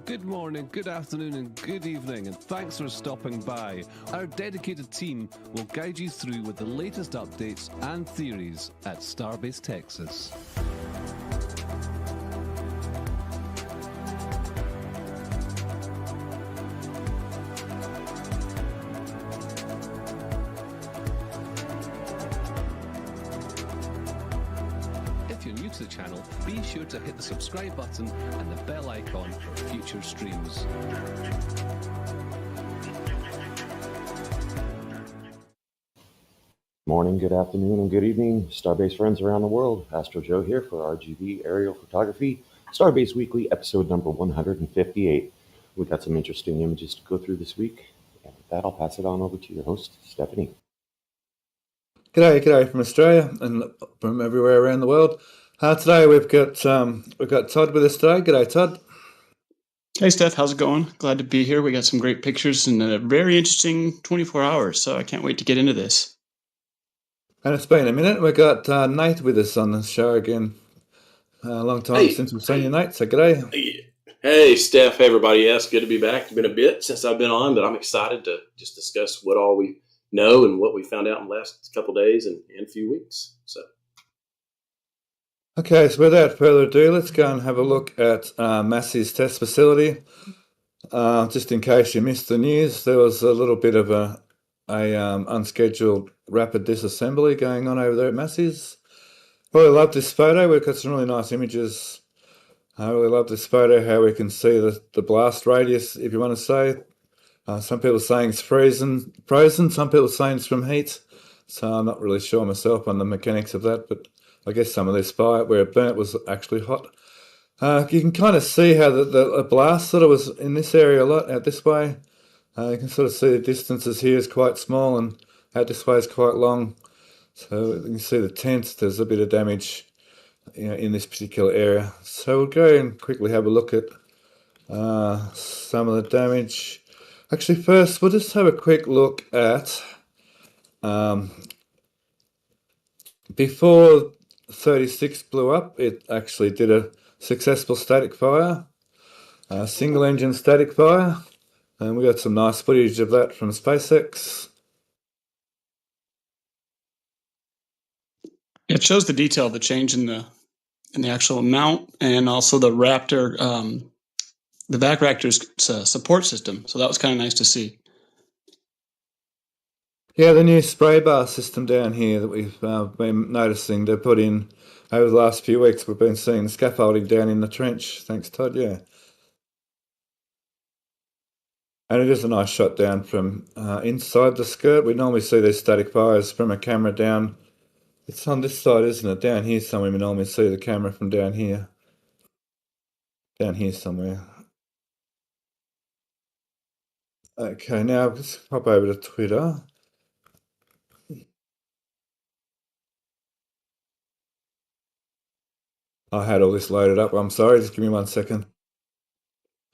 Good morning, good afternoon, and good evening, and thanks for stopping by. Our dedicated team will guide you through with the latest updates and theories at Starbase, Texas. If you're new to the channel, be sure to hit the subscribe button and the bell icon for future streams. Morning, good afternoon, and good evening, Starbase friends around the world. Astro Joe here for RGV Aerial Photography, Starbase Weekly, episode number 158. We've got some interesting images to go through this week, and with that, I'll pass it on over to your host, Stephanie. G'day from Australia and from everywhere around the world. Today we've got Todd with us today. G'day, Todd. Hey, Steph. How's it going? Glad to be here. We got some great pictures and a very interesting 24 hours, so I can't wait to get into this. And it's been a minute. We've got Nate with us on the show again. A long time since we've seen you, Nate, so g'day. Hey, Steph. Hey, everybody. Yes, good to be back. It's been a bit since I've been on, but I'm excited to just discuss what all we know and what we found out in the last couple of days and a few weeks. So, okay, so without further ado, let's go and have a look at Massey's test facility. Just in case you missed the news, there was a little bit of a unscheduled rapid disassembly going on over there at Massey's. Really love this photo. We've got some really nice images. I really love this photo, how we can see the blast radius, if you want to say. Some people are saying it's frozen. Some people are saying it's from heat. So I'm not really sure myself on the mechanics of that, but I guess some of this fire where it burnt was actually hot. You can kind of see how the blast sort of was in this area a lot, out this way. You can sort of see the distances here is quite small and out this way is quite long. So you can see the tent, there's a bit of damage in this particular area. So we'll go and quickly have a look at some of the damage. Actually, first, we'll just have a quick look at before 36 blew up, it actually did a successful static fire, single engine static fire, and we got some nice footage of that from SpaceX. It shows the detail, the change in the actual mount, and also the Raptor, the back Raptor's support system. So that was kind of nice to see. Yeah, the new spray bar system down here that we've been noticing they put in over the last few weeks. We've been seeing the scaffolding down in the trench. Thanks, Todd. Yeah. And it is a nice shot down from inside the skirt. We normally see these static fires from a camera down. It's on this side, isn't it? Down here somewhere we normally see the camera from down here. down here somewhere. Okay, now let's hop over to Twitter. I had all this loaded up. I'm sorry, just give me 1 second.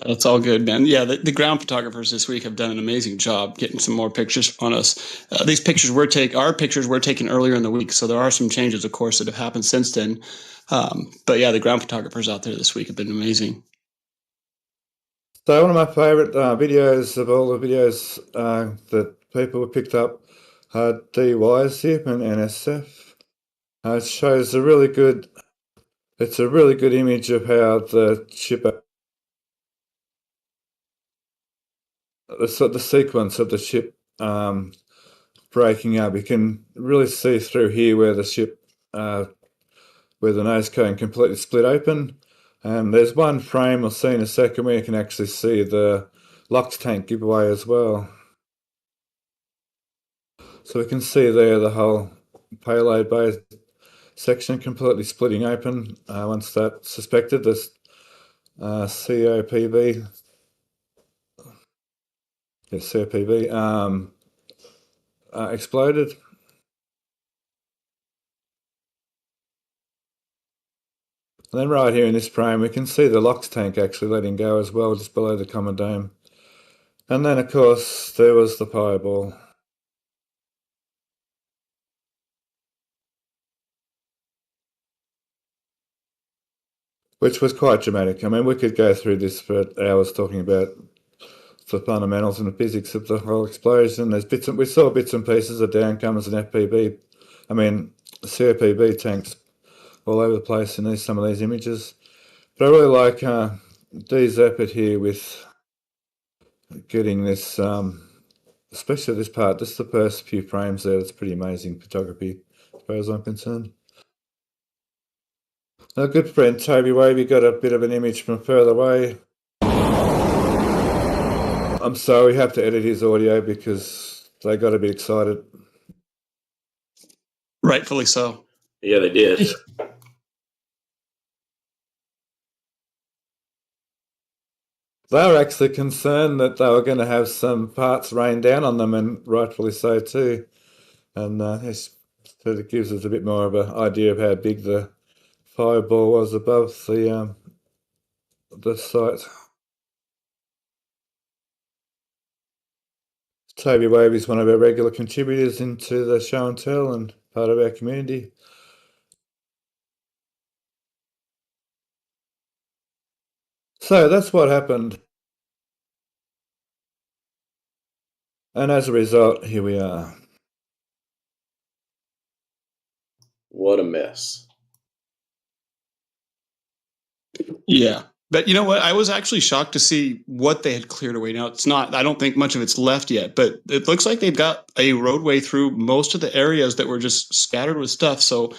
That's all good, man. Yeah, the ground photographers this week have done an amazing job getting some more pictures on us. These pictures our pictures were taken earlier in the week, so there are some changes, of course, that have happened since then. But yeah, the ground photographers out there this week have been amazing. So one of my favourite videos of all the videos that people have picked up are DYZip and NSF. It shows a really good image of how the ship, the sequence of the ship breaking up. You can really see through here where the ship, where the nose cone completely split open. And there's one frame we'll see in a second where you can actually see the locked tank give away as well. So we can see there the whole payload bay section completely splitting open once that suspected this COPV exploded. And then right here in this frame we can see the locked tank actually letting go as well, just below the common dome. And then of course there was the fireball. Which was quite dramatic. I mean, we could go through this for hours talking about the fundamentals and the physics of the whole explosion. We saw bits and pieces of downcomers and COPV tanks all over the place in some of these images. But I really like DZap it here with getting this, especially this part, just the first few frames there. It's pretty amazing photography as far as I'm concerned. Our good friend Toby Wavy got a bit of an image from further away. I'm sorry, we have to edit his audio because they got a bit excited. Rightfully so. Yeah, they did. They were actually concerned that they were going to have some parts rain down on them, and rightfully so too. And it sort of gives us a bit more of an idea of how big the fireball was above the site. Toby Wave is one of our regular contributors into the show and tell and part of our community. So that's what happened. And as a result, here we are. What a mess. Yeah. But you know what? I was actually shocked to see what they had cleared away. Now, I don't think much of it's left yet, but it looks like they've got a roadway through most of the areas that were just scattered with stuff. So,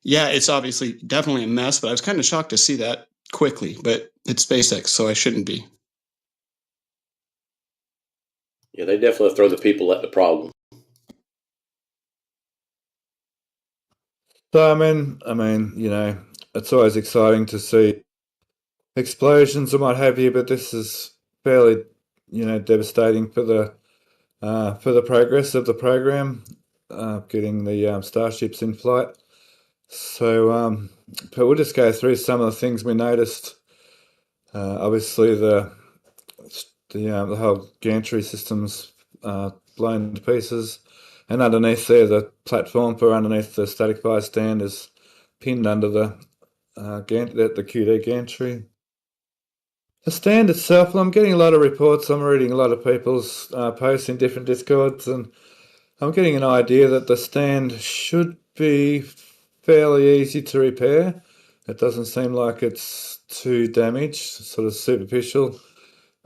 yeah, it's obviously definitely a mess, but I was kind of shocked to see that quickly. But it's SpaceX, so I shouldn't be. Yeah, they definitely throw the people at the problem. So, I mean, you know, it's always exciting to see explosions and what have you, but this is fairly, you know, devastating for the progress of the program, getting the starships in flight. So, but we'll just go through some of the things we noticed. Obviously, the whole gantry system's blown to pieces, and underneath there, the platform for underneath the static fire stand is pinned under the QD gantry. The stand itself, well, I'm getting a lot of reports. I'm reading a lot of people's posts in different Discords, and I'm getting an idea that the stand should be fairly easy to repair. It doesn't seem like it's too damaged, sort of superficial.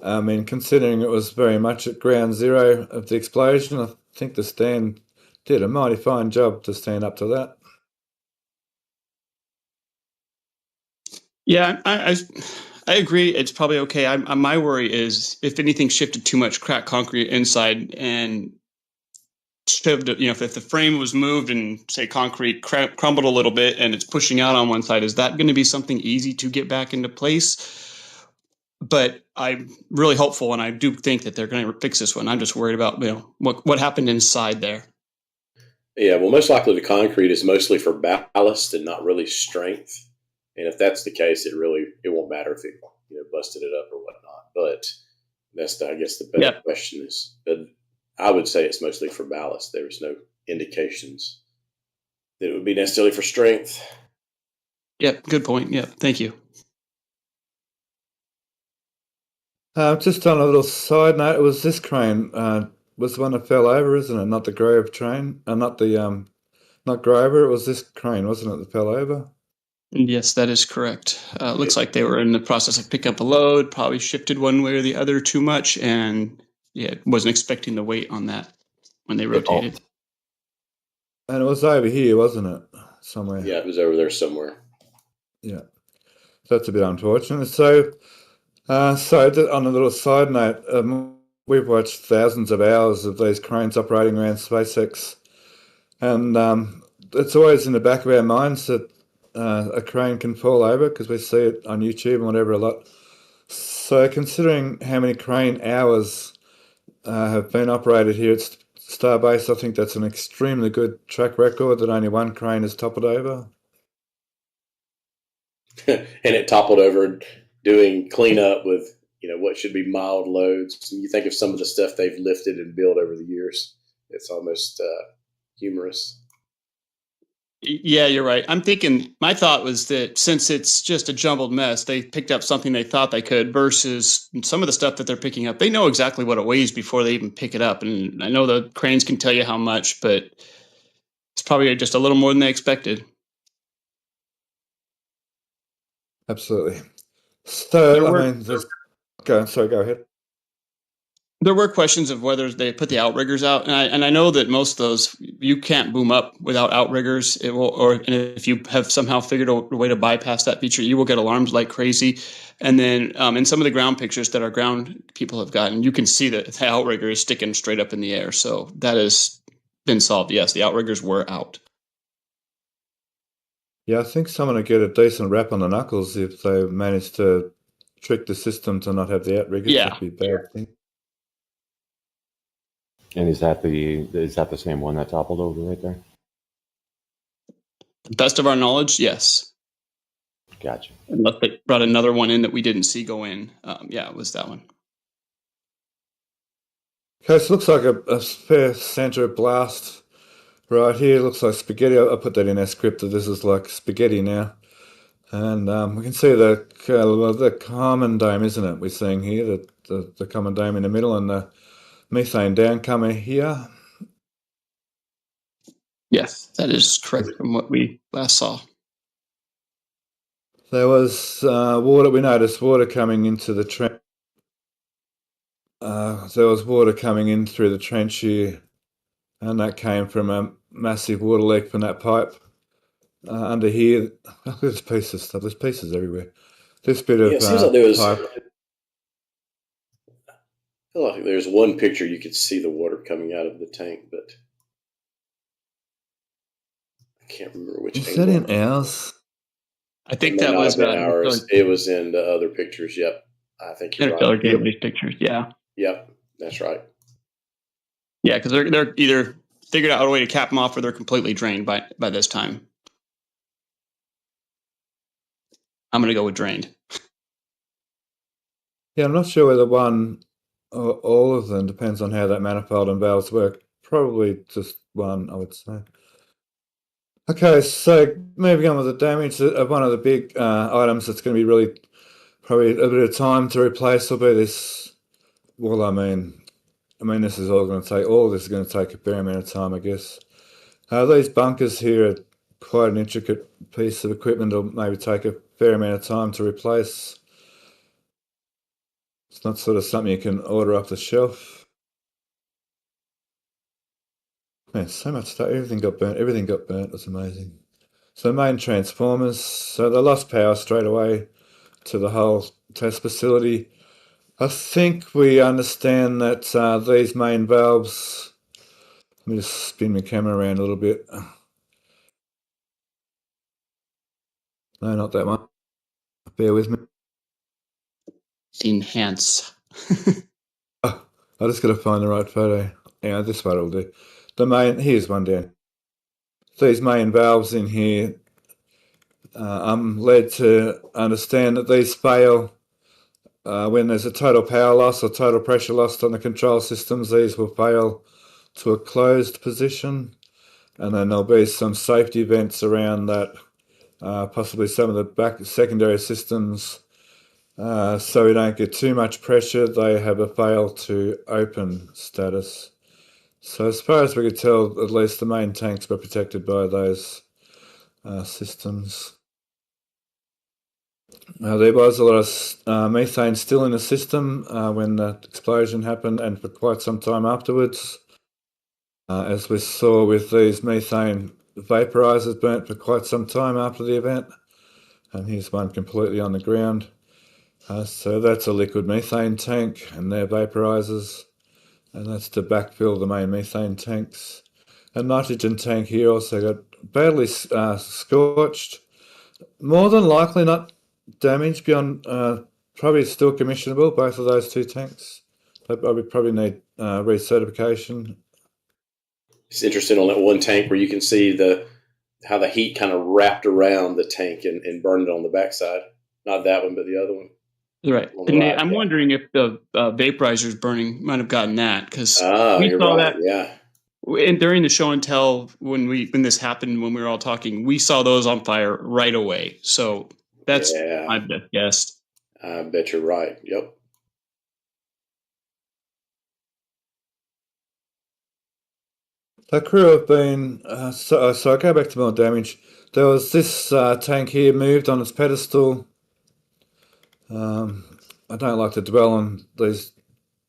I mean, considering it was very much at ground zero of the explosion, I think the stand did a mighty fine job to stand up to that. Yeah, I agree. It's probably okay. My worry is if anything shifted too much cracked concrete inside and shoved, if the frame was moved and say concrete crumbled a little bit and it's pushing out on one side, is that going to be something easy to get back into place? but I'm really hopeful, and I do think that they're going to fix this one. I'm just worried about what happened inside there. Yeah, well, most likely the concrete is mostly for ballast and not really strength. And if that's the case, it won't matter if it busted it up or whatnot. But that's I guess the better question is. But I would say it's mostly for ballast. There's no indications that it would be necessarily for strength. Yep, good point. Yep, thank you. Just on a little side note, it was this crane was the one that fell over, isn't it? Not the Grove train, not Grover. It was this crane, wasn't it, that fell over? Yes, that is correct. Looks like they were in the process of picking up a load, probably shifted one way or the other too much, and wasn't expecting the weight on that when they rotated. And it was over here, wasn't it? Somewhere. Yeah, it was over there somewhere. Yeah. That's a bit unfortunate. So on a little side note, we've watched thousands of hours of these cranes operating around SpaceX, and it's always in the back of our minds that a crane can fall over because we see it on YouTube and whatever a lot. So considering how many crane hours have been operated here at Starbase, I think that's an extremely good track record that only one crane has toppled over. And it toppled over doing cleanup with what should be mild loads. You think of some of the stuff they've lifted and built over the years. It's almost humorous. Yeah, you're right. I'm thinking, my thought was that since it's just a jumbled mess, they picked up something they thought they could versus some of the stuff that they're picking up. They know exactly what it weighs before they even pick it up. And I know the cranes can tell you how much, but it's probably just a little more than they expected. Absolutely. So, go ahead. There were questions of whether they put the outriggers out, and I know that most of those you can't boom up without outriggers. It will, and if you have somehow figured a way to bypass that feature, you will get alarms like crazy. And then in some of the ground pictures that our ground people have gotten, you can see that the outrigger is sticking straight up in the air. So that has been solved. Yes, the outriggers were out. Yeah, I think someone would get a decent rap on the knuckles if they managed to trick the system to not have the outriggers. Yeah. That'd be a bad thing. And is that the same one that toppled over right there? The best of our knowledge, yes. Gotcha. Unless they brought another one in that we didn't see go in. It was that one. Okay, so it looks like a fair center of blast right here. It looks like spaghetti. I put that in our script that this is like spaghetti now. And we can see the common dome, isn't it? We're seeing here the common dome in the middle and the methane downcomer here. Yes, that is correct from what we last saw. There was water. We noticed water coming into the trench. There was water coming in through the trench here, and that came from a massive water leak from that pipe under here. There's pieces of stuff. There's pieces everywhere. This bit of it seems like there was. pipe. I feel like there's one picture you could see the water coming out of the tank, but I can't remember which. Is that in ours? I think that was ours. It was in the other pictures. Yep, I think you're right. Other gateway pictures. Yeah. Yep, that's right. Yeah, because they're either figured out a way to cap them off, or they're completely drained by this time. I'm going to go with drained. Yeah, I'm not sure whether one or all of them, depends on how that manifold and valves work. Probably just one, I would say. Okay, so moving on with the damage, one of the big items that's going to be really probably a bit of time to replace will be this. Well, I mean, this is all going to take. All of this is going to take a fair amount of time, I guess. These bunkers here are quite an intricate piece of equipment. It'll maybe take a fair amount of time to replace. It's not sort of something you can order off the shelf. Man, so much stuff. Everything got burnt. Everything got burnt. It's amazing. So main transformers. So they lost power straight away to the whole test facility. I think we understand that these main valves. Let me just spin my camera around a little bit. No, not that one. Bear with me. Enhance. I just got to find the right photo. Yeah, this photo will do. Here's one down. These main valves in here, I'm led to understand that these fail when there's a total power loss or total pressure loss on the control systems. These will fail to a closed position, and then there'll be some safety vents around that, possibly some of the secondary systems. So we don't get too much pressure. They have a fail to open status. So as far as we could tell, at least the main tanks were protected by those systems. There was a lot of methane still in the system when the explosion happened, and for quite some time afterwards. As we saw with these methane vaporizers burnt for quite some time after the event. And here's one completely on the ground. So that's a liquid methane tank, and they're vaporizers. And that's to backfill the main methane tanks. A nitrogen tank here also got badly scorched. More than likely not damaged beyond, probably still commissionable, both of those two tanks. But I would probably need recertification. It's interesting on that one tank where you can see how the heat kind of wrapped around the tank and burned it on the backside. Not that one, but the other one. Right. And I'm wondering if the vaporizers burning might have gotten that, because we saw that. Yeah. And during the show and tell, when this happened, when we were all talking, we saw those on fire right away. So that's my best guess. I bet you're right. Yep. The crew have been, so I go back to more damage. There was this tank here moved on its pedestal. I don't like to dwell on these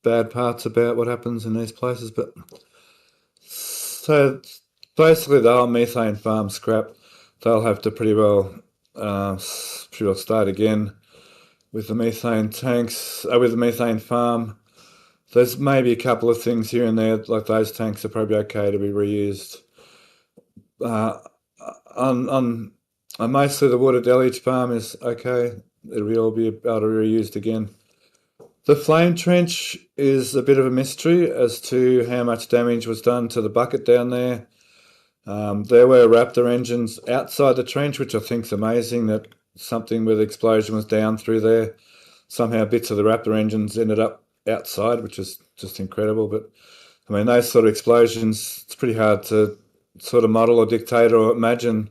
bad parts about what happens in these places, but so basically the whole methane farm scrapped. They'll have to pretty well start again with the methane tanks, with the methane farm. There's maybe a couple of things here and there, like those tanks are probably okay to be reused. On mostly the water deluge farm is okay. It'll all be able to be reused again. The flame trench is a bit of a mystery as to how much damage was done to the bucket down there. There were Raptor engines outside the trench, which I think is amazing that something with explosion was down through there. Somehow bits of the Raptor engines ended up outside, which is just incredible. But I mean, those sort of explosions, it's pretty hard to sort of model or dictate or imagine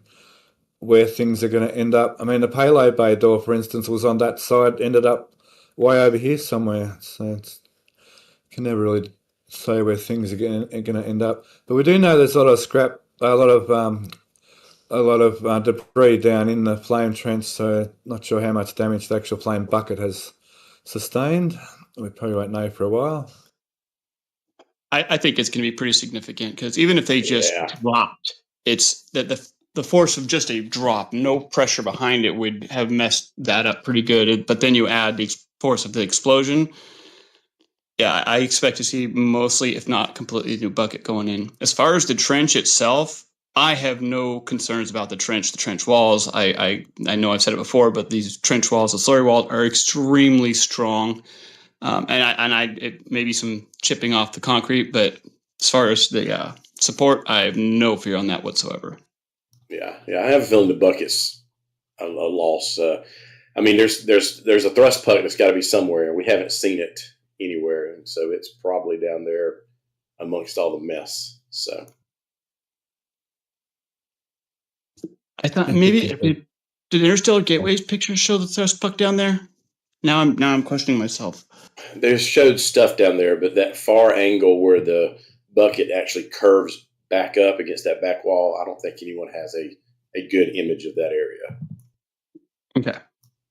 where things are going to end up. I mean, the payload bay door, for instance, was on that side, ended up way over here somewhere. So you can never really say where things are going to end up. But we do know there's a lot of scrap, a lot of debris down in the flame trench. So not sure how much damage the actual flame bucket has sustained. We probably won't know for a while. I think it's going to be pretty significant, because even if they just dropped, it's that the force of just a drop, no pressure behind it, would have messed that up pretty good. But then you add the force of the explosion. Yeah, I expect to see mostly, if not completely, new bucket going in. As far as the trench itself, I have no concerns about the trench walls. I know I've said it before, but these trench walls, the slurry walls, are extremely strong. It may be some chipping off the concrete, but as far as the support, I have no fear on that whatsoever. Yeah. I have a feeling the bucket's a loss. I mean, there's a thrust puck that's got to be somewhere, and we haven't seen it anywhere, and so it's probably down there amongst all the mess. So I thought maybe did Interstellar Gateways pictures show the thrust puck down there? Now I'm questioning myself. They showed stuff down there, but that far angle where the bucket actually curves back up against that back wall, I don't think anyone has a good image of that area. Okay.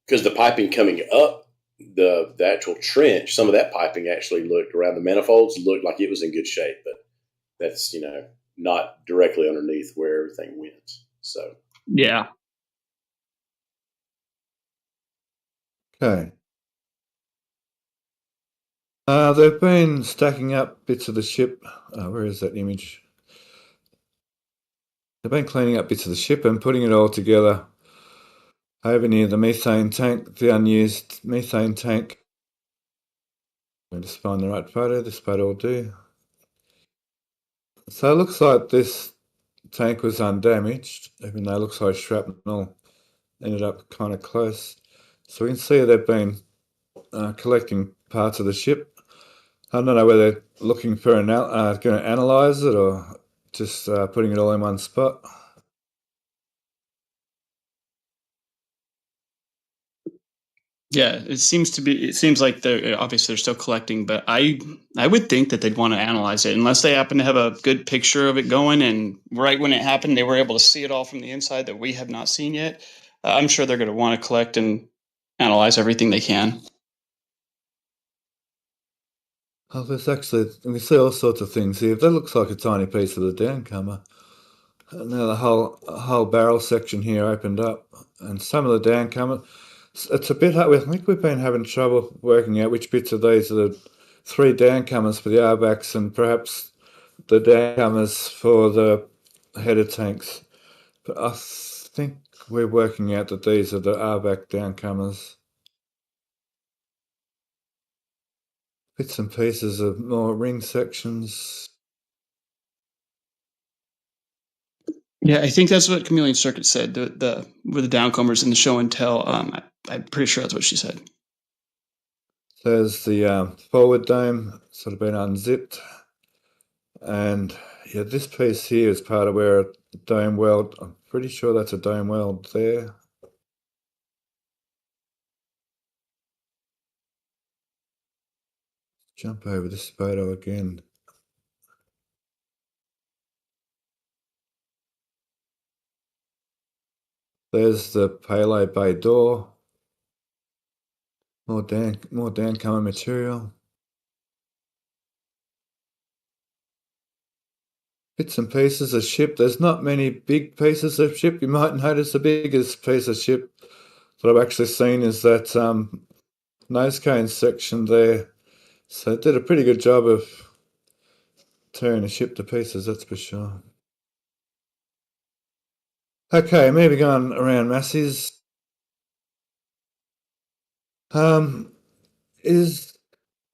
Because the piping coming up the actual trench, some of that piping actually looked around the manifolds, looked like it was in good shape, but that's, not directly underneath where everything went. So, yeah. Okay. They've been stacking up bits of the ship. Where is that image? They've been cleaning up bits of the ship and putting it all together over near the methane tank, the unused methane tank. Let me just find the right photo. This photo will do. So it looks like this tank was undamaged, even though it looks like shrapnel ended up kind of close. So we can see they've been collecting parts of the ship. I don't know whether they're looking for going to analyze it or just putting it all in one spot. Yeah, it seems like they're obviously they're still collecting, but I would think that they'd want to analyze it unless they happen to have a good picture of it going, and right when it happened they were able to see it all from the inside that we have not seen yet. I'm sure they're going to want to collect and analyze everything they can. Oh, there's actually, we see all sorts of things here. That looks like a tiny piece of the downcomer. Now the whole barrel section here opened up, and some of the downcomer. It's a bit hard. I think we've been having trouble working out which bits of these are the 3 downcomers for the airbacks and perhaps the downcomers for the header tanks. But I think we're working out that these are the airback downcomers. Bits and pieces of more ring sections. Yeah, I think that's what Chameleon Circuit said. The with the downcomers in the show and tell. I'm pretty sure that's what she said. There's the forward dome, sort of been unzipped. And yeah, this piece here is part of where a dome weld, I'm pretty sure that's a dome weld there. Jump over this photo again. There's the payload bay door. More downcomer material. Bits and pieces of ship. There's not many big pieces of ship. You might notice the biggest piece of ship that I've actually seen is that nose cone section there. So it did a pretty good job of tearing the ship to pieces, that's for sure. Okay, moving on around Massey's. Is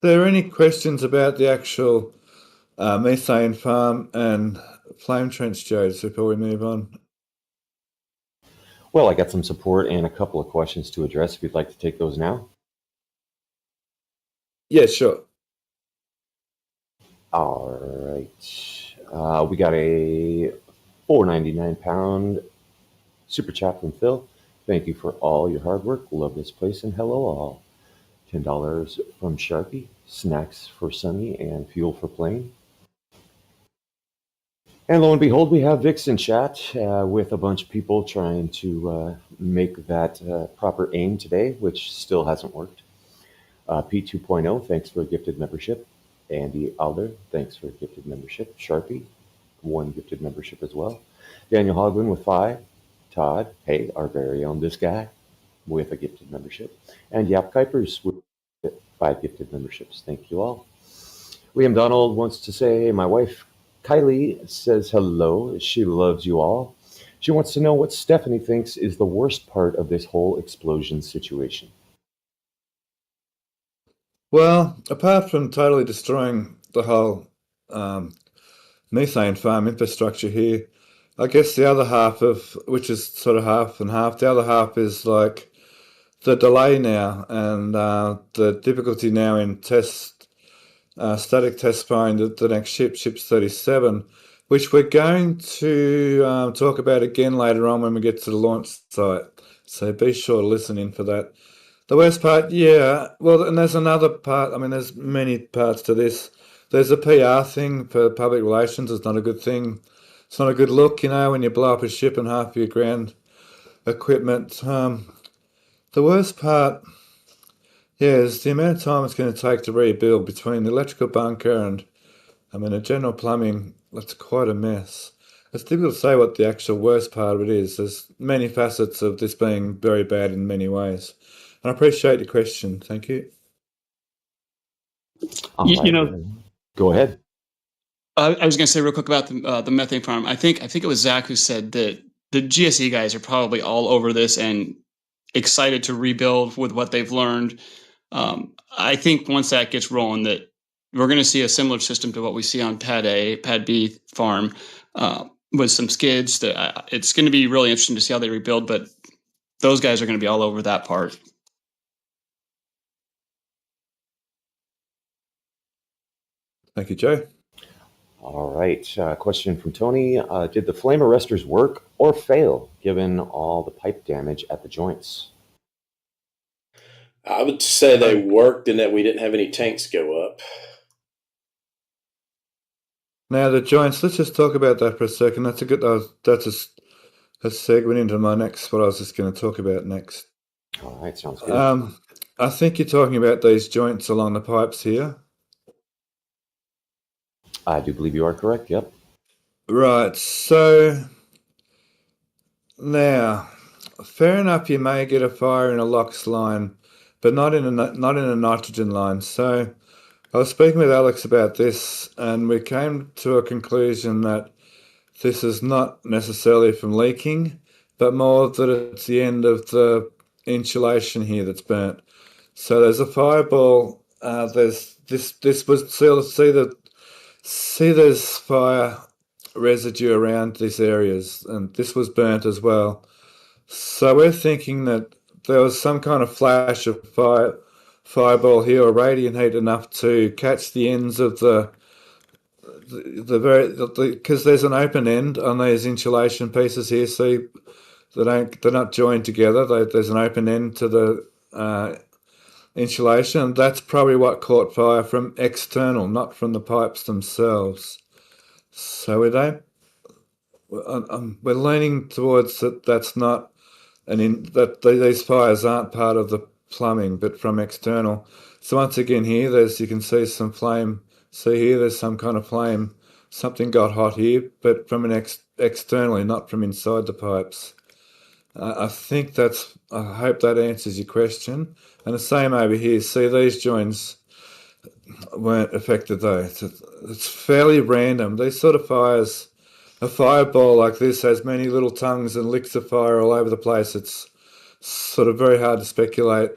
there any questions about the actual methane farm and flame trench, Jodes, before we move on? Well, I got some support and a couple of questions to address if you'd like to take those now. Yeah, sure. All right. We got a £4.99 super chat from Phil. Thank you for all your hard work. Love this place and hello all. $10 from Sharpie. Snacks for Sunny and fuel for plane. And lo and behold, we have Vix in chat with a bunch of people trying to make that proper aim today, which still hasn't worked. P 2.0, thanks for a gifted membership. Andy Alder, thanks for a gifted membership. Sharpie, 1 gifted membership as well. Daniel Hogwin with 5. Todd, hey, our very own this guy, with a gifted membership. And Yap Kuipers with 5 gifted memberships. Thank you all. William Donald wants to say, my wife Kylie says hello. She loves you all. She wants to know what Stephanie thinks is the worst part of this whole explosion situation. Well, apart from totally destroying the whole methane farm infrastructure here, I guess the other half of, which is sort of half and half, the other half is like the delay now and the difficulty now in static test firing the next ship, Ship's 37, which we're going to talk about again later on when we get to the launch site. So be sure to listen in for that. The worst part, yeah, well, and there's another part, I mean, there's many parts to this. There's a PR thing for public relations. It's not a good thing. It's not a good look, you know, when you blow up a ship and half your ground equipment. The worst part, yeah, is the amount of time it's going to take to rebuild between the electrical bunker and, I mean, the general plumbing. That's quite a mess. It's difficult to say what the actual worst part of it is. There's many facets of this being very bad in many ways. And I appreciate your question. Thank you. You know, go ahead. I was going to say real quick about the methane farm. I think it was Zach who said that the GSE guys are probably all over this and excited to rebuild with what they've learned. I think once that gets rolling, that we're going to see a similar system to what we see on Pad B farm with some skids. That it's going to be really interesting to see how they rebuild, but those guys are going to be all over that part. Thank you, Joe. All right. Question from Tony. Did the flame arresters work or fail given all the pipe damage at the joints? I would say they worked in that we didn't have any tanks go up. Now the joints. Let's just talk about that for a second. That's a segue into my next. What I was just going to talk about next. All right. Sounds good. I think you're talking about these joints along the pipes here. I do believe you are correct. Yep. Right. So now, fair enough. You may get a fire in a LOX line, but not in a nitrogen line. So I was speaking with Alex about this, and we came to a conclusion that this is not necessarily from leaking, but more that it's the end of the insulation here that's burnt. So there's a fireball. There's this was see there's fire residue around these areas, and this was burnt as well. So we're thinking that there was some kind of flash of fireball here, or radiant heat enough to catch the ends of because there's an open end on these insulation pieces here. See, they're not joined together. There's an open end to the insulation, and that's probably what caught fire from external, not from the pipes themselves. So we're leaning towards that. That's not that these fires aren't part of the plumbing, but from external. So once again, here you can see some flame. See here, there's some kind of flame. Something got hot here, but from an externally, not from inside the pipes. I think I hope that answers your question. And the same over here. See, these joints weren't affected though. It's fairly random. These sort of fires, a fireball like this has many little tongues and licks of fire all over the place. It's sort of very hard to speculate.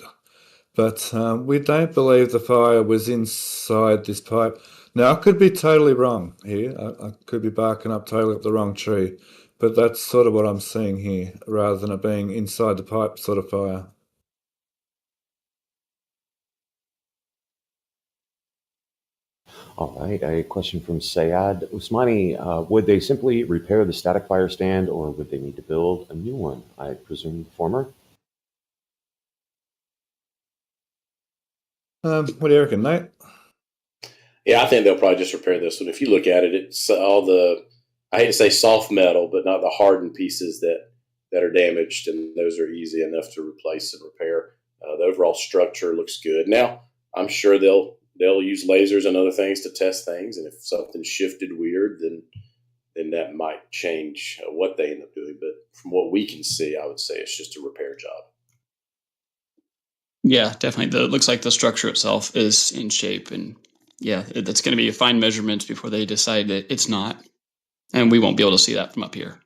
But we don't believe the fire was inside this pipe. Now, I could be totally wrong here. I could be barking up totally up the wrong tree. But that's sort of what I'm seeing here, rather than it being inside the pipe sort of fire. All right. A question from Sayad Usmani. Would they simply repair the static fire stand, or would they need to build a new one? I presume the former. What do you reckon, Nate? Yeah, I think they'll probably just repair this one. If you look at it, it's all I hate to say soft metal, but not the hardened pieces that are damaged, and those are easy enough to replace and repair. The overall structure looks good. Now, I'm sure they'll use lasers and other things to test things, and if something shifted weird, then that might change what they end up doing. But from what we can see, I would say it's just a repair job. Yeah, definitely. It looks like the structure itself is in shape, and yeah, that's going to be a fine measurement before they decide that it's not, and we won't be able to see that from up here.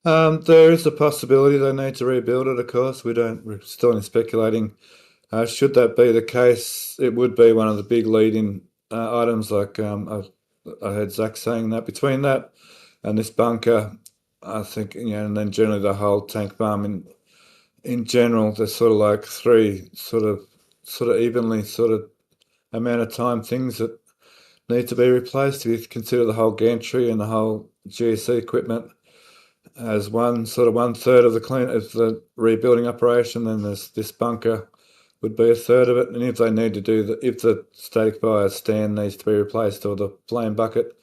There is a possibility they need to rebuild it. Of course, we're still in speculating. Should that be the case, it would be one of the big lead-in items. Like I heard Zach saying that between that and this bunker, I think, and then generally the whole tank farm in general, there's sort of like three sort of evenly sort of amount of time things that need to be replaced. If you consider the whole gantry and the whole GSC equipment as one third of the rebuilding operation, then there's this bunker would be a third of it. And if they need to if the static fire stand needs to be replaced, or the flame bucket,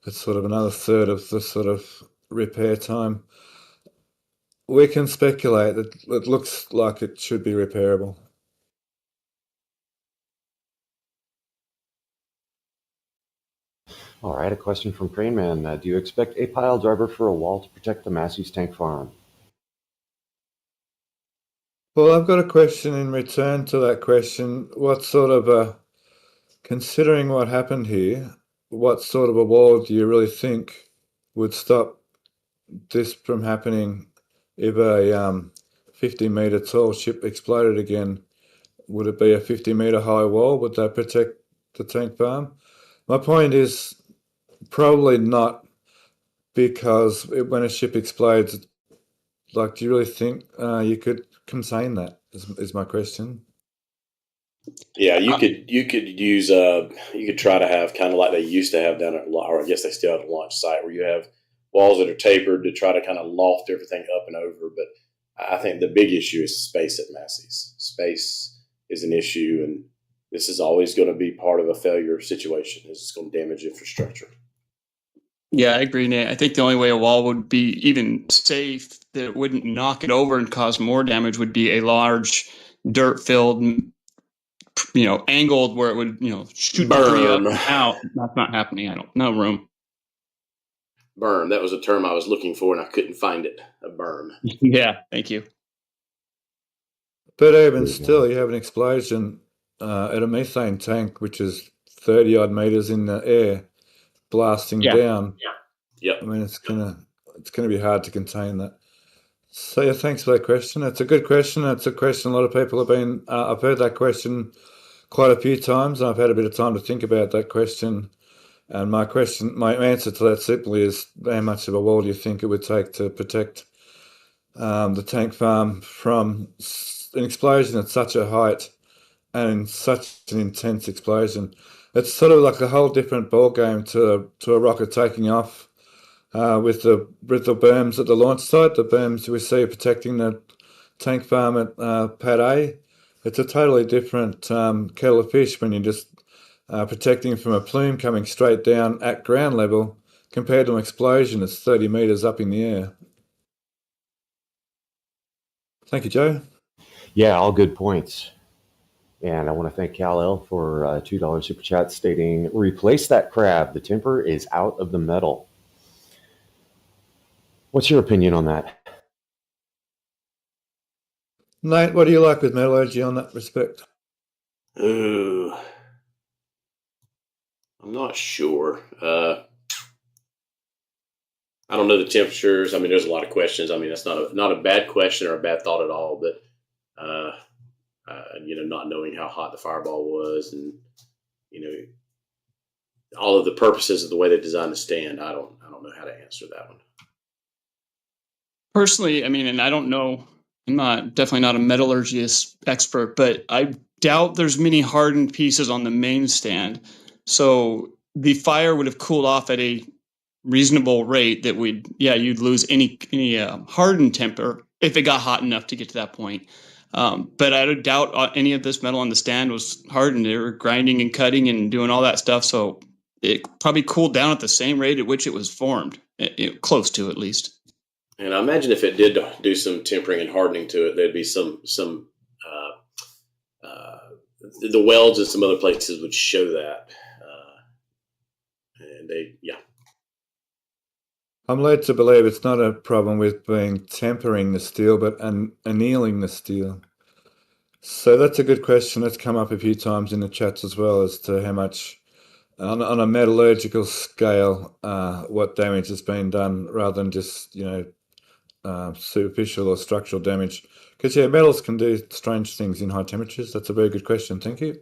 it's sort of another third of the sort of repair time. We can speculate that it looks like it should be repairable. All right, a question from Crane Man. Do you expect a pile driver for a wall to protect the Massey's tank farm? Well, I've got a question in return to that question. What sort of considering what happened here, what sort of a wall do you really think would stop this from happening if a 50-meter tall ship exploded again, would it be a 50-meter high wall? Would that protect the tank farm? My point is probably not, because when a ship explodes, like, do you really think you could contain that? Is my question. Yeah, you could use you could try to have kind of like they used to have down at, or I guess they still have a launch site, where you have walls that are tapered to try to kind of loft everything up and over. But I think the big issue is space at Massey's. Space is an issue, and this is always going to be part of a failure situation. It's going to damage infrastructure. Yeah, I agree, Nate. I think the only way a wall would be even safe, that it wouldn't knock it over and cause more damage, would be a large dirt-filled, angled, where it would, shoot debris up and out. That's not happening. No room. Berm. That was a term I was looking for, and I couldn't find it. A berm. Yeah, thank you. But even still, you have an explosion at a methane tank, which is 30-odd meters in the air, blasting down. Yeah. I mean, it's gonna be hard to contain that. So yeah, thanks for that question. It's a good question. It's a question a lot of people have been. I've heard that question quite a few times, and I've had a bit of time to think about that question. And my answer to that simply is, how much of a wall do you think it would take to protect the tank farm from an explosion at such a height and such an intense explosion? It's sort of like a whole different ball game to a rocket taking off with the berms at the launch site, the berms we see protecting the tank farm at Pad A. It's a totally different kettle of fish when you're just protecting from a plume coming straight down at ground level, compared to an explosion that's 30 meters up in the air. Thank you, Joe. Yeah, all good points. And I want to thank Kal-El for $2 super chat stating, replace that crab. The temper is out of the metal. What's your opinion on that? Nate, what do you like with metallurgy on that respect? Ooh, I'm not sure. I don't know the temperatures. I mean, there's a lot of questions. I mean, that's not a bad question or a bad thought at all. But not knowing how hot the fireball was, and all of the purposes of the way they designed the stand, I don't know how to answer that one. Personally, I mean, and I don't know, I'm definitely not a metallurgy expert, but I doubt there's many hardened pieces on the main stand. So the fire would have cooled off at a reasonable rate that you'd lose any hardened temper if it got hot enough to get to that point. But I doubt any of this metal on the stand was hardened. They were grinding and cutting and doing all that stuff. So it probably cooled down at the same rate at which it was formed, close to at least. And I imagine if it did do some tempering and hardening to it, there'd be some the welds in some other places would show that. I'm led to believe it's not a problem with tempering the steel, but annealing the steel. So that's a good question. That's come up a few times in the chats as well, as to how much, on a metallurgical scale, what damage has been done, rather than just superficial or structural damage. Because metals can do strange things in high temperatures. That's a very good question. Thank you.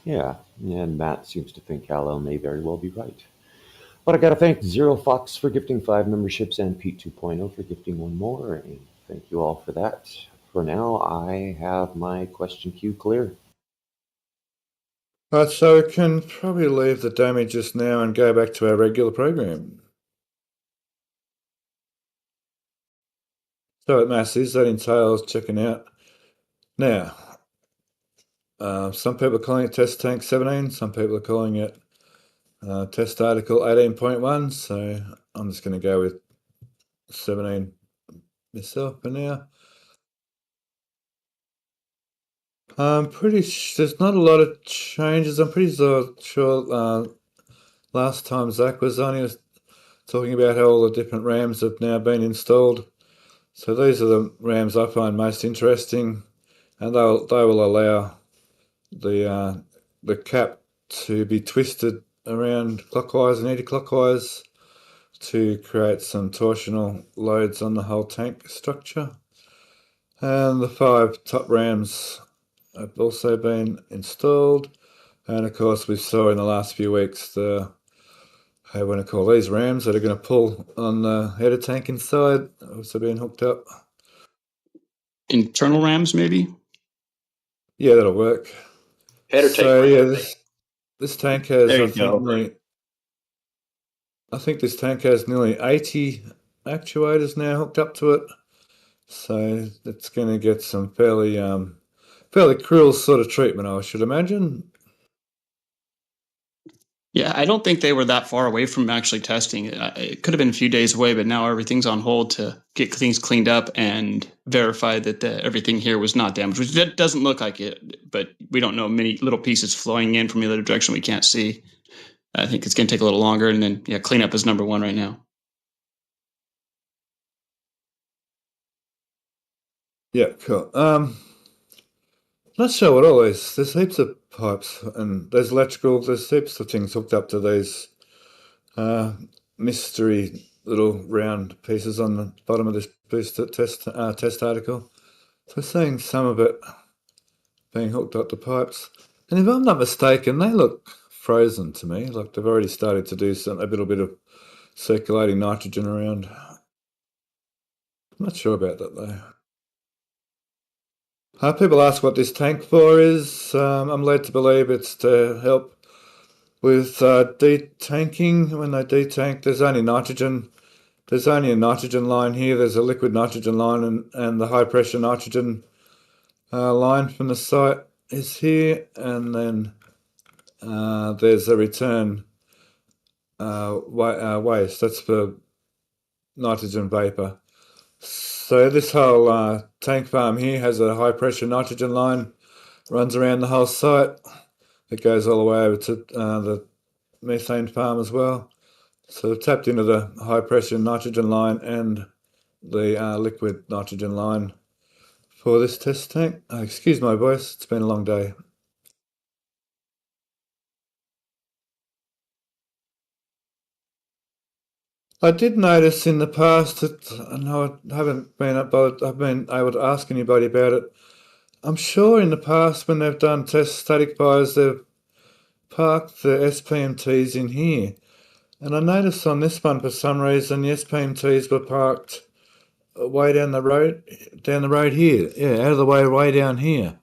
Yeah, and Matt seems to think Kal-El may very well be right. But I got to thank Zero Fox for gifting 5 memberships and Pete 2.0 for gifting 1 more. And thank you all for that. For now, I have my question queue clear. Right, so we can probably leave the damages now and go back to our regular program. So at Massey's, that entails checking out. Now, some people are calling it Test Tank 17, some people are calling it Test Article 18.1, so I'm just going to go with 17 myself for now. There's not a lot of changes. I'm pretty sure last time Zach was on, he was talking about how all the different RAMs have now been installed. So these are the RAMs I find most interesting, and they will allow the cap to be twisted around clockwise and anti-clockwise to create some torsional loads on the whole tank structure. And the 5 top rams have also been installed. And of course, we saw in the last few weeks the, how you want to call these rams that are going to pull on the header tank inside, also being hooked up. Internal rams, maybe? Yeah, that'll work. Header So, tank. yeah, this tank has, There I you go. think this tank has nearly 80 actuators now hooked up to it. So it's going to get some fairly cruel sort of treatment, I should imagine. Yeah, I don't think they were that far away from actually testing. It could have been a few days away, but now everything's on hold to get things cleaned up and verify that everything here was not damaged, which doesn't look like it, but we don't know, many little pieces flowing in from the other direction we can't see. I think it's going to take a little longer, and then, yeah, cleanup is number one right now. Yeah, cool. Not sure what all there's heaps of pipes and there's electrical, there's heaps of things hooked up to these mystery little round pieces on the bottom of this test article. So seeing some of it being hooked up to pipes. And if I'm not mistaken, they look frozen to me, like they've already started to do a little bit of circulating nitrogen around. I'm not sure about that though. People ask what this tank for is. I'm led to believe it's to help with detanking. When they detank, there's only nitrogen. There's only a nitrogen line here. There's a liquid nitrogen line and the high pressure nitrogen line from the site is here. And then there's a return waste. That's for nitrogen vapor. So this whole tank farm here has a high pressure nitrogen line, runs around the whole site. It goes all the way over to the methane farm as well. So we've tapped into the high pressure nitrogen line and the liquid nitrogen line for this test tank. Excuse my voice, it's been a long day. I did notice in the past that, I know I haven't been able to ask anybody about it. I'm sure in the past when they've done test static fires, they've parked the SPMTs in here. And I noticed on this one, for some reason, the SPMTs were parked way down the road here. Yeah, out of the way down here.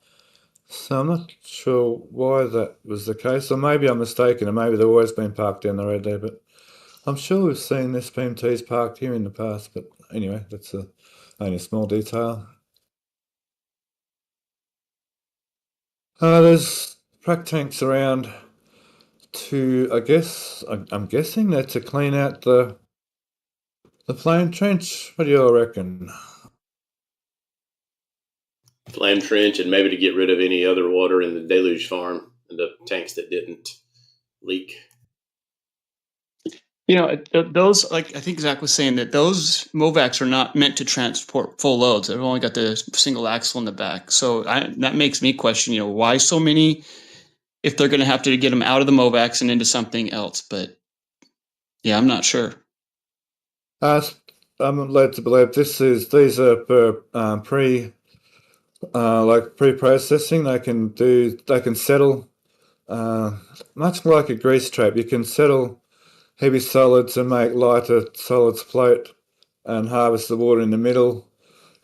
So I'm not sure why that was the case, or maybe I'm mistaken, and maybe they've always been parked down the road there, but I'm sure we've seen SPMTs parked here in the past, but anyway, that's only a small detail. There's frac tanks around to, I'm guessing that to clean out the flame trench. What do you all reckon? Flame trench, and maybe to get rid of any other water in the deluge farm and the tanks that didn't leak. You know, those, like I think Zach was saying, that those Movacs are not meant to transport full loads. They've only got the single axle in the back. So that makes me question, why so many, if they're going to have to get them out of the Movacs and into something else. But yeah, I'm not sure. I'm led to believe these are for pre-processing. They can settle much like a grease trap. You can settle heavy solids and make lighter solids float and harvest the water in the middle.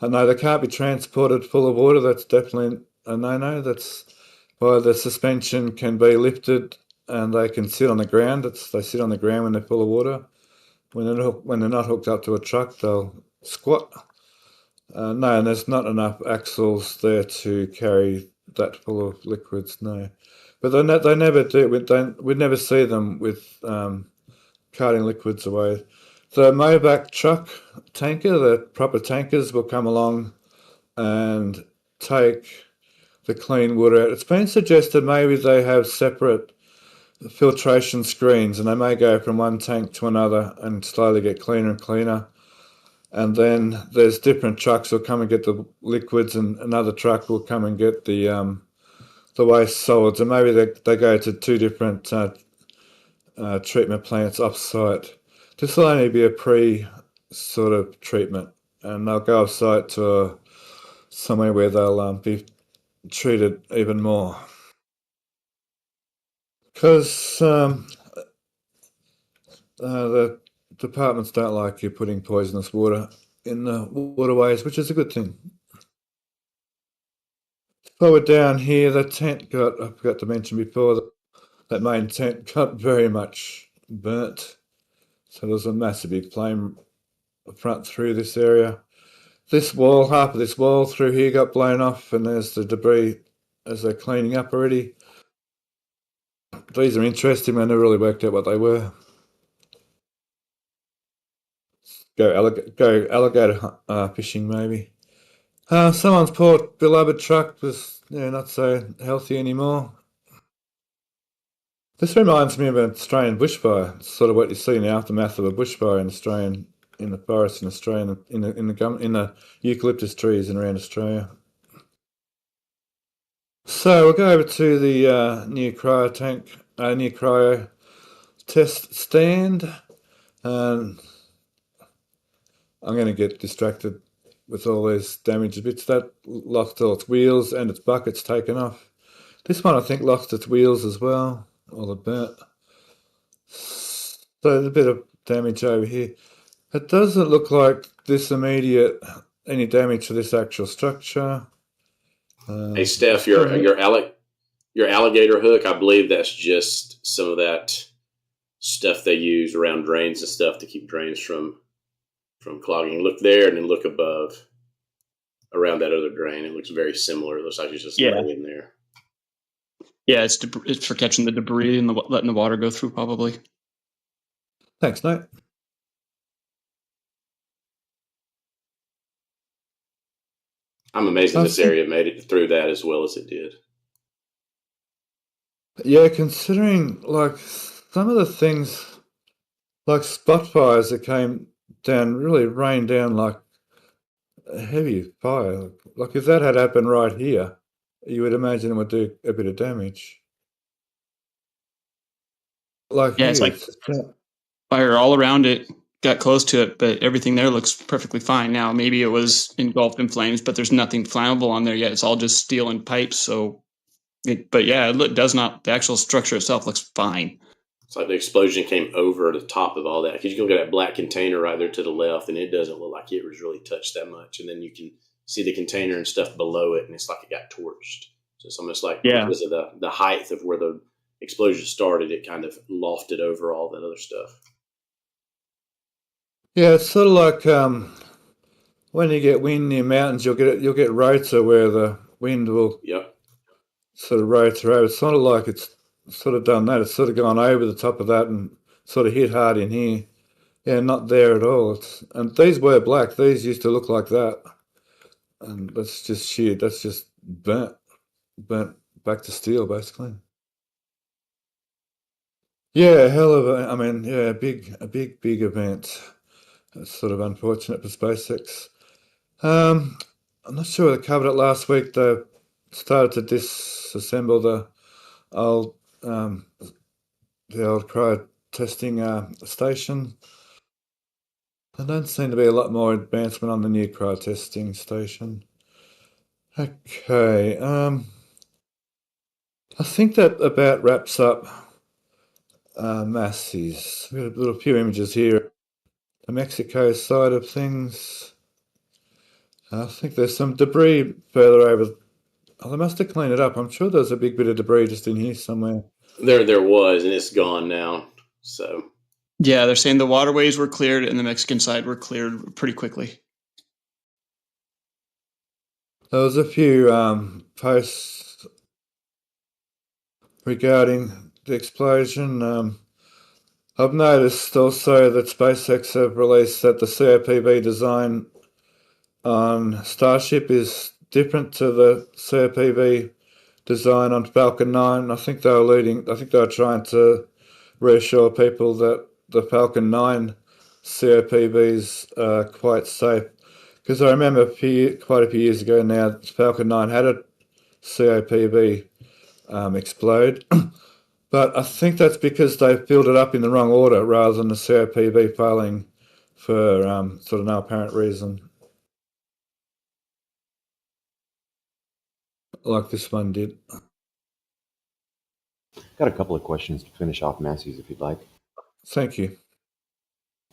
And no, they can't be transported full of water. That's definitely a no-no. That's why the suspension can be lifted and they can sit on the ground. They sit on the ground when they're full of water. When they're not hooked up to a truck, they'll squat. No, and there's not enough axles there to carry that full of liquids. No, but they never do. We'd never see them with carting liquids away. The Movac truck tanker, the proper tankers, will come along and take the clean water out. It's been suggested maybe they have separate filtration screens and they may go from one tank to another and slowly get cleaner and cleaner. And then there's different trucks will come and get the liquids and another truck will come and get the waste solids. And maybe they go to two different treatment plants off-site. This will only be a pre sort of treatment, and they'll go off-site to somewhere where they'll be treated even more. Because the departments don't like you putting poisonous water in the waterways, which is a good thing. Forward down here, the tent I forgot to mention before, that main tent got very much burnt. So there's a massive big flame front through this area. This wall, half of this wall through here got blown off, and there's the debris as they're cleaning up already. These are interesting. I never really worked out what they were. Go alligator fishing, maybe. Someone's poor beloved truck was not so healthy anymore. This reminds me of an Australian bushfire. It's sort of what you see in the aftermath of a bushfire in the forest in Australia, in the eucalyptus trees and around Australia. So we'll go over to the new cryo test stand. I'm going to get distracted with all these damaged bits. That lost all its wheels and its buckets taken off. This one I think lost its wheels as well, all the burnt. So there's a bit of damage over here. It doesn't look like this immediate any damage to this actual structure. Hey Steph, your alligator hook, I believe that's just some of that stuff they use around drains and stuff to keep drains from clogging. Look there and then look above around that other drain. It looks very similar. It looks like it's just laying in there. Yeah, it's for catching the debris and letting the water go through, probably. Thanks, Nate. I'm amazed that this area made it through that as well as it did. Yeah, considering like some of the things, like spot fires that came down, really rained down like a heavy fire. Like if that had happened right here, you would imagine it would do a bit of damage. Like it's like fire all around it, got close to it, but everything there looks perfectly fine. Now, maybe it was engulfed in flames, but there's nothing flammable on there yet. It's all just steel and pipes. So, it does not. The actual structure itself looks fine. It's like the explosion came over the top of all that. Because you can look at that black container right there to the left, and it doesn't look like it was really touched that much. And then you can see the container and stuff below it, and it's like it got torched. So it's almost like because of the height of where the explosion started, it kind of lofted over all that other stuff. Yeah, it's sort of like when you get wind near mountains, you'll get rotor where the wind will sort of rotor over. It's sort of like it's sort of done that. It's sort of gone over the top of that and sort of hit hard in here. Yeah, not there at all. And these were black. These used to look like that. And that's just sheared. That's just burnt back to steel, basically. Yeah, a big event. It's sort of unfortunate for SpaceX. I'm not sure they covered it last week. They started to disassemble the old cryo testing station. There don't seem to be a lot more advancement on the new cryo testing station. Okay, I think that about wraps up Massey's. We've got a few images here. The Mexico side of things. I think there's some debris further over. Oh, they must have cleaned it up. I'm sure there's a big bit of debris just in here somewhere. There was, and it's gone now. So yeah, they're saying the waterways were cleared and the Mexican side were cleared pretty quickly. There was a few posts regarding the explosion. I've noticed also that SpaceX have released that the COPV design on Starship is different to the COPV design on Falcon 9. I think they were trying to reassure people that the Falcon 9 COPVs are quite safe. Because I remember quite a few years ago now, Falcon 9 had a COPV explode. But I think that's because they filled it up in the wrong order rather than the COPV failing for sort of no apparent reason. like this one did. Got a couple of questions to finish off Massey's if you'd like. Thank you.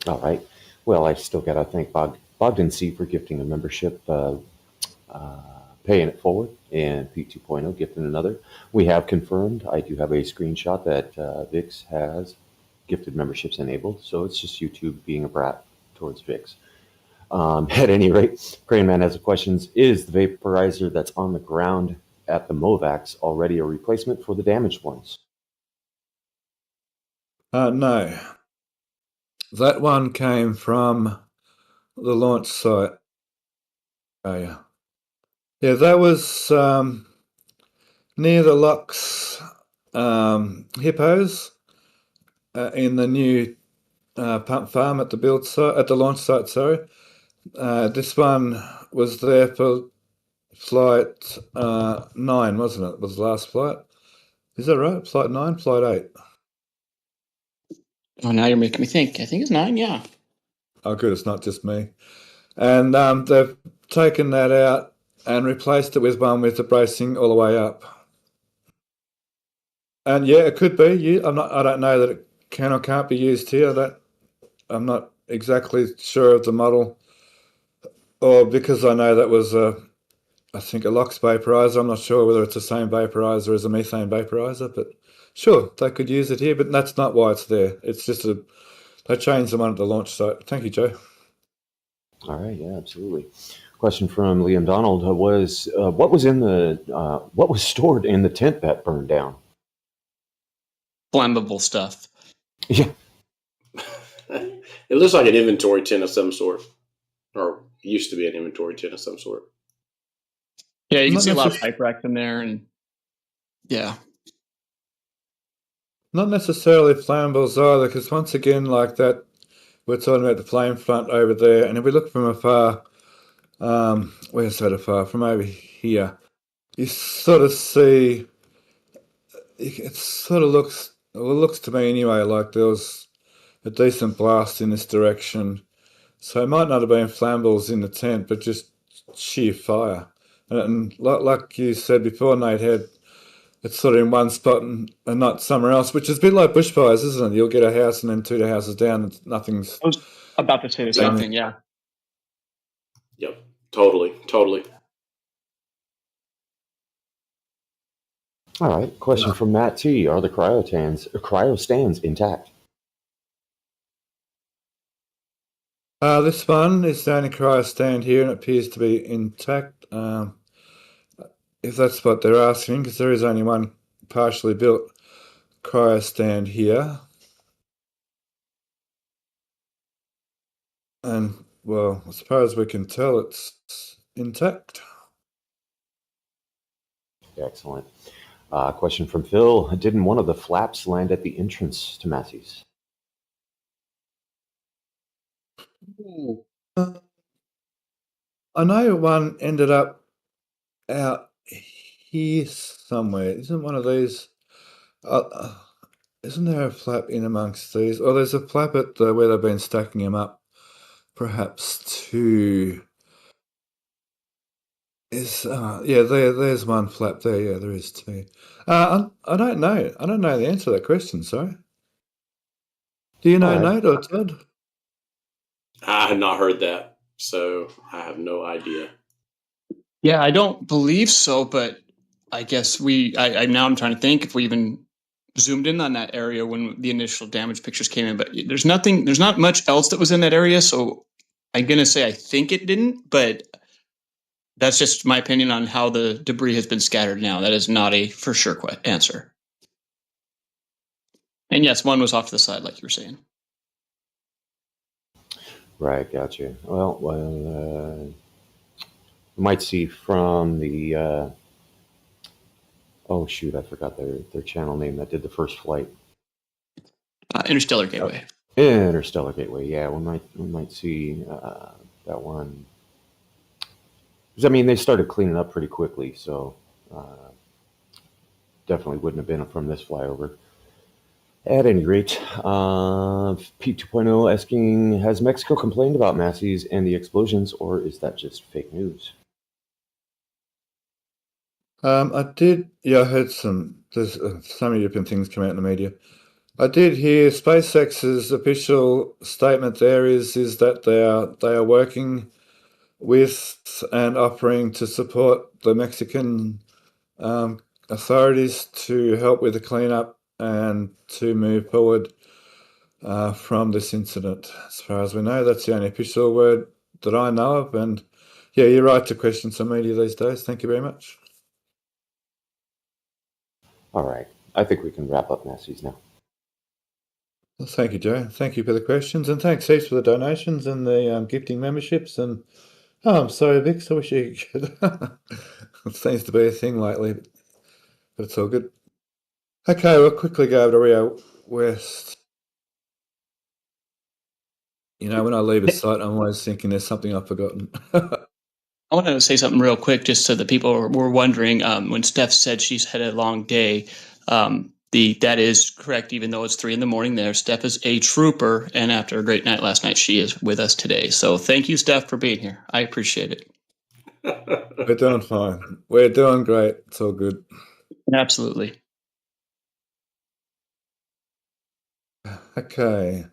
All right. Well, I still got to thank Bogdan C for gifting a membership, paying it forward, and Pete 2.0 gifting another. We have confirmed. I do have a screenshot that Vix has gifted memberships enabled, so it's just YouTube being a brat towards Vix. At any rate, Crane Man has a question. Is the vaporizer that's on the ground at the MOVAX already a replacement for the damaged ones? No. That one came from the launch site. Oh, yeah. Yeah, that was near the Lux hippos in the new pump farm at the launch site. Sorry, this one was there for flight 9, wasn't it? It was the last flight. Is that right? Flight 9, flight 8. Oh, now you're making me think. I think it's 9. Yeah. Oh, good. It's not just me. And they've taken that out and replaced it with one with the bracing all the way up. And yeah, it could be. I don't know that it can or can't be used here. I'm not exactly sure of the model, or because I know that was I think a LOX vaporizer. I'm not sure whether it's the same vaporizer as a methane vaporizer, but sure, they could use it here. But that's not why it's there. It's just they changed the one at the launch site. Thank you, Joe. All right, yeah, absolutely. Question from Liam Donald was, what was stored in the tent that burned down? Flammable stuff. Yeah. It looks like an inventory tent of some sort, or used to be an inventory tent of some sort. Yeah, you can see a lot of pipe racks in there, and yeah. Not necessarily flammables either, because once again, like that, we're talking about the flame front over there, and if we look from afar, where's that afar? From over here, you sort of see, it sort of looks, well, it looks to me anyway, like there was a decent blast in this direction. So it might not have been flammables in the tent, but just sheer fire. And like you said before, Nate, it's sort of in one spot and not somewhere else, which is a bit like bushfires, isn't it? You'll get a house and then 2 houses down and nothing's... I was about to say the same thing, yeah. Yep, totally. All right, question from Matt T. Are the cryo stands intact? This one is the only cryo stand here and it appears to be intact. If that's what they're asking, because there is only one partially built cryo stand here. And, well, as far as we can tell, it's intact. Excellent. Question from Phil. Didn't one of the flaps land at the entrance to Massey's? I know one ended up out here somewhere. Isn't one of these... isn't there a flap in amongst these? Oh, there's a flap at where they've been stacking them up. Perhaps 2. There's one flap there. Yeah, there is 2. I don't know. I don't know the answer to that question, sorry. Do you know, Nate or Todd? I have not heard that, so I have no idea. Yeah, I don't believe so, but I guess now I'm trying to think if we even zoomed in on that area when the initial damage pictures came in, but there's not much else that was in that area, so I'm going to say I think it didn't, but that's just my opinion on how the debris has been scattered now. That is not a for sure answer. And yes, one was off to the side, like you were saying. Right, gotcha. Well, you might see from the... oh, shoot, I forgot their channel name that did the first flight. Interstellar Gateway. Interstellar Gateway, yeah. We might see that one. Because, I mean, they started cleaning up pretty quickly, so definitely wouldn't have been from this flyover. At any rate, Pete 2.0 asking, has Mexico complained about Massey's and the explosions, or is that just fake news? I did. Yeah, I heard some. There's so many different things come out in the media. I did hear SpaceX's official statement there is that they are working with and offering to support the Mexican authorities to help with the cleanup and to move forward from this incident. As far as we know, that's the only official word that I know of. And yeah, you're right to question some media these days. Thank you very much. All right. I think we can wrap up Massey's now. Well, thank you, Joe. Thank you for the questions, and thanks heaps for the donations and the gifting memberships. And I'm sorry, Vix. I wish you could. It seems to be a thing lately, but it's all good. Okay, we'll quickly go over to Rio West. You know, when I leave a site, I'm always thinking there's something I've forgotten. I want to say something real quick, just so that people were wondering. When Steph said she's had a long day, that is correct. Even though it's 3 a.m. there, Steph is a trooper, and after a great night last night, she is with us today. So thank you, Steph, for being here. I appreciate it. We're doing fine. We're doing great. It's all good. Absolutely. Okay.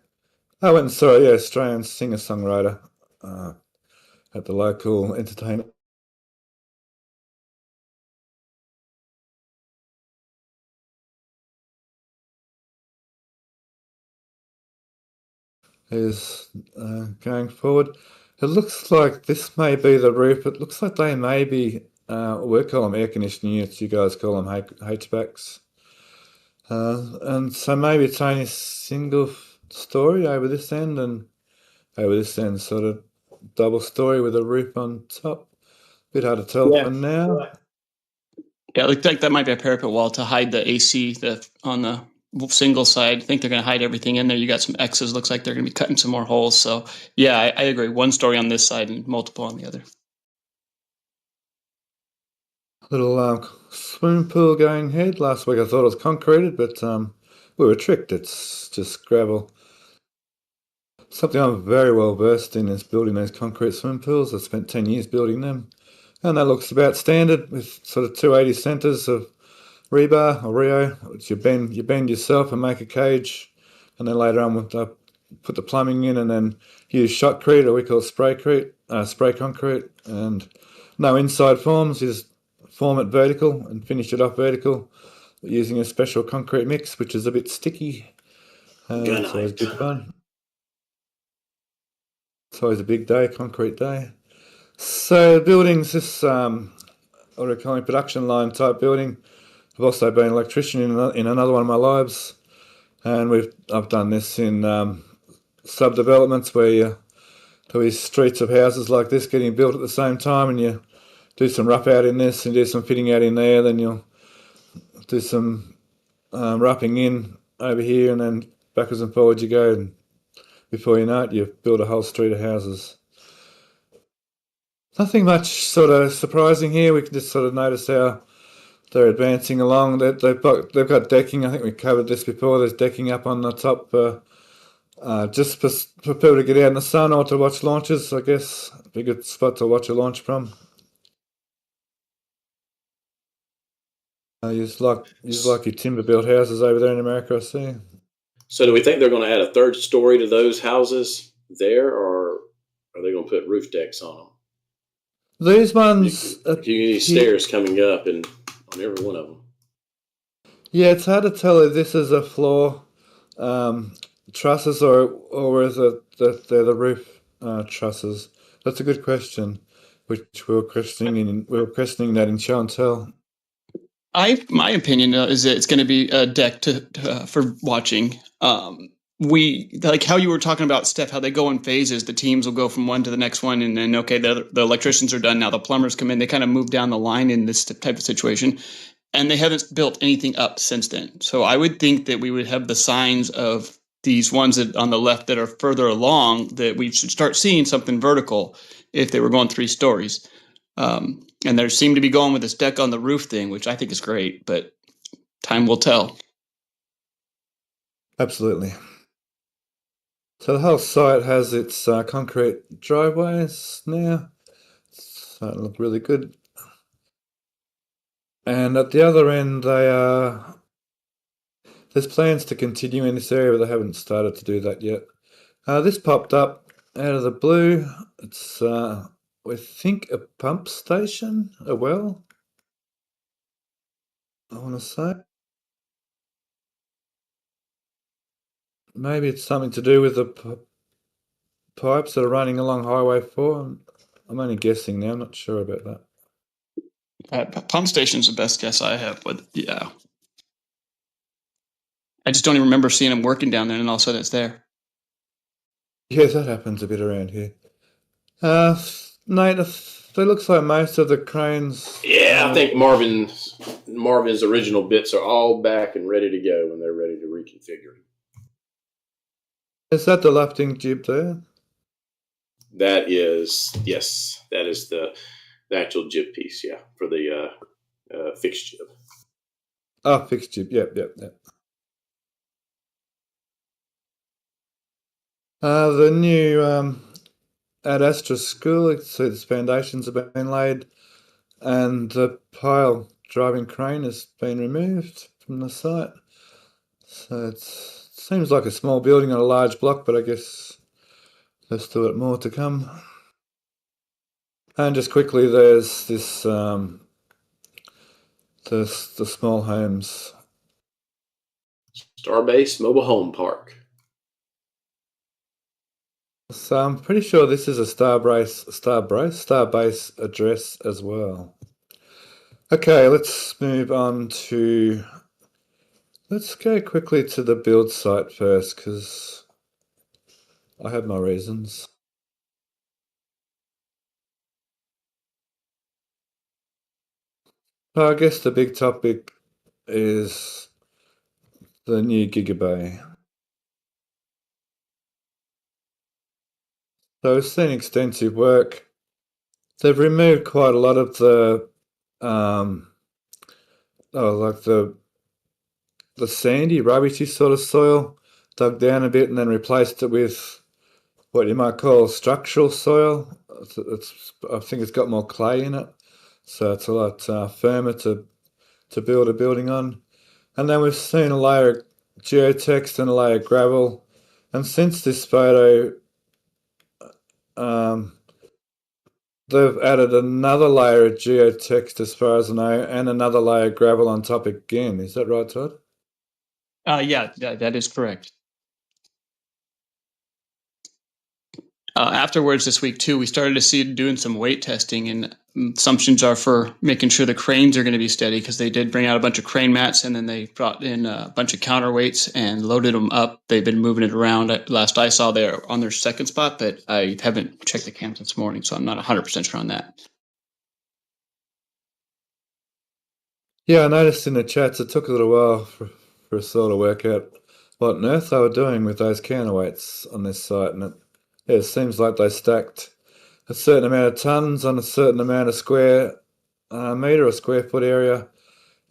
I went and saw Australian singer-songwriter at the local entertainment. Is going forward. It looks like this may be the roof. It looks like they may be, we call them air conditioning units, you guys call them HVACs. And so maybe it's only a single story over this end, and over this end sort of double story with a roof on top. Bit hard to tell for now. Yeah, it looked like that might be a parapet wall to hide the AC on the single side. I think they're going to hide everything in there. You got some X's. Looks like they're going to be cutting some more holes. So, yeah, I agree. One story on this side and multiple on the other. Little swimming pool going ahead. Last week I thought it was concreted, but we were tricked. It's just gravel. Something I'm very well versed in is building those concrete swimming pools. I spent 10 years building them. And that looks about standard with sort of 280 centres of rebar or Rio, which you bend yourself and make a cage. And then later on we'll put the plumbing in and then use shotcrete, or we call it spray concrete. And no inside forms, you just form it vertical and finish it off vertical using a special concrete mix, which is a bit sticky. It's always good fun. It's always a big day, concrete day. So buildings, this what we're calling production line type building. I've also been an electrician in another one of my lives, and I've done this in subdevelopments where there'll be streets of houses like this getting built at the same time, and you do some rough out in this and do some fitting out in there, then you'll do some roughing in over here, and then backwards and forwards you go, and before you know it, you've built a whole street of houses. Nothing much sort of surprising here. We can just sort of notice how they're advancing along. They've got decking. I think we covered this before. There's decking up on the top just for people to get out in the sun or to watch launches, I guess. Be a good spot to watch a launch from. You just like your timber-built houses over there in America, I see. So do we think they're going to add a third story to those houses there, or are they going to put roof decks on them? These ones... You need stairs coming up and on every one of them. Yeah, it's hard to tell if this is a floor trusses or is it that they're the roof trusses. That's a good question, which we were questioning that in show and tell. My opinion is that it's going to be a deck for watching. We like how you were talking about, Steph, how they go in phases. The teams will go from one to the next one, and then the electricians are done. Now the plumbers come in. They kind of move down the line in this type of situation, and they haven't built anything up since then. So I would think that we would have the signs of these ones that on the left that are further along, that we should start seeing something vertical if they were going 3 stories. And they seem to be going with this deck on the roof thing, which I think is great, but time will tell. Absolutely. So the whole site has its concrete driveways now. It's starting to look really good. And at the other end, there's plans to continue in this area, but they haven't started to do that yet. This popped up out of the blue. It's, we think, a pump station, a well, I want to say. Maybe it's something to do with the pipes that are running along Highway 4. I'm only guessing now. I'm not sure about that. Pump station's the best guess I have, but yeah. I just don't even remember seeing them working down there, and all of a sudden it's there. Yeah, that happens a bit around here. Nate, it looks like most of the cranes... Yeah, I think Marvin's original bits are all back and ready to go when they're ready to reconfigure. Is that the lifting jib there? That is, yes, that is the actual jib piece, yeah, for the fixed jib. Oh, fixed jib, yep. The new at Astra School, you see the foundations have been laid, and the pile driving crane has been removed from the site. So it seems like a small building on a large block, but I guess there's still more to come. And just quickly, there's this the small homes. Starbase Mobile Home Park. So I'm pretty sure this is a Starbase address as well. Okay, let's move on to... Let's go quickly to the build site first, because I have my reasons. I guess the big topic is the new Gigabay. So we've seen extensive work. They've removed quite a lot of the like the sandy, rubbishy sort of soil, dug down a bit and then replaced it with what you might call structural soil. I think it's got more clay in it, so it's a lot firmer to build a building on. And then we've seen a layer of geotext and a layer of gravel. And since this photo, they've added another layer of geotext, as far as I know, and another layer of gravel on top again. Is that right, Todd? Yeah, that is correct. Afterwards this week, too, we started to see doing some weight testing, and assumptions are for making sure the cranes are going to be steady, because they did bring out a bunch of crane mats, and then they brought in a bunch of counterweights and loaded them up. They've been moving it around. Last I saw, they're on their second spot, but I haven't checked the cams this morning, so I'm not 100% sure on that. Yeah, I noticed in the chats it took a little while for us all to work out what on earth they were doing with those counterweights on this site, and it seems like they stacked a certain amount of tons on a certain amount of square metre or square foot area,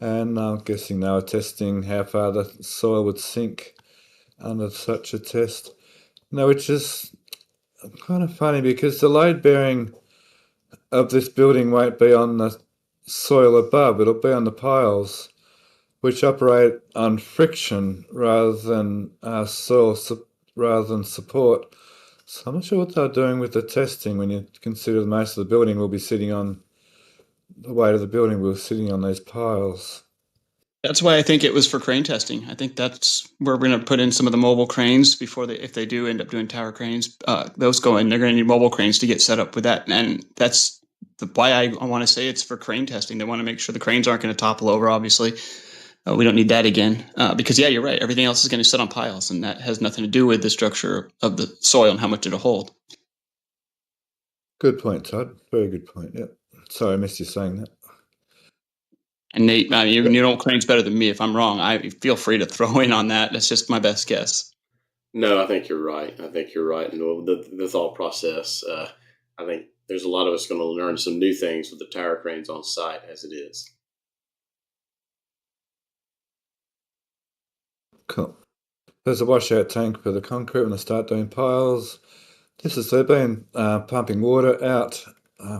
and I'm guessing they were testing how far the soil would sink under such a test. Now, which is kind of funny, because the load bearing of this building won't be on the soil above, it'll be on the piles, which operate on friction rather than rather than support. So I'm not sure what they're doing with the testing when you consider that most of the building will be sitting on, the weight of the building will be sitting on these piles. That's why I think it was for crane testing. I think that's where we're going to put in some of the mobile cranes before if they do end up doing tower cranes. Those go in. They're going to need mobile cranes to get set up with that, and that's why I want to say it's for crane testing. They want to make sure the cranes aren't going to topple over. Obviously, we don't need that again, because yeah, you're right. Everything else is going to sit on piles, and that has nothing to do with the structure of the soil and how much it'll hold. Good point, Todd. Very good point. Yep. Sorry, I missed you saying that. And Nate, you know cranes better than me. If I'm wrong, I feel free to throw in on that. That's just my best guess. No, I think you're right. And the thought process, I think there's a lot of us going to learn some new things with the tower cranes on site as it is. Cool. There's a washout tank for the concrete when they start doing piles. They've been pumping water out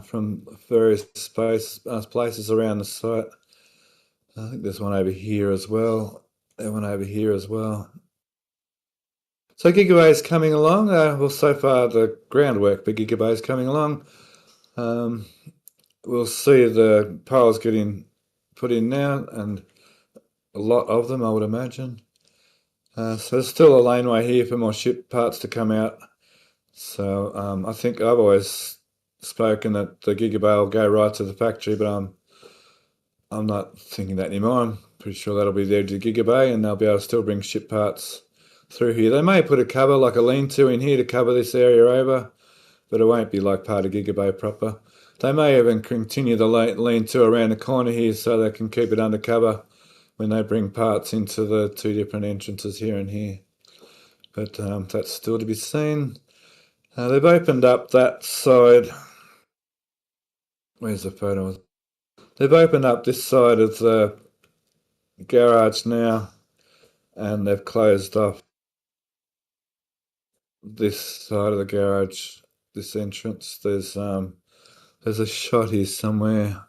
from various places around the site. I think there's one over here as well. There's one over here as well. So Gigabay is coming along. Well, so far the groundwork for Gigabay is coming along. We'll see the piles getting put in now, and a lot of them, I would imagine. So there's still a laneway here for more ship parts to come out. So I think I've always spoken that the Gigabay will go right to the factory, but I'm not thinking that anymore. I'm pretty sure that'll be there to Gigabay, and they'll be able to still bring ship parts through here. They may put a cover, like a lean-to in here to cover this area over, but it won't be like part of Gigabay proper. They may even continue the lean-to around the corner here so they can keep it under cover when they bring parts into the two different entrances here and here. But that's still to be seen. They've opened up that side. Where's the photo? They've opened up this side of the garage now, and they've closed off this side of the garage, this entrance. There's a shot here somewhere.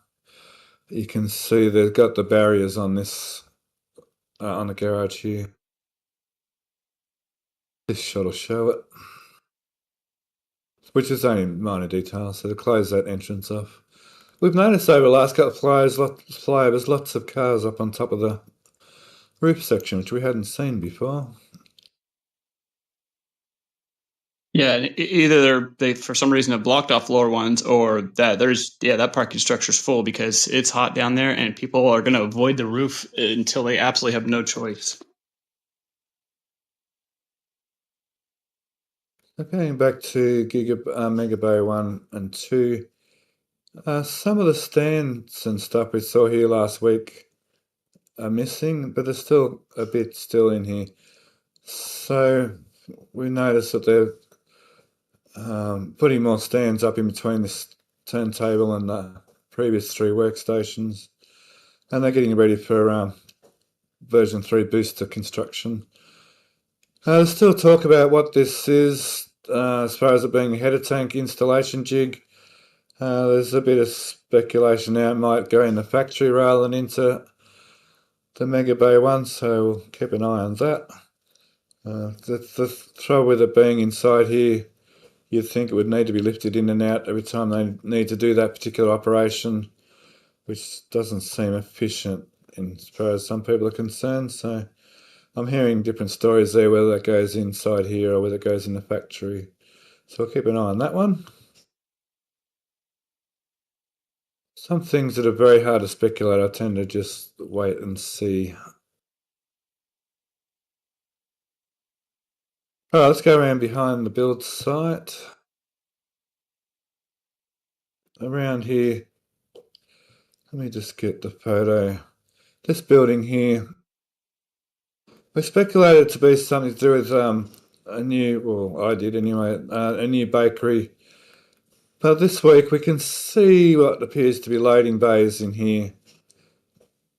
You can see they've got the barriers on this on the garage here. This shot will show it, which is only minor details. So to close that entrance off. We've noticed over the last couple of flyovers, lots of cars up on top of the roof section, which we hadn't seen before. Yeah, either they for some reason have blocked off lower ones, or that that parking structure's full because it's hot down there, and people are going to avoid the roof until they absolutely have no choice. Okay, back to Megabay 1 and 2. Some of the stands and stuff we saw here last week are missing, but there's still a bit still in here. So we noticed that they're putting more stands up in between this turntable and the previous 3 workstations, and they're getting ready for version 3 booster construction. There's still talk about what this is as far as it being a header tank installation jig. There's a bit of speculation now it might go in the factory rather than into the Megabay 1, so we'll keep an eye on that. The trouble with it being inside here, you'd think it would need to be lifted in and out every time they need to do that particular operation, which doesn't seem efficient as far as some people are concerned. So I'm hearing different stories there, whether that goes inside here or whether it goes in the factory. So I'll keep an eye on that one. Some things that are very hard to speculate, I tend to just wait and see. All right, let's go around behind the build site. Around here, let me just get the photo. This building here, we speculated to be something to do with a new, well, I did anyway, a new bakery. But this week we can see what appears to be loading bays in here.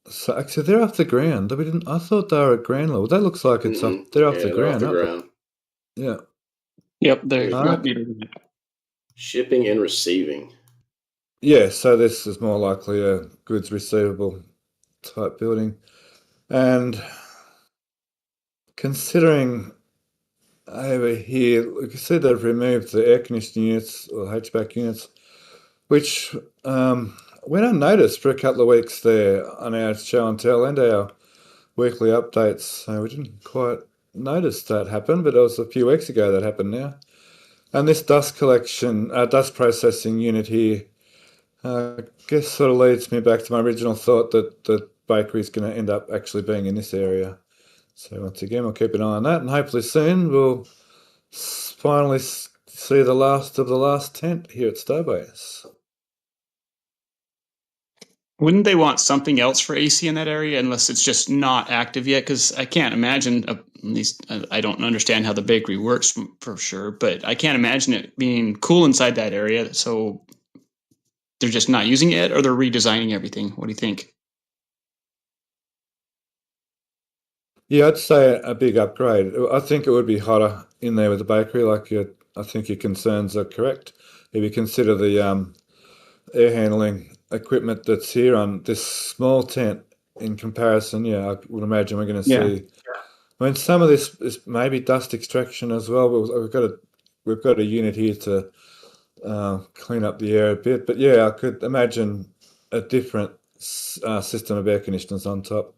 So actually, they're off the ground. I thought they were at ground level. That looks like it's off. They're off the ground. Off the ground. Yeah. Yep. They're shipping and receiving. Yeah. So this is more likely a goods receivable type building, and considering over here, you can see they've removed the air conditioning units or HVAC units, which went unnoticed for a couple of weeks there on our show and tell and our weekly updates. So we didn't quite notice that happen, but it was a few weeks ago that happened now. And this dust processing unit here, I guess sort of leads me back to my original thought that the bakery is going to end up actually being in this area. So once again, we'll keep an eye on that, and hopefully soon we'll finally see the last of the last tent here at Starbase. Wouldn't they want something else for AC in that area unless it's just not active yet? Because I can't imagine, at least I don't understand how the bakery works for sure, but I can't imagine it being cool inside that area. So they're just not using it, or they're redesigning everything. What do you think? Yeah, I'd say a big upgrade. I think it would be hotter in there with the bakery. I think your concerns are correct. If you consider the air handling equipment that's here on this small tent in comparison, yeah, I would imagine we're going to Yeah. see. I mean, some of this is maybe dust extraction as well. We've got a unit here to clean up the air a bit, but yeah, I could imagine a different system of air conditioners on top,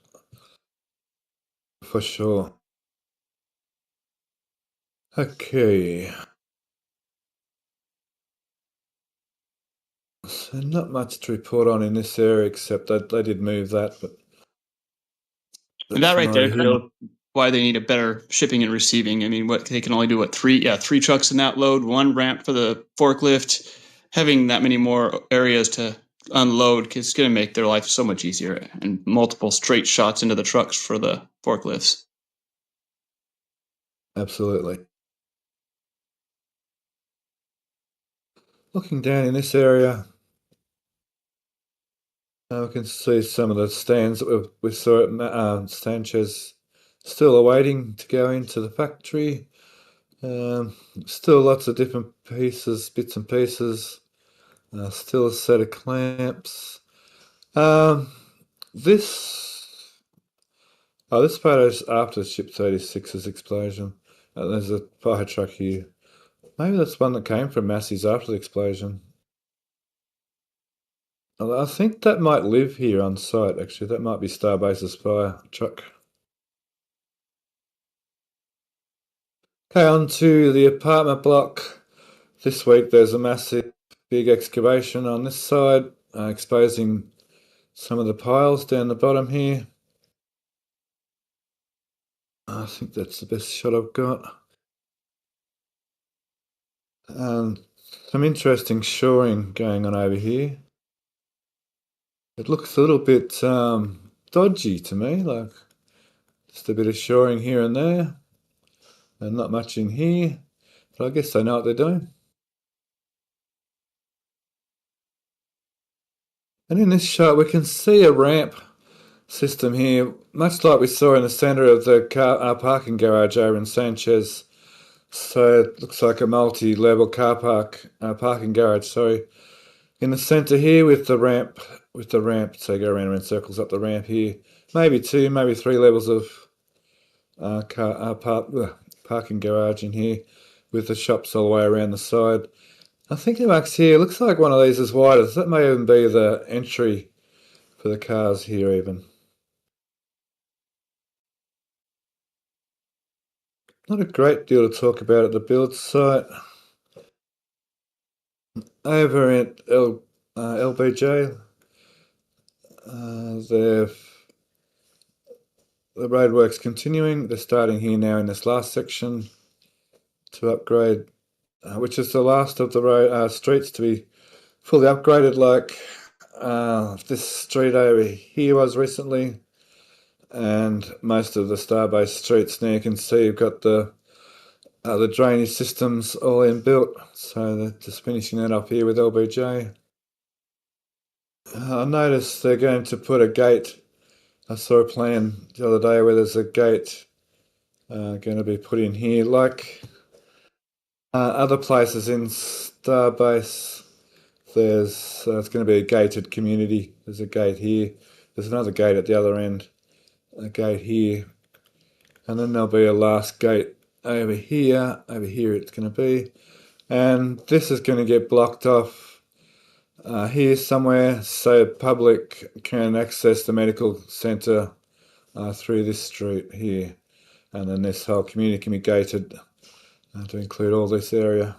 for sure. Okay. So not much to report on in this area, except that they did move that, but And that right there, here. you know, why they need a better shipping and receiving. I mean, what they can only do, three trucks in that load, one ramp for the forklift. Having that many more areas to unload is going to make their life so much easier, and multiple straight shots into the trucks for the forklifts. Absolutely. Looking down in this area, we can see some of the stands that we saw at Sanchez, still awaiting to go into the factory. Still lots of different pieces, bits and pieces. Still a set of clamps. This photo's after Ship 36's explosion. There's a fire truck here. Maybe that's one that came from Massey's after the explosion. I think that might live here on site, actually. That might be Starbase's fire truck. Okay, on to the apartment block. This week there's a massive big excavation on this side, exposing some of the piles down the bottom here. I think that's the best shot I've got. And some interesting shoring going on over here. It looks a little bit dodgy to me, like just a bit of shoring here and there, and not much in here, but I guess they know what they're doing. And in this shot we can see a ramp system here, much like we saw in the centre of the parking garage over in Sanchez. So it looks like a multi-level parking garage, sorry. In the centre here with the ramp, so go around in circles up the ramp here. Maybe 2, maybe 3 levels of parking garage in here with the shops all the way around the side. I think it marks here, looks like one of these is wider. That may even be the entry for the cars here even. Not a great deal to talk about at the build site. Over at LBJ, the roadwork's continuing. They're starting here now in this last section to upgrade, which is the last of the road streets to be fully upgraded, like this street over here was recently, and most of the Starbase streets now you can see you've got the drainage systems all inbuilt, so they're just finishing that up here with LBJ. I noticed they're going to put a gate. I saw a plan the other day where there's a gate going to be put in here, like other places in Starbase. There's it's going to be a gated community. There's a gate here. There's another gate at the other end. A gate here, and then there'll be a last gate over here. Over here it's going to be, and this is going to get blocked off here somewhere, so public can access the medical centre through this street here, and then this whole community can be gated to include all this area.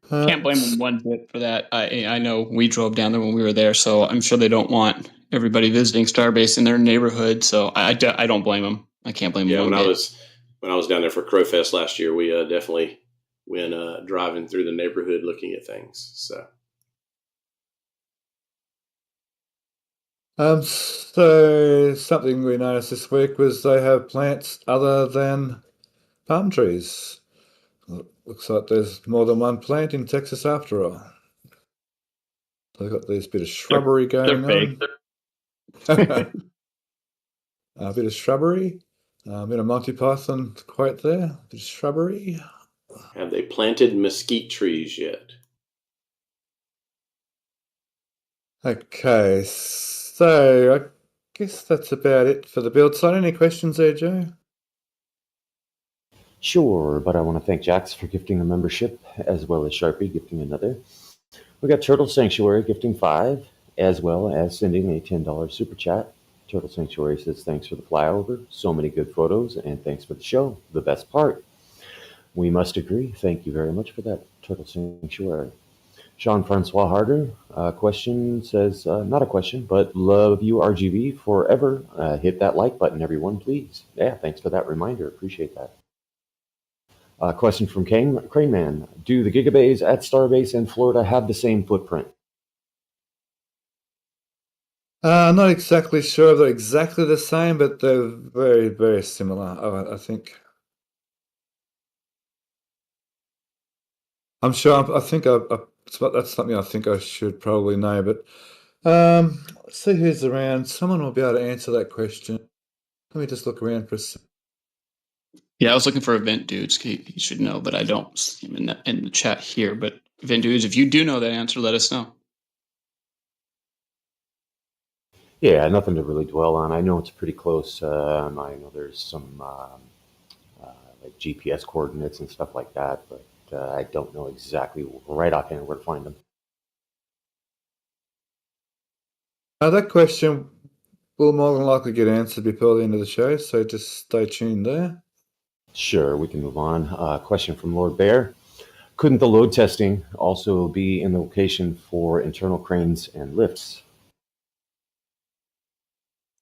Can't blame them one bit for that. I know we drove down there when we were there, so I'm sure they don't want everybody visiting Starbase in their neighborhood. So I don't blame them. I can't blame them. Yeah, when I was down there for Crowfest last year, we definitely went driving through the neighborhood looking at things. So something we noticed this week was they have plants other than palm trees. Looks like there's more than one plant in Texas after all. So they've got this bit of shrubbery going on. A bit of shrubbery. A bit of Monty Python quote there. A bit of shrubbery. Have they planted mesquite trees yet? Okay, so I guess that's about it for the build side. Any questions there, Joe? Sure, but I want to thank Jax for gifting a membership, as well as Sharpie gifting another. We got Turtle Sanctuary gifting 5, as well as sending a $10 super chat. Turtle Sanctuary says, thanks for the flyover, so many good photos, and thanks for the show, the best part. We must agree. Thank you very much for that, Turtle Sanctuary. Jean-Francois Harder, question says, not a question, but love you, RGV, forever. Hit that like button, everyone, please. Yeah, thanks for that reminder. Appreciate that. Question from Crane Man. Do the gigabays at Starbase in Florida have the same footprint? I'm not exactly sure if they're exactly the same, but they're very, very similar, I think. I'm sure. I think that's something I think I should probably know. But let's see who's around. Someone will be able to answer that question. Let me just look around for a second. Yeah, I was looking for Event Dudes. He should know, but I don't see him in the chat here. But Event Dudes, if you do know that answer, let us know. Yeah, nothing to really dwell on. I know it's pretty close. I know there's some like GPS coordinates and stuff like that, but I don't know exactly right offhand where to find them. That question will more than likely get answered before the end of the show, so just stay tuned there. Sure, we can move on. Question from Lord Bear. Couldn't the load testing also be in the location for internal cranes and lifts?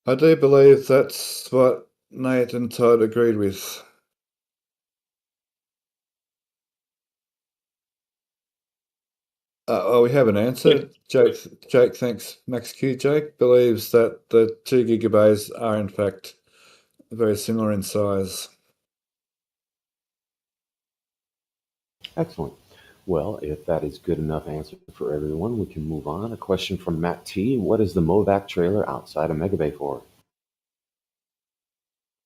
I do believe that's what Nate and Todd agreed with. We have an answer. Jake thanks. Max Q. Jake believes that the 2 gigabays are in fact very similar in size. Excellent. Well, if that is good enough answer for everyone, we can move on. A question from Matt T. What is the Movac trailer outside of Megabay for?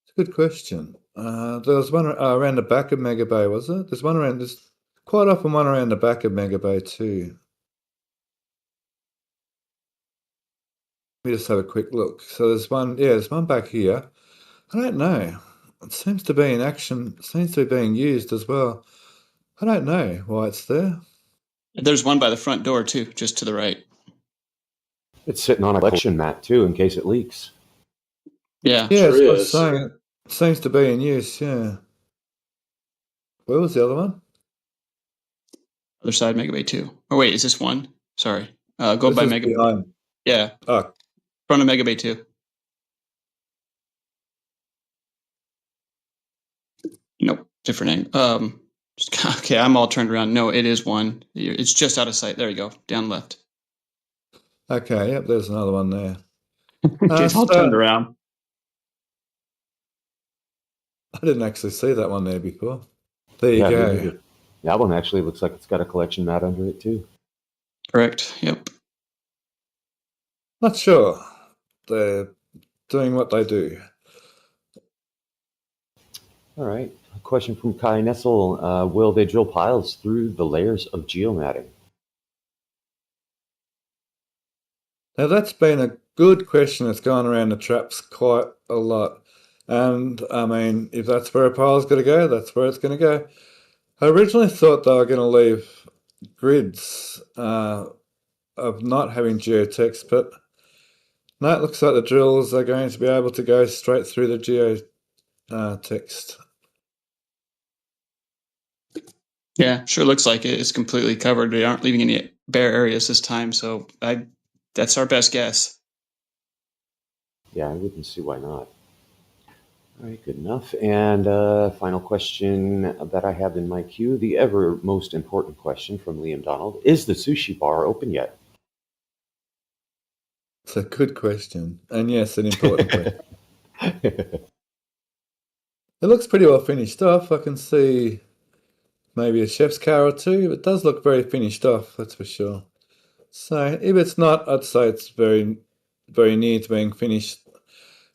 It's a good question. There was one around the back of Megabay, was it? There's quite often one around the back of Megabay too. Let me just have a quick look. So there's one back here. I don't know. It seems to be in action. It seems to be being used as well. I don't know why it's there. There's one by the front door too, just to the right. It's sitting on a collection mat too, in case it leaks. Yeah, Yeah, Sure that's what I'm is. saying. It seems to be in use. Yeah. Where was the other one? other side, Megabay 2. Oh, wait, is this one? Sorry. Go This by is Megabay. behind. Yeah, Oh, front of Megabay 2. Nope, different angle. Okay, I'm all turned around. No, it is one. It's just out of sight. There you go, down left. okay. Yep, there's another one there. It's all turned around. I didn't actually see that one there before. There you Yeah, me go. neither. That one actually looks like it's got a collection mat under it too. Correct. Yep. Not sure. They're doing what they do. All right. A question from Kai Nessel. Will they drill piles through the layers of geomatting? Now that's been a good question that's gone around the traps quite a lot. And I mean, if that's where a pile's going to go, that's where it's going to go. I originally thought they were going to leave grids of not having geotext, but no, it looks like the drills are going to be able to go straight through the geotext. Yeah, sure looks like it. It's completely covered. They aren't leaving any bare areas this time, so that's our best guess. Yeah, I wouldn't see why not. All right, good enough. And final question that I have in my queue, the ever most important question from Liam Donald. Is the sushi bar open yet? It's a good question. And yes, an important question. It looks pretty well finished off. I can see maybe a chef's car or two. It does look very finished off, that's for sure. So if it's not, I'd say it's very, very near to being finished.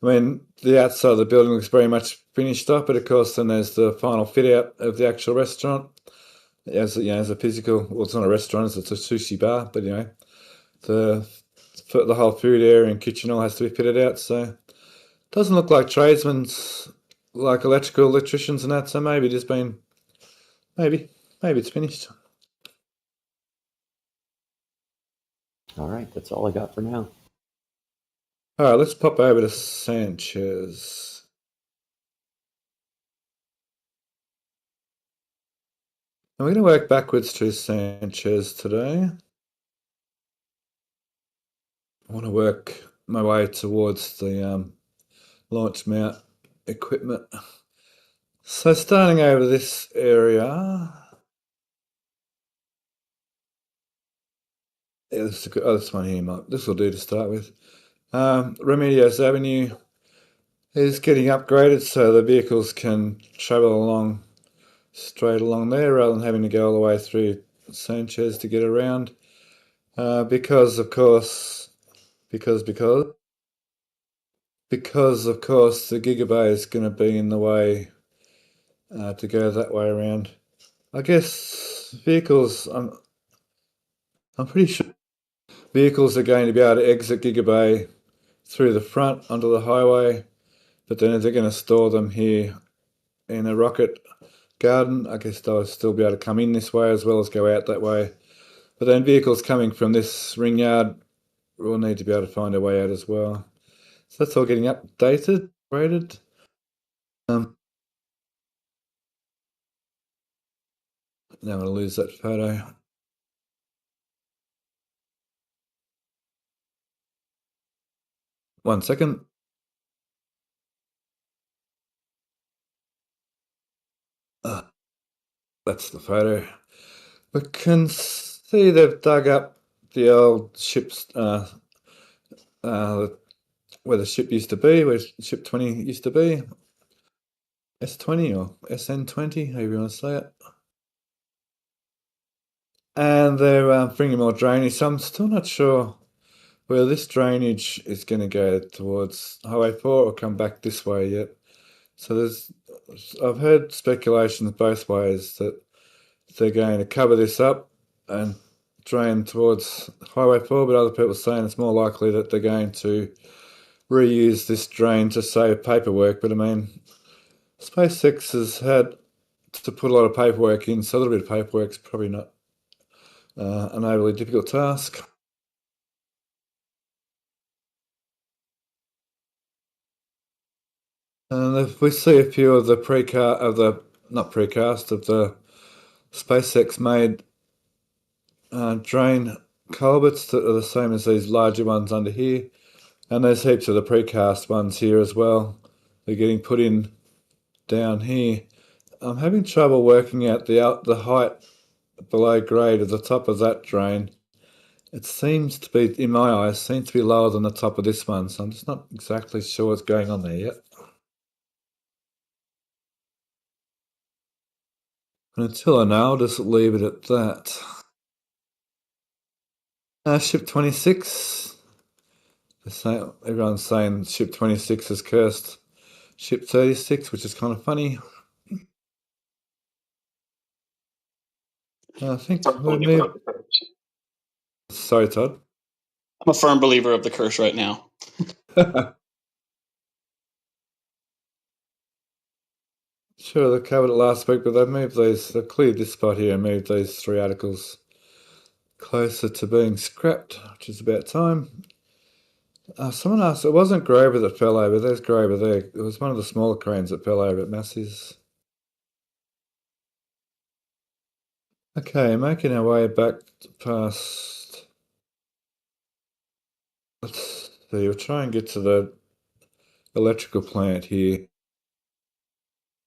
I mean, the outside of the building looks very much finished up, but of course then there's the final fit out of the actual restaurant. As a physical, well, it's not a restaurant, it's a sushi bar, but the the whole food area and kitchen all has to be fitted out. So doesn't look like tradesmen's, like electricians and that. So maybe it's been, maybe it's finished. All right, that's all I got for now. All right, let's pop over to Sanchez. I'm going to work backwards to Sanchez today. I want to work my way towards the launch mount equipment. So starting over this area. Yeah, this one here, this will do to start with. Remedios Avenue is getting upgraded so the vehicles can travel along straight along there rather than having to go all the way through Sanchez to get around. Because of course the Gigabay is going to be in the way to go that way around. I guess vehicles, I'm pretty sure vehicles are going to be able to exit Gigabay through the front onto the highway, but then if they're going to store them here in a rocket garden, I guess they'll still be able to come in this way as well as go out that way. But then vehicles coming from this ring yard will need to be able to find a way out as well. So that's all getting updated, rated. Now I'm going to lose that photo. One second. That's the photo. We can see they've dug up the old ship's where the ship used to be, where ship 20 used to be. S20 or SN20, however you want to say it. And they're bringing more drainage. So I'm still not sure where this drainage is going to go towards Highway 4 or come back this way yet. So I've heard speculations both ways that they're going to cover this up and drain towards Highway 4, but other people are saying it's more likely that they're going to reuse this drain to save paperwork. But I mean, SpaceX has had to put a lot of paperwork in, so a little bit of paperwork is probably not an overly difficult task. And if we see a few of the SpaceX made drain culverts that are the same as these larger ones under here, and there's heaps of the precast ones here as well. They're getting put in down here. I'm having trouble working out the height below grade of the top of that drain. It seems to be, in my eyes, seems to be lower than the top of this one, so I'm just not exactly sure what's going on there yet. And until I know, I'll just leave it at that. Ship 26. Everyone's saying ship 26 has cursed ship 36, which is kind of funny. I think we'll move. Sorry, Todd. I'm a firm believer of the curse right now. Sure, they covered it last week, but they've cleared this spot here and moved these 3 articles closer to being scrapped, which is about time. Someone asked, it wasn't Grover that fell over. There's Grover there. It was one of the smaller cranes that fell over at Massey's. Okay, making our way back past. Let's see, we'll try and get to the electrical plant here.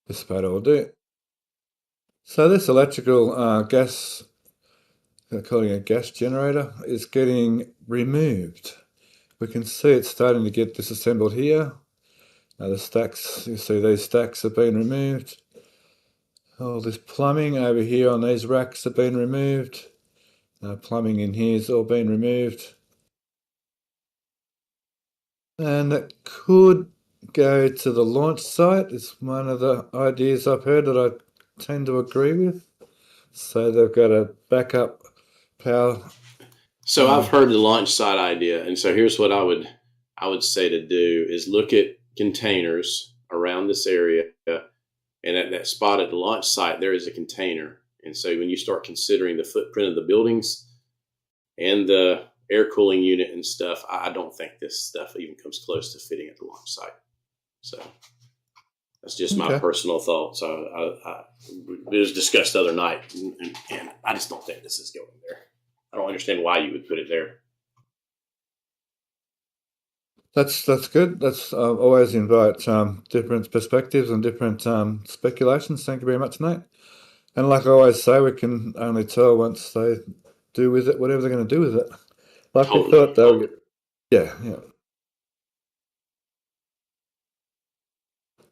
This photo will do. So this electrical gas, calling it a gas generator, is getting removed. We can see it's starting to get disassembled here. The stacks, you see these stacks have been removed. All this plumbing over here on these racks have been removed. Plumbing in here has all been removed. And it could go to the launch site. It's one of the ideas I've heard that I tend to agree with. So they've got a backup power. So I've heard the launch site idea, and so here's what I would say to do is look at containers around this area, and at that spot at the launch site there is a container. And so when you start considering the footprint of the buildings and the air cooling unit and stuff, I don't think this stuff even comes close to fitting at the launch site. So that's just my personal thoughts. It was discussed the other night, and I just don't think this is going there. I don't understand why you would put it there. That's good. That's always invite different perspectives and different speculations. Thank you very much, Nate. And like I always say, we can only tell once they do with it whatever they're going to do with it. Like Totally. we thought they'll get, yeah.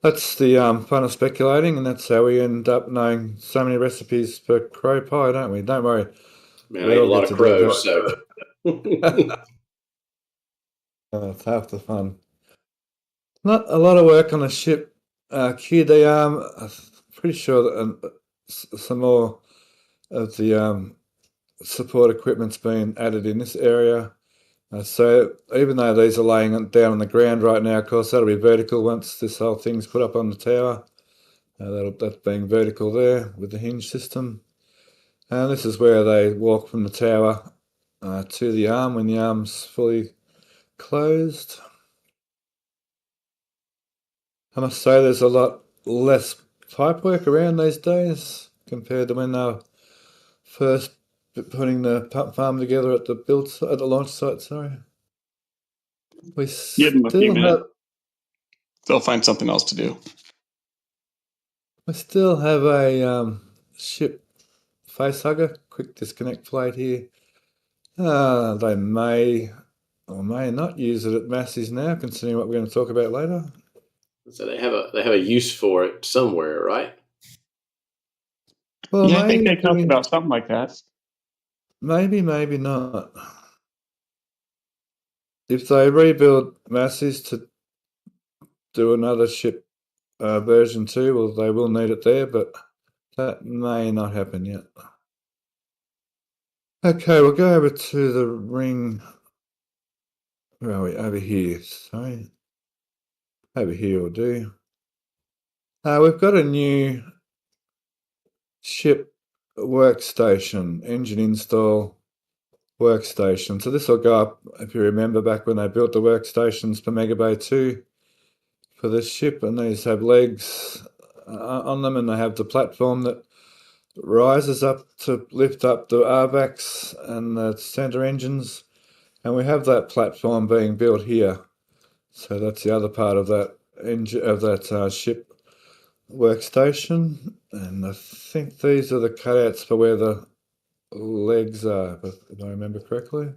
That's the fun of speculating, and that's how we end up knowing so many recipes for crow pie, don't we? Don't worry. Man, I ate a lot of crows, so. It's half the fun. Not a lot of work on the ship. QD, I'm pretty sure that some more of the support equipment's been added in this area. So even though these are laying down on the ground right now, of course, that'll be vertical once this whole thing's put up on the tower. That's being vertical there with the hinge system. And this is where they walk from the tower to the arm when the arm's fully closed. I must say there's a lot less pipe work around these days compared to when they were first putting the pump farm together at the launch site. Sorry, Give them a few minutes. They'll find something else to do. We still have a ship face hugger, quick disconnect plate here. They may or may not use it at Massey's now, considering what we're going to talk about later. So they have a use for it somewhere, right? Well, yeah, I think they talked about something like that. Maybe not. If they rebuild Massey's to do another ship version 2, well, they will need it there, but that may not happen yet. Okay, we'll go over to the ring. Where are we? Over here. Sorry. Over here will do. We've got a new ship workstation, engine install workstation. So this will go up, if you remember back when they built the workstations for Mega Bay 2 for this ship, and these have legs on them, and they have the platform that rises up to lift up the RVACs and the centre engines, and we have that platform being built here. So that's the other part of that ship workstation, and I think these are the cutouts for where the legs are, if I remember correctly.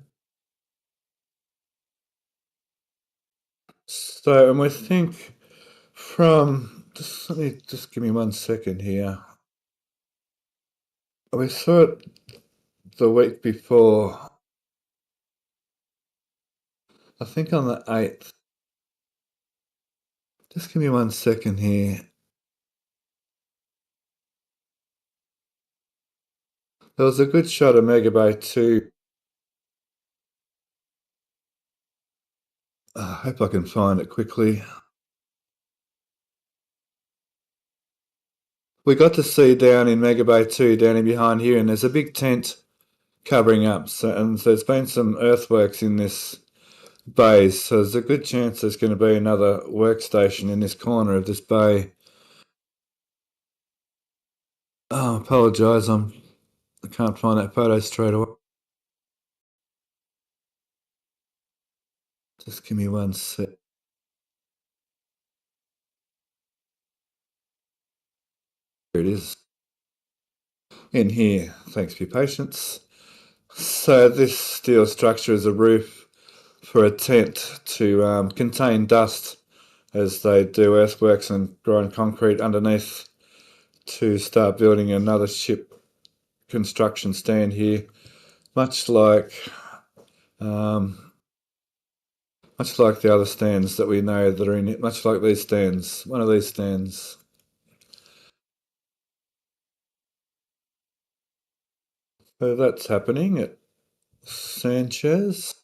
So, and we think from just give me 1 second here. We saw it the week before, I think on the 8th. Just give me 1 second here. There was a good shot of Mega Bay 2. I hope I can find it quickly. We got to see down in Mega Bay 2, down in behind here, and there's a big tent covering up. And there's been some earthworks in this bay, so there's a good chance there's going to be another workstation in this corner of this bay. Oh, I apologise, I can't find that photo straight away. Just give me 1 sec. Here it is. In here. Thanks for your patience. So this steel structure is a roof for a tent to contain dust as they do earthworks and grind concrete underneath to start building another ship construction stand here, much like the other stands that we know that are in it, much like these stands, one of these stands. So that's happening. Sanchez.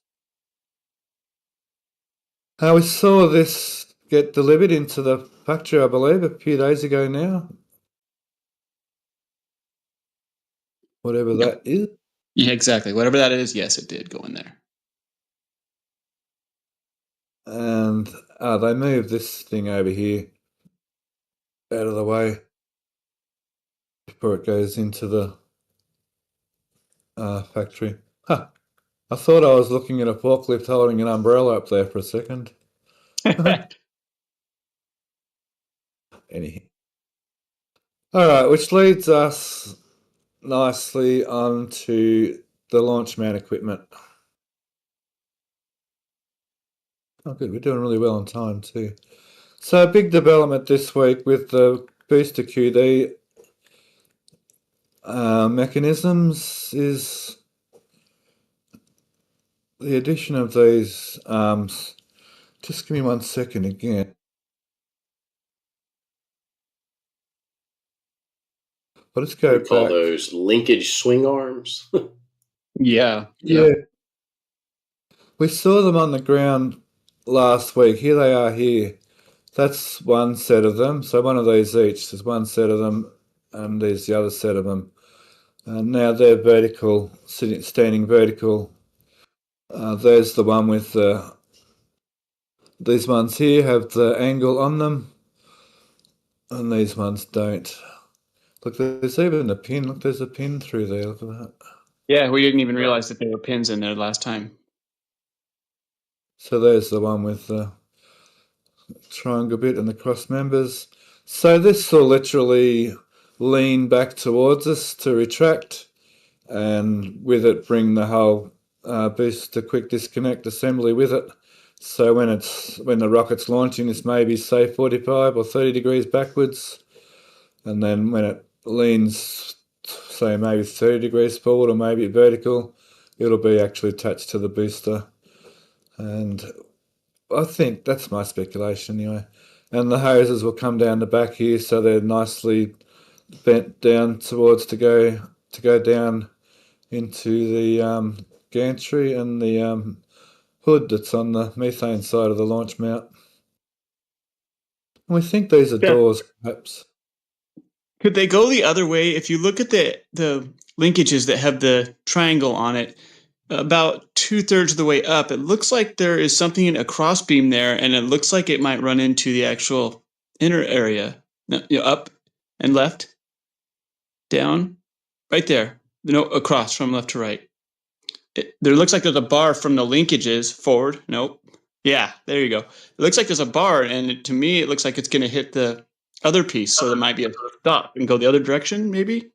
We saw this get delivered into the factory, I believe, a few days ago now. Whatever that is. Yeah, exactly. Whatever that is, yes, it did go in there. And they moved this thing over here out of the way before it goes into the factory. Huh. I thought I was looking at a forklift holding an umbrella up there for a second. Anyhow. All right, which leads us nicely on to the launch mount equipment. Oh, good. We're doing really well on time too. So a big development this week with the booster QD mechanisms is the addition of these arms. Just give me 1 second again. Let's go We call back. those linkage swing arms. Yeah. Yeah. We saw them on the ground last week. Here they are here. That's one set of them. So one of these each. There's one set of them, and there's the other set of them. And now they're vertical, standing vertical. There's the one with these ones here have the angle on them, and these ones don't. Look, there's even a pin. Look, there's a pin through there. Look at that. Yeah, we didn't even realize that there were pins in there last time. So there's the one with the triangle bit and the cross members. So this will literally lean back towards us to retract, and with it bring the whole booster quick disconnect assembly with it. So when the rocket's launching, it's maybe say 45 or 30 degrees backwards, and then when it leans, say maybe 30 degrees forward or maybe vertical, it'll be actually attached to the booster. And I think that's my speculation anyway. And the hoses will come down the back here, so they're nicely bent down towards to go down into the gantry and the hood that's on the methane side of the launch mount. And we think these are doors, perhaps. Could they go the other way? If you look at the linkages that have the triangle on it, about 2/3 of the way up, it looks like there is something in a cross beam there, and it looks like it might run into the actual inner area. No, up and left, down, right there. No, across from left to right. There looks like there's a bar from the linkages forward. Nope. Yeah, there you go. It looks like there's a bar, and to me, it looks like it's going to hit the other piece, so there might be a stop and go the other direction, maybe.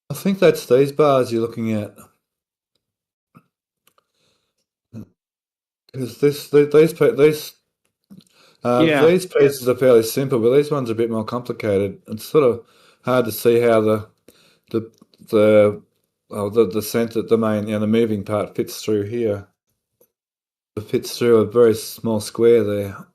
I think that's these bars you're looking at. Because these pieces are fairly simple, but these ones are a bit more complicated. It's sort of hard to see how the center, the main, the moving part fits through here. It fits through a very small square there.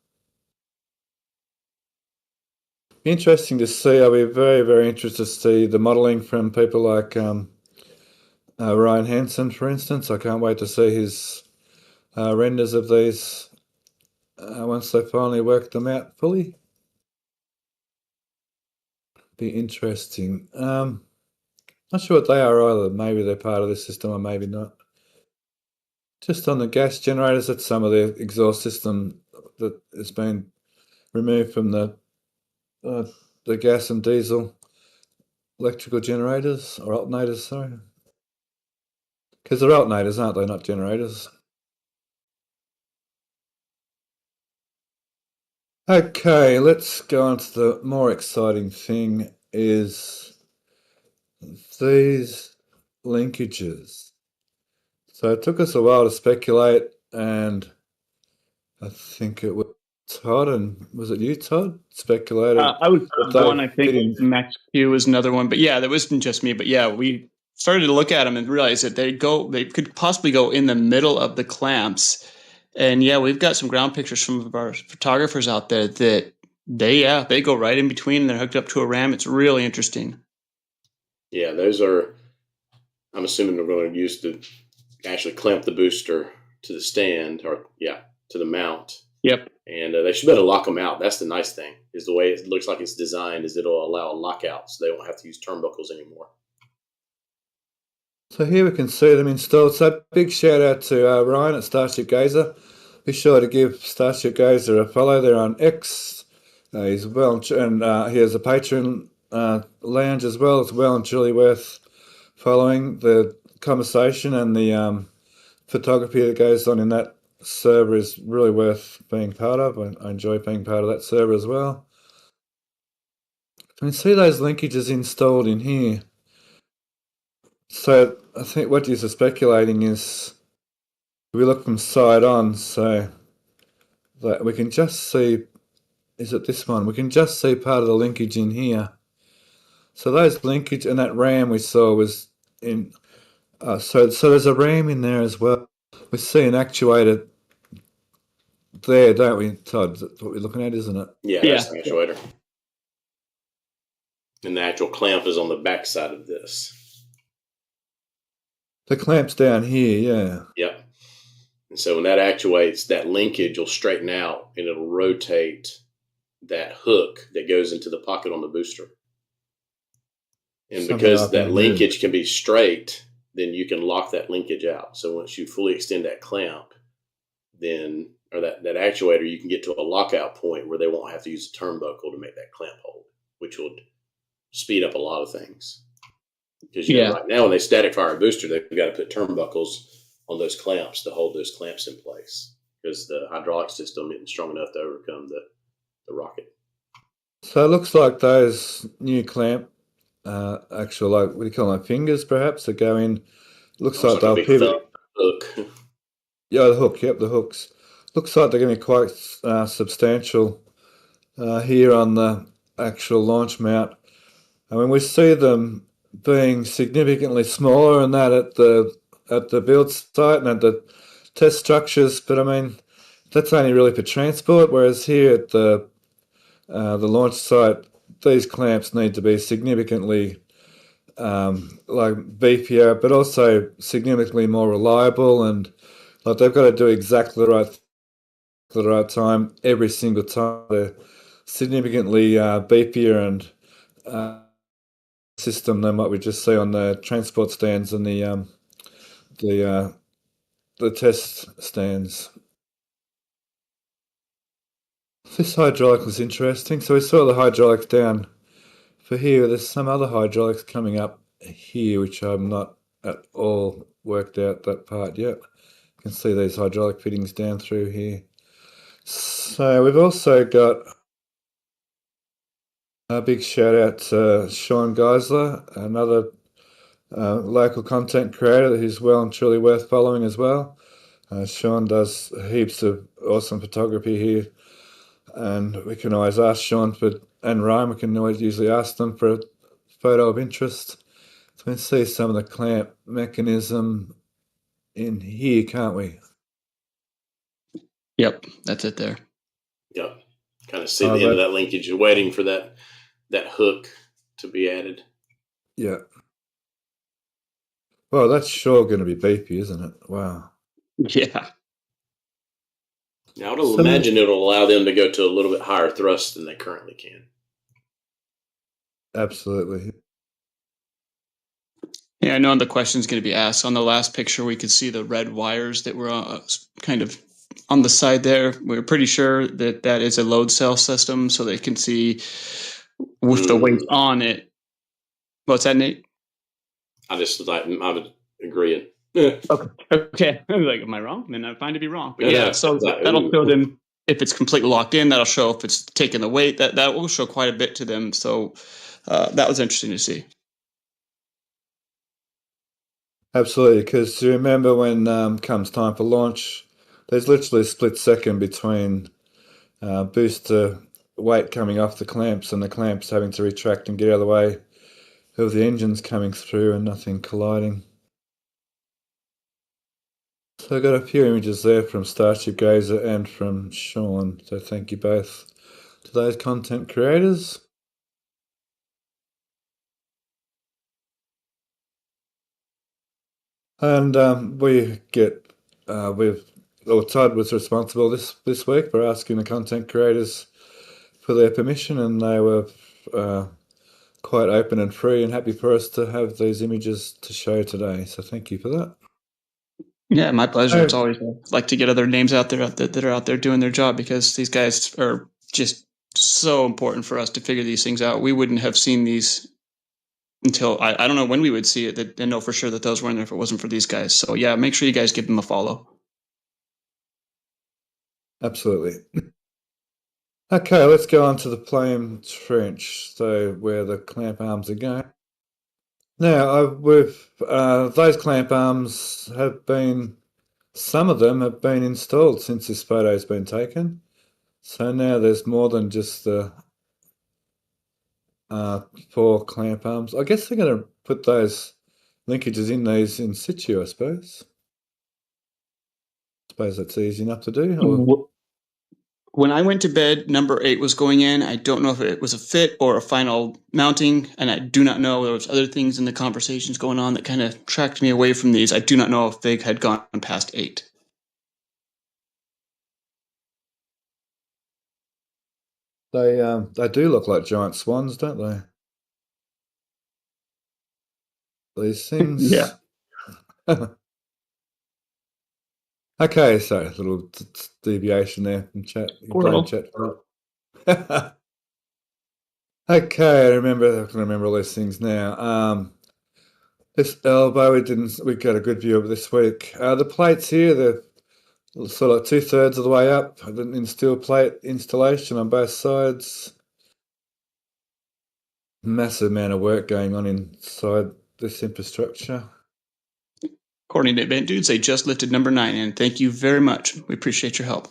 Interesting to see. I'll be very, very interested to see the modelling from people like Ryan Hansen, for instance. I can't wait to see his renders of these once they finally work them out fully. Be interesting. Not sure what they are either. Maybe they're part of the system or maybe not. Just on the gas generators, that's some of the exhaust system that has been removed from the gas and diesel electrical generators, or alternators, sorry. Because they're alternators, aren't they, not generators? Okay, let's go on to the more exciting thing, is these linkages. So it took us a while to speculate, and I think it was Todd, and was it you, Todd? Speculated. I was one, I think. Max Q was another one, but yeah, that wasn't just me. But yeah, we started to look at them and realize that they could possibly go in the middle of the clamps. And yeah, we've got some ground pictures from our photographers out there that they go right in between, and they're hooked up to a ram. It's really interesting. Yeah, those are. I'm assuming we're going to use the actually clamp the booster to the stand, or to the mount. Yep. And they should be able to lock them out. That's the nice thing, is the way it looks like it's designed is it'll allow a lockout, so they won't have to use turnbuckles anymore. So here we can see them installed. So big shout out to Ryan at Starship Gazer. Be sure to give Starship Gazer a follow. They're on X. He's well, and he has a Patreon lounge as well. It's well and truly worth following. The conversation and the photography that goes on in that server is really worth being part of. I enjoy being part of that server as well. You can see those linkages installed in here. So I think what you're speculating is, we look from side on, so that we can just see, is it this one? We can just see part of the linkage in here. So those linkage and that RAM we saw was in, so there's a RAM in there as well. We see an actuator there, don't we, Todd? That's what we're looking at, isn't it? Yeah, that's an actuator. And the actual clamp is on the back side of this. The clamp's down here, yeah. Yep. And so when that actuates, that linkage will straighten out and it'll rotate that hook that goes into the pocket on the booster. And because that linkage can be straight, then you can lock that linkage out. So once you fully extend that clamp, then, or that actuator, you can get to a lockout point where they won't have to use a turnbuckle to make that clamp hold, which would speed up a lot of things. Because right now when they static fire a booster, they've got to put turnbuckles on those clamps to hold those clamps in place, because the hydraulic system isn't strong enough to overcome the rocket. So it looks like those new clamp, actual, like, what do you call them, fingers perhaps, that go in. Looks like they'll pivot. Hook. Yeah, the hook. Yep, the hooks. Looks like they're going to be quite substantial here on the actual launch mount. I mean, we see them being significantly smaller than that at the build site and at the test structures, but I mean, that's only really for transport. Whereas here at the launch site, these clamps need to be significantly like beefier, but also significantly more reliable, and like they've got to do exactly the right time every single time. They're significantly beefier and system than what we just see on the transport stands and the test stands. This hydraulic was interesting. So we saw the hydraulics down for here. There's some other hydraulics coming up here, which I'm not at all worked out that part yet. You can see these hydraulic fittings down through here. So we've also got a big shout out to Sean Geisler, another local content creator who's well and truly worth following as well. Sean does heaps of awesome photography here, and we can always ask Sean and Ryan, we can always usually ask them for a photo of interest. So we can see some of the clamp mechanism in here, can't we? Yep, that's it there. Yep. Kind of see the end of that linkage. You're waiting for that hook to be added. Yeah. Well, that's sure going to be beefy, isn't it? Wow. Yeah. Now, I would imagine it'll allow them to go to a little bit higher thrust than they currently can. Absolutely. Yeah, I know the question's going to be asked. On the last picture, we could see the red wires that were kind of on the side there. We're pretty sure that is a load cell system, so they can see with the weight on it. What's that, Nate? I would agree. Okay. I'm like, am I wrong? Then I'm fine to be wrong. But so that'll show them if it's completely locked in. That'll show if it's taking the weight. That will show quite a bit to them. So that was interesting to see. Absolutely, because you remember when comes time for launch, there's literally a split second between booster weight coming off the clamps and the clamps having to retract and get out of the way of the engines coming through and nothing colliding. So I got a few images there from Starship Gazer and from Sean, so thank you both to those content creators. And we get Todd was responsible this week for asking the content creators for their permission, and they were quite open and free and happy for us to have these images to show today. So thank you for that. Yeah, my pleasure. It's always like to get other names out there that are out there doing their job, because these guys are just so important for us to figure these things out. We wouldn't have seen these until I don't know when we would see it and know for sure that those weren't there if it wasn't for these guys. So yeah, make sure you guys give them a follow. Absolutely. Okay, let's go on to the Flame Trench, so where the clamp arms are going. Now, those clamp arms have been, some of them have been installed since this photo has been taken. So now there's more than just the 4 clamp arms. I guess they're going to put those linkages in these in situ, I suppose. I suppose that's easy enough to do. Or... When I went to bed, number 8 was going in. I don't know if it was a fit or a final mounting, and I do not know. There was other things in the conversations going on that kind of tracked me away from these. I do not know if they had gone past 8. They do look like giant swans, don't they? These things. Yeah. Okay, so a little deviation there from chat. Chat. Okay, I can remember all these things now. This elbow, we got a good view of this week. The plates here, they're sort of 2/3 of the way up, in steel plate installation on both sides. Massive amount of work going on inside this infrastructure. According to Event Dudes, they just lifted number 9 in. Thank you very much. We appreciate your help.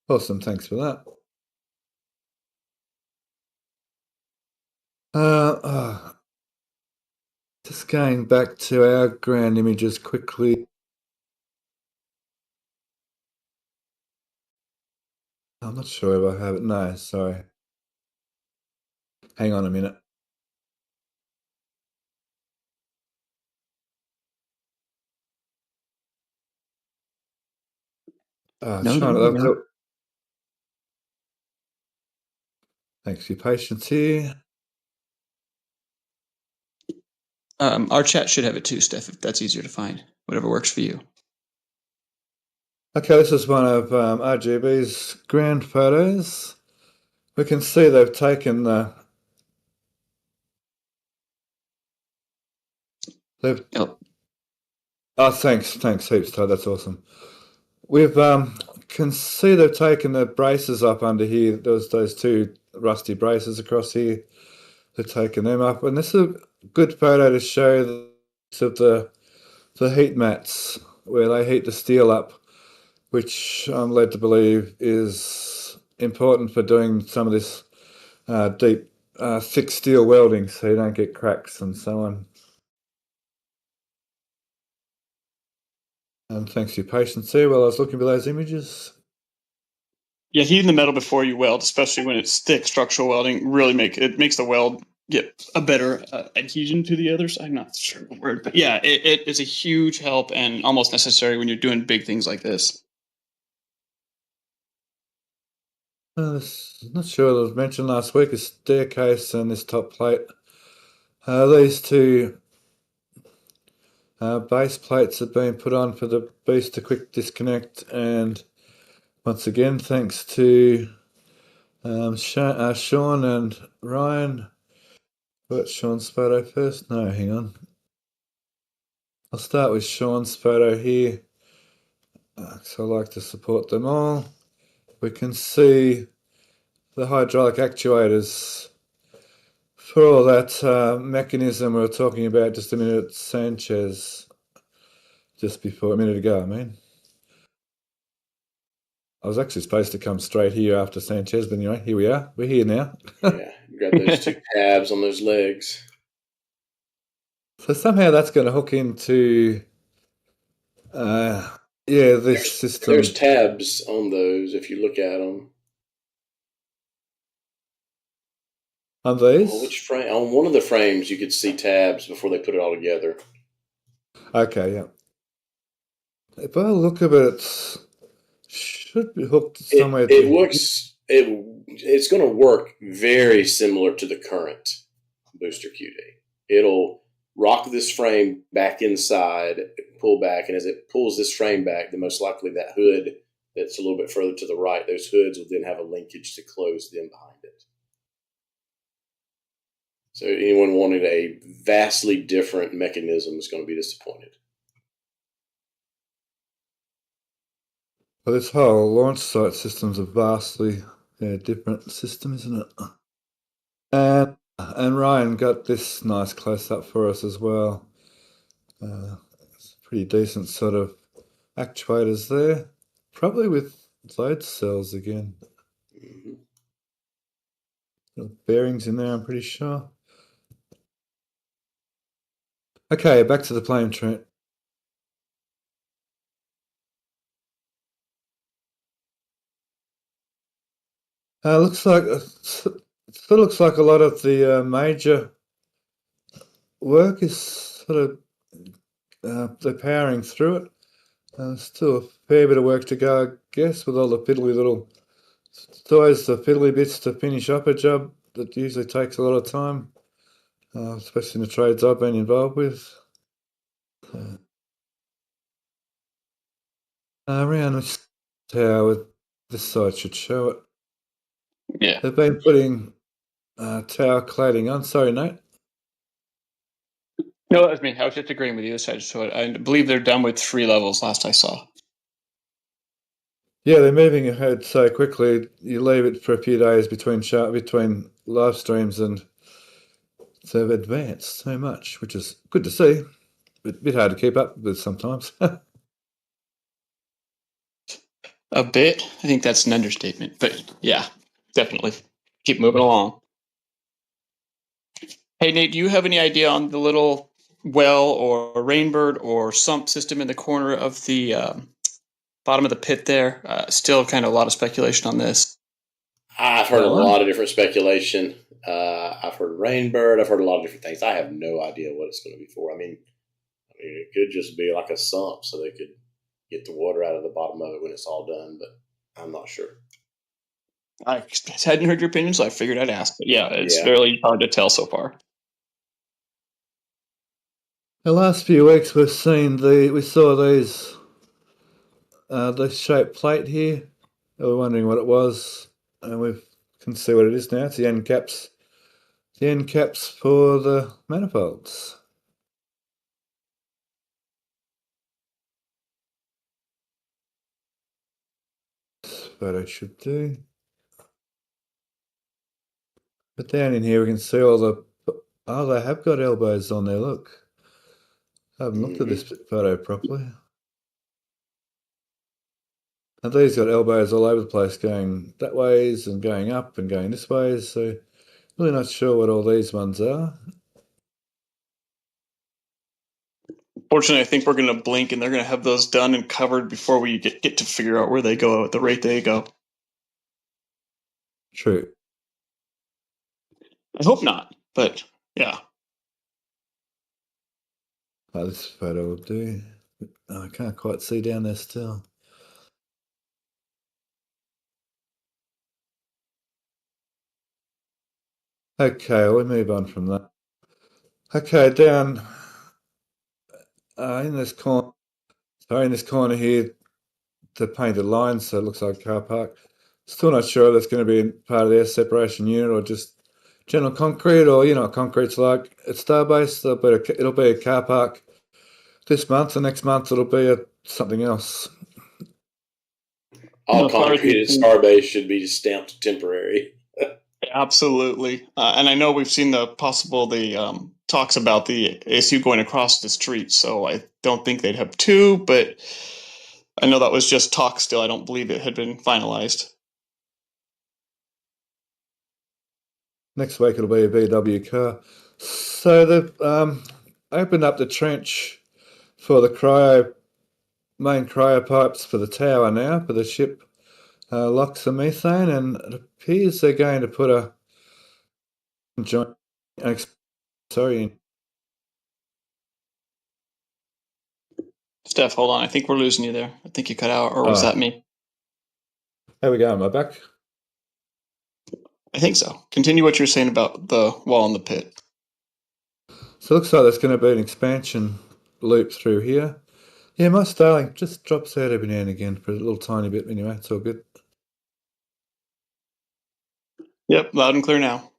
Awesome, thanks for that. Just going back to our ground images quickly. I'm not sure if I have it. No, sorry. Hang on a minute. Thanks for your patience here. Our chat should have it too, Steph, if that's easier to find. Whatever works for you. Okay, this is one of RGV's ground photos. We can see they've taken the... Oh, thanks heaps, Todd. That's awesome. We've can see they've taken the braces up under here. There was those 2 rusty braces across here. They've taken them up, and this is a good photo to show the heat mats where they heat the steel up, which I'm led to believe is important for doing some of this deep, thick steel welding, so you don't get cracks and so on. And thanks for your patience there while I was looking for those images. Yeah, heating the metal before you weld, especially when it's thick structural welding, really makes the weld get a better adhesion to the others. I'm not sure the word, but yeah, it is a huge help and almost necessary when you're doing big things like this. Not sure, it was mentioned last week, a staircase and this top plate. These 2 base plates have been put on for the booster quick disconnect, and once again, thanks to Sean and Ryan. What's Sean's photo first? No, hang on. I'll start with Sean's photo here. So I like to support them all. We can see the hydraulic actuators for all that mechanism we were talking about just a minute, Sanchez, a minute ago, I mean. I was actually supposed to come straight here after Sanchez, but anyway, here we are. We're here now. Yeah, you got those 2 tabs on those legs. So somehow that's going to hook into, this system. There's tabs on those if you look at them. On these? Which frame? On one of the frames, you could see tabs before they put it all together. Okay, yeah. If I look at it, it should be hooked somewhere. It works. It's going to work very similar to the current booster QD. It'll rock this frame back inside, pull back, and as it pulls this frame back, then most likely that hood that's a little bit further to the right, those hoods will then have a linkage to close them behind it. So anyone wanting a vastly different mechanism is going to be disappointed. Well, this whole launch site system's a vastly different system, isn't it? And Ryan got this nice close-up for us as well. It's pretty decent sort of actuators there. Probably with load cells again. Mm-hmm. Little bearings in there, I'm pretty sure. Okay, back to the plane, Trent. Looks like it sort of looks like a lot of the major work is sort of they're powering through it. Still a fair bit of work to go, I guess, with all the fiddly little. It's always the fiddly bits to finish up a job that usually takes a lot of time, especially in the trades I've been involved with. Around this tower, this side should show it. Yeah. They've been putting tower cladding on. Sorry, Nate. No, that was me. I was just agreeing with you. I believe they're done with 3 levels last I saw. Yeah, they're moving ahead so quickly. You leave it for a few days between live streams, and they've advanced so much, which is good to see. A bit hard to keep up with sometimes. A bit. I think that's an understatement. But yeah, definitely. Keep moving along. Hey, Nate, do you have any idea on the little well or rainbird or sump system in the corner of the bottom of the pit there? Still kind of a lot of speculation on this. I've heard a lot of different speculation. I've heard rainbird. I've heard a lot of different things. I have no idea what it's going to be for. I mean, it could just be like a sump so they could get the water out of the bottom of it when it's all done, but I'm not sure. I hadn't heard your opinion, so I figured I'd ask. But yeah, it's really hard to tell so far. The last few weeks we saw these this shaped plate here. We were wondering what it was, and we can see what it is now. It's the end caps. The end caps for the manifolds. This photo should do. But down in here we can see all the. Oh, they have got elbows on there. Look, I haven't looked at this photo properly. And these got elbows all over the place, going that ways and going up and going this way. So really not sure what all these ones are. Fortunately, I think we're going to blink and they're going to have those done and covered before we get to figure out where they go at the rate they go. True. I hope not, but yeah. Oh, this photo will do. I can't quite see down there still. Okay, we'll move on from that. Okay, down in this corner. Sorry, in this corner here, the painted lines, so it looks like a car park. Still not sure if that's going to be part of the air separation unit or just general concrete, or concrete's like at Starbase. It'll be a car park this month, and next month it'll be something else. All concrete at Starbase should be stamped temporary. Absolutely, and I know we've seen the talks about the ASU going across the street, so I don't think they'd have 2, but I know that was just talk still. I don't believe it had been finalized. Next week it'll be a VW car. So they've opened up the trench for the main cryo pipes for the tower now, for the ship locks and methane, and it appears they're going to put join. Sorry. Steph, hold on. I think we're losing you there. I think you cut out, or was that me? There we go. Am I back? I think so. Continue what you're saying about the wall in the pit. So it looks like there's going to be an expansion loop through here. Yeah, my Starlink just drops out every now and again for a little tiny bit. Anyway, it's all good. Yep, loud and clear now.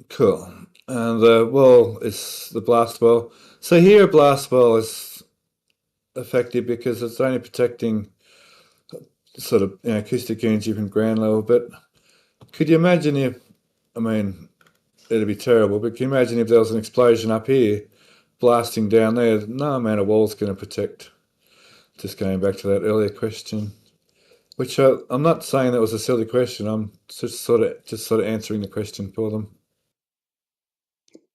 Cool. And the wall is the blast wall. So here, blast wall is effective because it's only protecting sort of acoustic energy from ground level. But could you imagine if, I mean, it'd be terrible, but can you imagine if there was an explosion up here blasting down there? No amount of wall's going to protect. Just going back to that earlier question, which I'm not saying that was a silly question. I'm just sort of answering the question for them.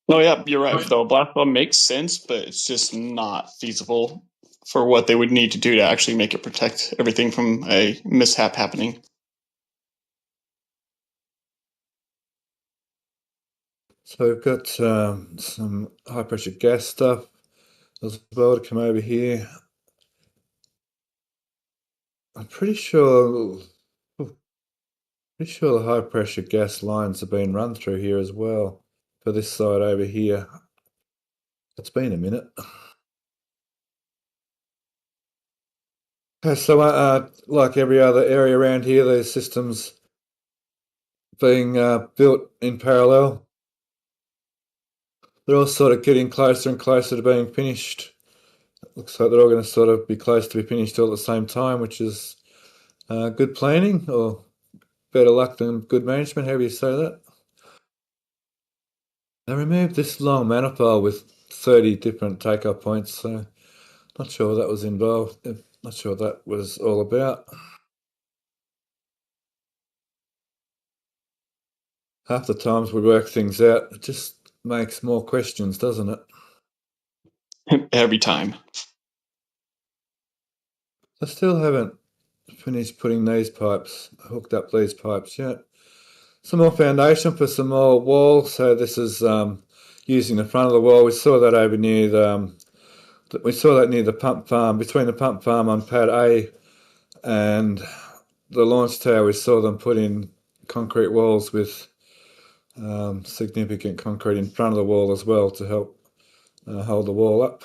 No, yeah, you're right. Though blast wall makes sense, but it's just not feasible for what they would need to do to actually make it protect everything from a mishap happening. So we've got some high pressure gas stuff as well to come over here. I'm pretty sure the high pressure gas lines have been run through here as well for this side over here. It's been a minute. So like every other area around here, there's systems being built in parallel. They're all sort of getting closer and closer to being finished. Looks like they're all going to sort of be close to be finished all at the same time, which is good planning, or better luck than good management, however you say that. They removed this long manifold with 30 different takeoff points, so not sure what that was involved. Not sure what that was all about. Half the times we work things out, it just makes more questions, doesn't it? Every time. I still haven't finished putting these pipes, hooked up these pipes yet. Some more foundation for some more wall. So this is using the front of the wall. We saw that over near the pump farm, between the pump farm on pad A and the launch tower. We saw them put in concrete walls with significant concrete in front of the wall as well to help hold the wall up.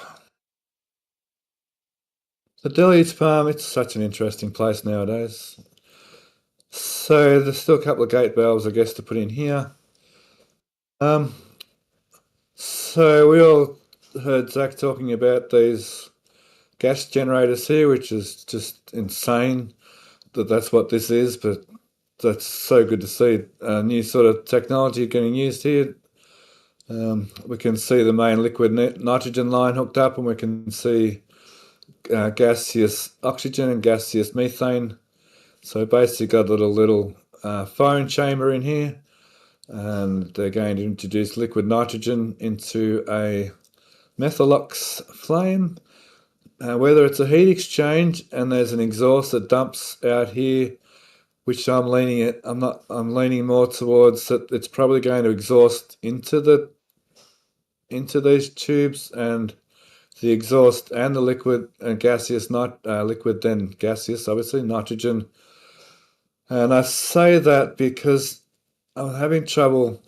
The Deluge Farm, it's such an interesting place nowadays. So there's still a couple of gate valves, I guess, to put in here. So we all heard Zach talking about these gas generators here, which is just insane that that's what this is, but that's so good to see. New sort of technology getting used here. We can see the main liquid nitrogen line hooked up, and we can see gaseous oxygen and gaseous methane. So basically got a little phone chamber in here, and they're going to introduce liquid nitrogen into a methalox flame. Whether it's a heat exchange and there's an exhaust that dumps out here, which I'm leaning more towards that it's probably going to exhaust into these tubes, and the exhaust and the liquid and gaseous, not liquid then gaseous, obviously nitrogen. And I say that because I'm having trouble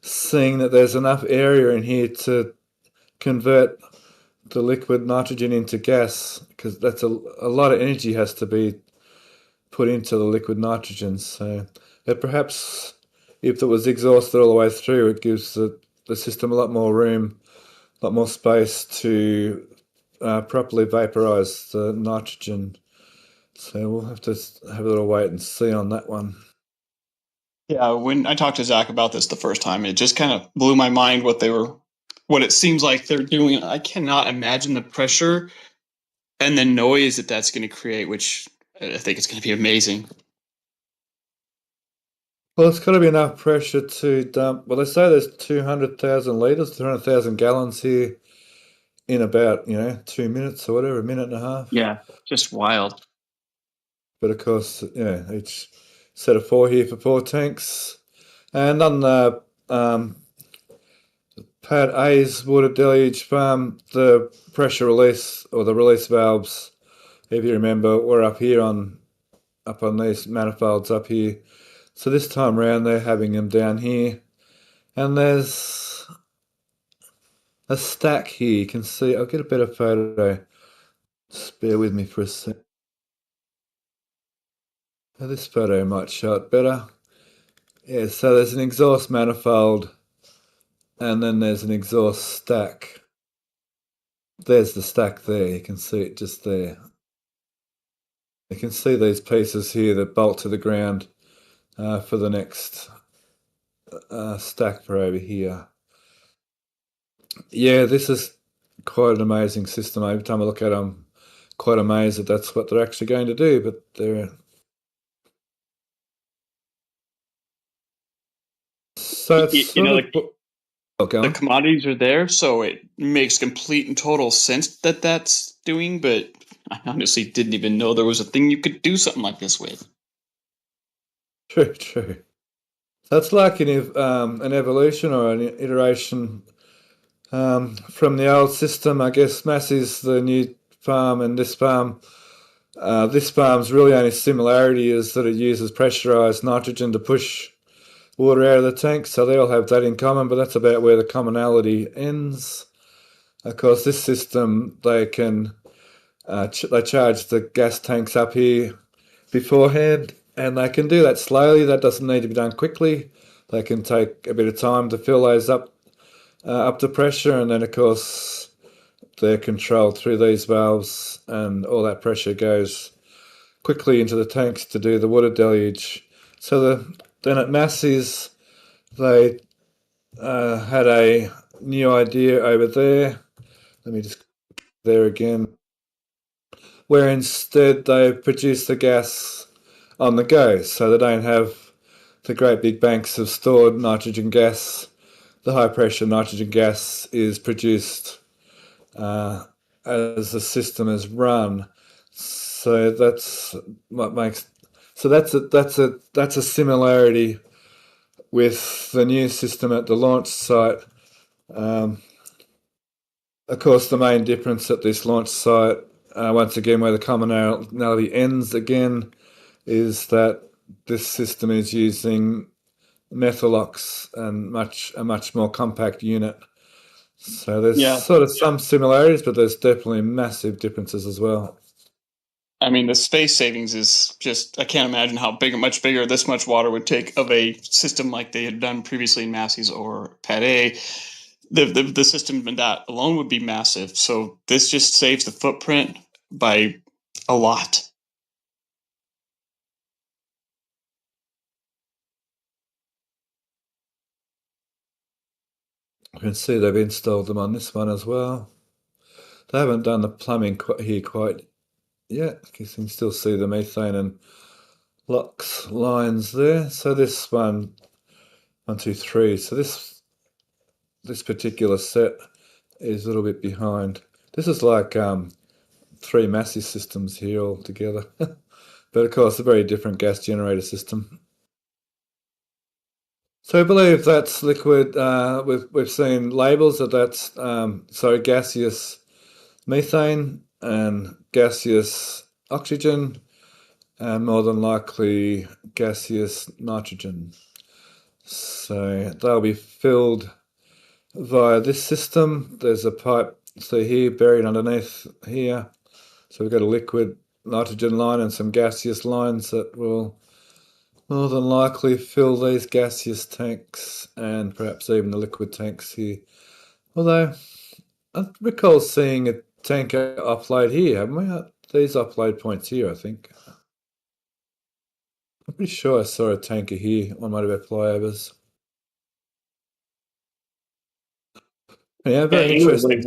seeing that there's enough area in here to convert the liquid nitrogen into gas, because that's a lot of energy has to be put into the liquid nitrogen. So perhaps if it was exhausted all the way through, it gives the system a lot more room, a lot more space to properly vaporize the nitrogen. So we'll have to have a little wait and see on that one. Yeah, when I talked to Zach about this the first time, it just kind of blew my mind what it seems like they're doing. I cannot imagine the pressure and the noise that's going to create, which I think it's going to be amazing. Well, it's got to be enough pressure to dump. Well, they say there's 200,000 litres, 200,000 gallons here in about 2 minutes or whatever, a minute and a half. Yeah, just wild. But of course, each set of 4 here for 4 tanks. And on the Pad A's water deluge farm, the pressure release or the release valves, if you remember, were up on these manifolds up here. So this time around they're having them down here. And there's a stack here. You can see, I'll get a better photo. Just bear with me for a sec. Now this photo might show it better. Yeah, so there's an exhaust manifold and then there's an exhaust stack. There's the stack there, you can see it just there. You can see these pieces here that bolt to the ground for the next stack for over here. Yeah, this is quite an amazing system. Every time I look at it, I'm quite amazed that that's what they're actually going to do, but they're... So it's the commodities are there, so it makes complete and total sense that that's doing, but I honestly didn't even know there was a thing you could do something like this with. True. That's like an evolution or an iteration from the old system. I guess Massey's the new farm, and this farm's really only similarity is that it uses pressurized nitrogen to push water out of the tank, so they all have that in common, but that's about where the commonality ends. Of course, this system, they can they charge the gas tanks up here beforehand, and they can do that slowly. That doesn't need to be done quickly. They can take a bit of time to fill those up to pressure, and then of course they're controlled through these valves, and all that pressure goes quickly into the tanks to do the water deluge. So then at Massey's, they had a new idea over there. Let me just there again, where instead they produce the gas on the go, so they don't have the great big banks of stored nitrogen gas. The high pressure nitrogen gas is produced as the system is run. So that's what makes. So that's a similarity with the new system at the launch site. Of course, the main difference at this launch site, once again, where the commonality ends again, is that this system is using Methalox and a much more compact unit. So there's sort of some similarities, but there's definitely massive differences as well. I mean, the space savings is just, I can't imagine how much bigger this much water would take of a system like they had done previously in Massey's or Pad A. The system in that alone would be massive. So this just saves the footprint by a lot. You can see they've installed them on this one as well. They haven't done the plumbing here quite yet. You can still see the methane and LOX lines there. So this one, 1, 2, 3. So this particular set is a little bit behind. This is like 3 Massey systems here all together. But of course, a very different gas generator system. So I believe that's liquid. We've seen labels that that's gaseous methane and gaseous oxygen, and more than likely gaseous nitrogen. So they'll be filled via this system. There's a pipe, see here, buried underneath here. So we've got a liquid nitrogen line and some gaseous lines that will more than likely fill these gaseous tanks and perhaps even the liquid tanks here. Although I recall seeing a tanker offload here, haven't we? These offload points here, I think. I'm pretty sure I saw a tanker here on one of our flyovers. Yeah, very interesting.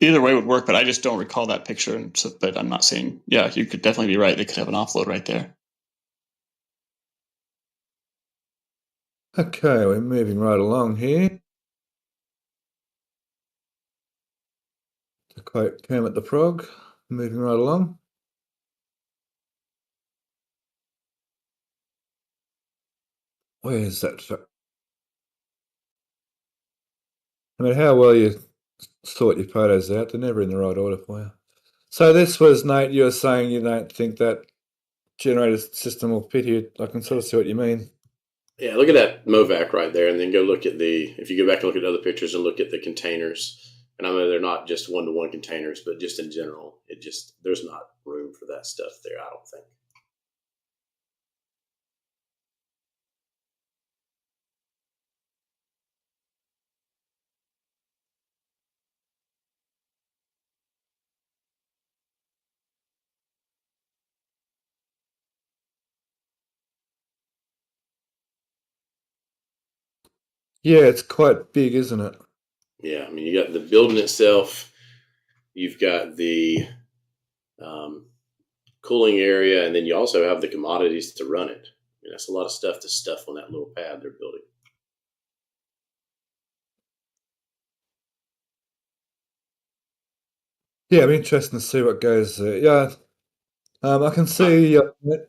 Either way would work, but I just don't recall that picture. But I'm not saying, yeah, you could definitely be right. They could have an offload right there. Okay, we're moving right along here. To quote Kermit the Frog, moving right along. Where is that? No matter how well you sort your photos out, they're never in the right order for you. So this was, Nate, you were saying you don't think that generator system will fit here. I can sort of see what you mean. Yeah, look at that MOVAC right there, and then go look at if you go back and look at other pictures and look at the containers, and I know they're not just one-to-one containers, but just in general, there's not room for that stuff there, I don't think. Yeah, it's quite big, isn't it? Yeah, I mean, you got the building itself, you've got the cooling area, and then you also have the commodities to run it. I mean, that's a lot of stuff to stuff on that little pad they're building. Yeah, it'd be interesting to see what goes there. Yeah, I can see,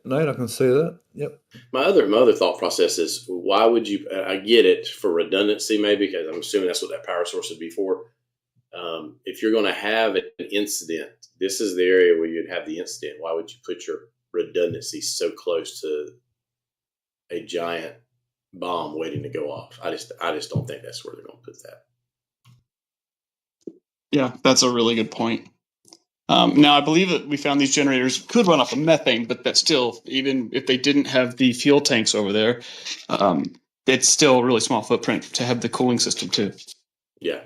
Nate, I can see that. Yep. My other thought process is, why would you? I get it for redundancy, maybe, because I'm assuming that's what that power source would be for. If you're going to have an incident, this is the area where you'd have the incident. Why would you put your redundancy so close to a giant bomb waiting to go off? I just don't think that's where they're going to put that. Yeah, that's a really good point. Now, I believe that we found these generators could run off of methane, but that still, even if they didn't have the fuel tanks over there, it's still a really small footprint to have the cooling system too. Yeah.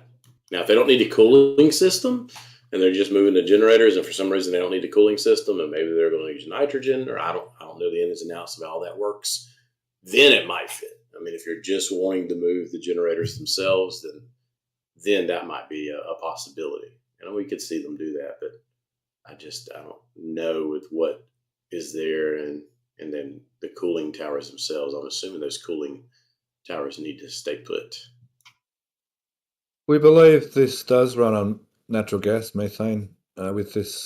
Now, if they don't need a cooling system and they're just moving the generators, and for some reason they don't need a cooling system, and maybe they're going to use nitrogen, or I don't know the ins and outs of how all that works, then it might fit. I mean, if you're just wanting to move the generators themselves, then that might be a possibility. And we could see them do that, but I don't know with what is there, and then the cooling towers themselves. I'm assuming those cooling towers need to stay put. We believe this does run on natural gas, methane, with this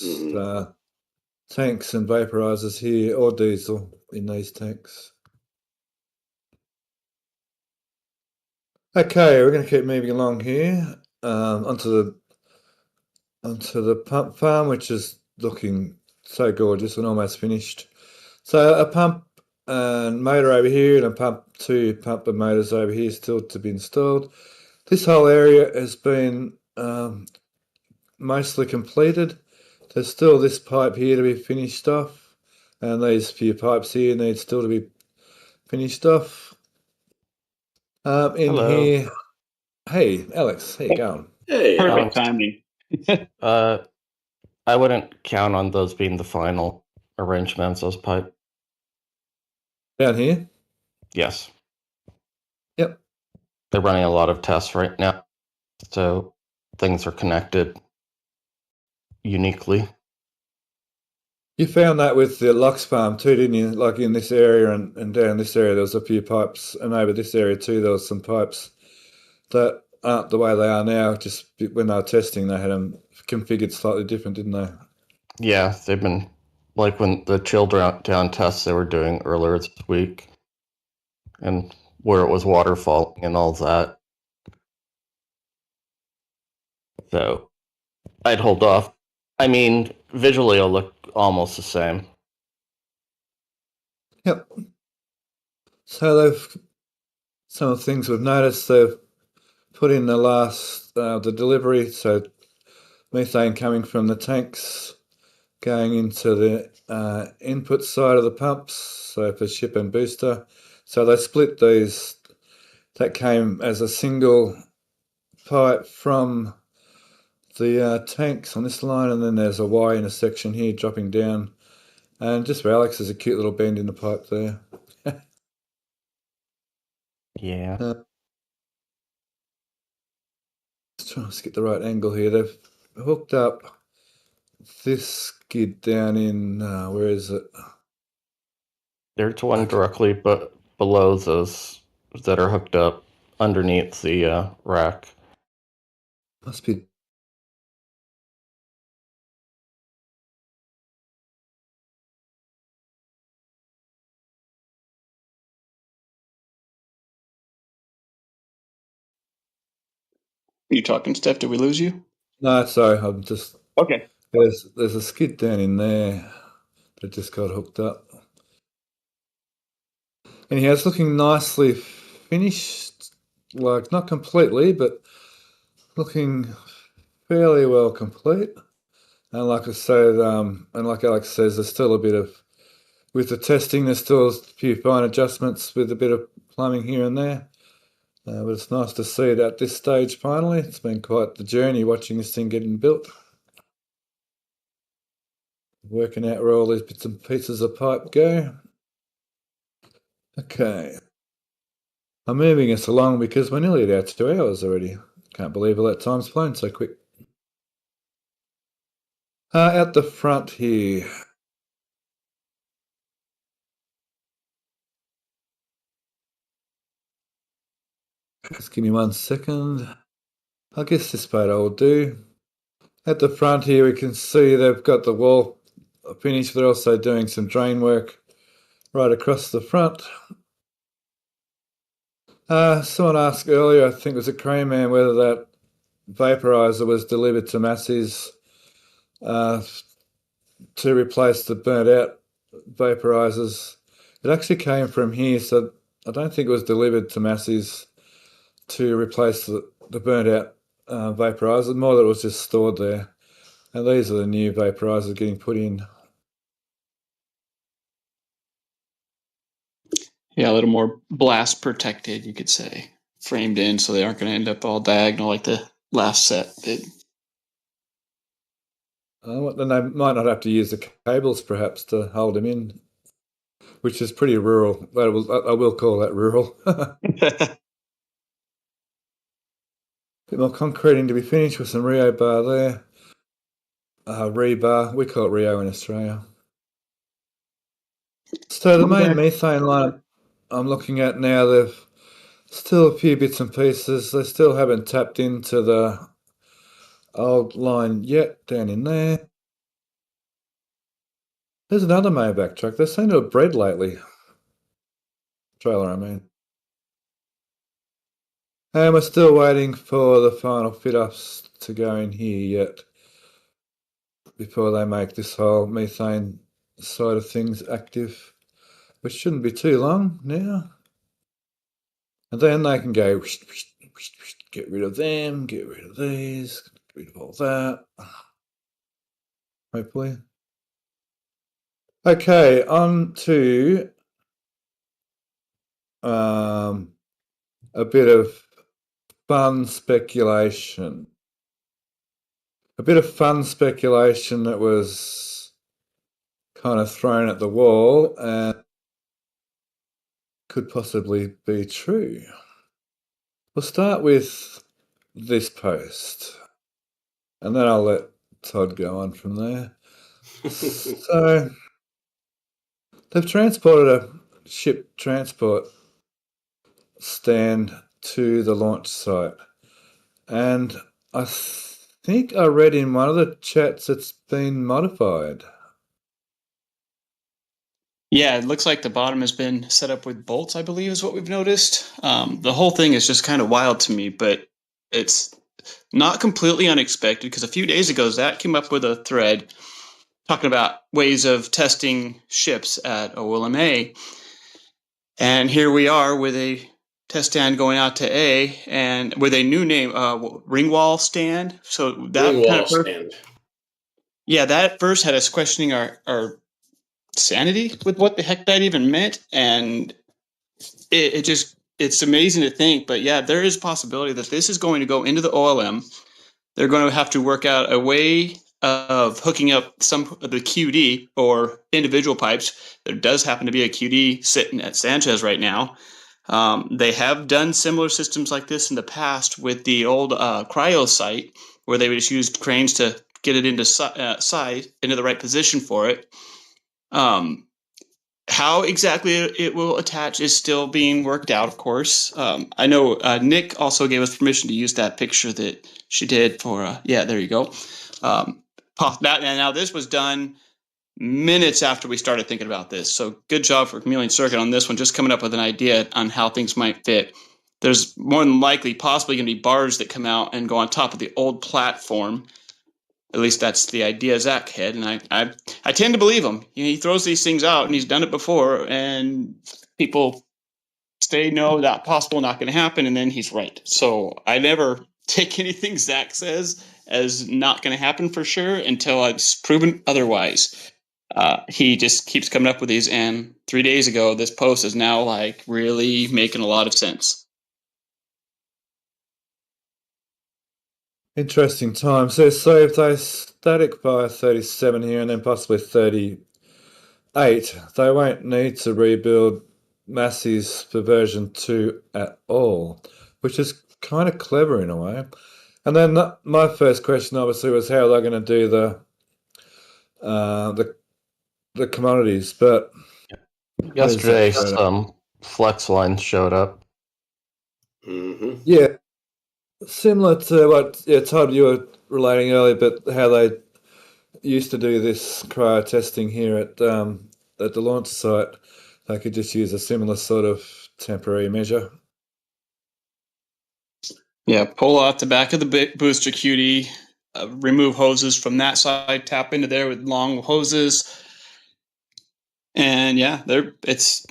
tanks and vaporizers here, or diesel in these tanks. Okay, we're going to keep moving along here onto the pump farm, which is looking so gorgeous and almost finished. So a pump and motor over here, and two pump and motors over here still to be installed. This whole area has been mostly completed. There's still this pipe here to be finished off, and these few pipes here need still to be finished off. Hello. Here, hey Alex, how you going? Hey, Perfect timing. I wouldn't count on those being the final arrangements, those pipe. Down here? Yes. Yep. They're running a lot of tests right now, so things are connected uniquely. You found that with the Lux farm too, didn't you? Like in this area and down this area, there was a few pipes, and over this area too, there was some pipes that aren't the way they are now. Just when they were testing, they had them configured slightly different, didn't they? Yeah, they've been, like when the chill down tests they were doing earlier this week, and where it was waterfalling and all that. So I'd hold off. I mean, visually it'll look almost the same. Yep. So some of the things we've noticed, they've put in the delivery, so methane coming from the tanks going into the input side of the pumps, so for ship and booster. So they split these. That came as a single pipe from the tanks on this line, and then there's a Y intersection here dropping down. And just for Alex, there's a cute little bend in the pipe there. Yeah. Just trying to get the right angle here. They've hooked up this skid down in, where is it? There's one directly below those that are hooked up underneath the rack. Must be. You talking, Steph? Did we lose you? No, sorry, I'm just... Okay. There's a skid down in there that just got hooked up. Anyhow, it's looking nicely finished, like not completely, but looking fairly well complete. And like I said, and like Alex says, there's still a bit of, with the testing, there's still a few fine adjustments with a bit of plumbing here and there. But it's nice to see it at this stage finally. It's been quite the journey watching this thing getting built. Working out where all these bits and pieces of pipe go. Okay. I'm moving us along because we're nearly at our 2 hours already. Can't believe all that time's flown so quick. At the front here. Just give me 1 second. I guess this photo will do. At the front here we can see they've got the wall finished. They're also doing some drain work right across the front. Someone asked earlier, I think it was a crane man, whether that vaporizer was delivered to Massey's to replace the burnt out vaporizers. It actually came from here, so I don't think it was delivered to Massey's to replace the burnt out vaporizer, more that it was just stored there. And these are the new vaporizers getting put in. Yeah, a little more blast protected, you could say. Framed in so they aren't going to end up all diagonal like the last set did. Then they might not have to use the cables perhaps to hold them in, which is pretty rural. I will call that rural. Bit more concreting to be finished with some Rio bar there. Rebar, we call it Rio in Australia. So the main methane line I'm looking at now, they've still a few bits and pieces. They still haven't tapped into the old line yet down in there. There's another Maybach truck. They seem to have bred lately. Trailer, I mean. And we're still waiting for the final fit-offs to go in here yet before they make this whole methane side of things active, which shouldn't be too long now. And then they can go get rid of them, get rid of these, get rid of all that. Hopefully. Okay, on to a bit of fun speculation. A bit of fun speculation that was kind of thrown at the wall and could possibly be true. We'll start with this post, and then I'll let Todd go on from there. So, they've transported a ship transport stand to the launch site, and I think I read in one of the chats it's been modified. Yeah, it looks like the bottom has been set up with bolts, I believe is what we've noticed. The whole thing is just kind of wild to me, but it's not completely unexpected because a few days ago, Zach came up with a thread talking about ways of testing ships at OLMA. And here we are with a test stand going out to A and with a new name, Ringwall stand. So that Ringwall kind of stand. Yeah, that at first had us questioning our sanity with what the heck that even meant. And it's amazing to think, but yeah, there is a possibility that this is going to go into the OLM. They're going to have to work out a way of hooking up some of the QD or individual pipes. There does happen to be a QD sitting at Sanchez right now. They have done similar systems like this in the past with the old cryo site, where they would just use cranes to get it into the right position for it. How exactly it will attach is still being worked out, of course. I know Nick also gave us permission to use that picture that she did for, there you go. Now this was done minutes after we started thinking about this. So good job for Chameleon Circuit on this one, just coming up with an idea on how things might fit. there's more than likely possibly going to be bars that come out and go on top of the old platform. At least that's the idea Zach had, and I tend to believe him. He throws these things out, and he's done it before, and people say no, not possible, not going to happen, and then he's right. So I never take anything Zach says as not going to happen for sure until it's proven otherwise. He just keeps coming up with these, and 3 days ago, this post is now like really making a lot of sense. Interesting time. So if they static by 37 here and then possibly 38, they won't need to rebuild Massey's for version 2 at all, which is kind of clever in a way. And then my first question obviously was how they're going to do the commodities, but yesterday some flex lines showed up. Mm-hmm. Yeah, similar to what Todd, you were relating earlier, but how they used to do this cryo testing here at the launch site. They could just use a similar sort of temporary measure. Yeah, pull out the back of the booster QD, remove hoses from that side, tap into there with long hoses, and yeah, it's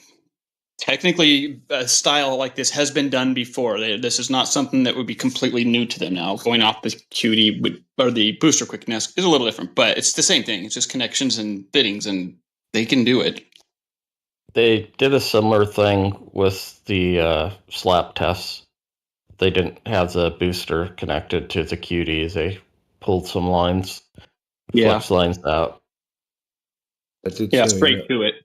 technically a style like this has been done before. This is not something that would be completely new to them now. Going off the QD or the booster quickness is a little different, but it's the same thing. It's just connections and fittings, and they can do it. They did a similar thing with the slap tests. They didn't have the booster connected to the QD. They pulled some lines, flex lines out. Straight to it.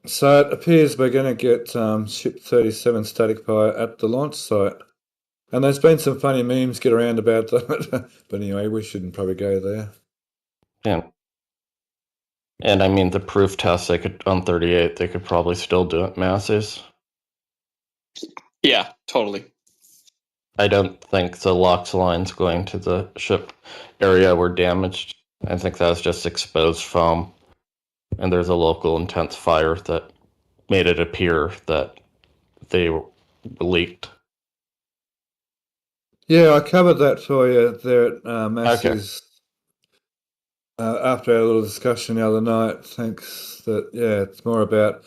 So it appears we're going to get ship 37 static pi at the launch site. And there's been some funny memes get around about that. But anyway, we shouldn't probably go there. Yeah. And I mean, the proof test they could on 38, they could probably still do it masses. Yeah, totally. I don't think the LOX lines going to the ship area were damaged. I think that was just exposed foam. And there's a local intense fire that made it appear that they leaked. Yeah, I covered that for you there at Massey's. After our little discussion the other night, thanks. It's more about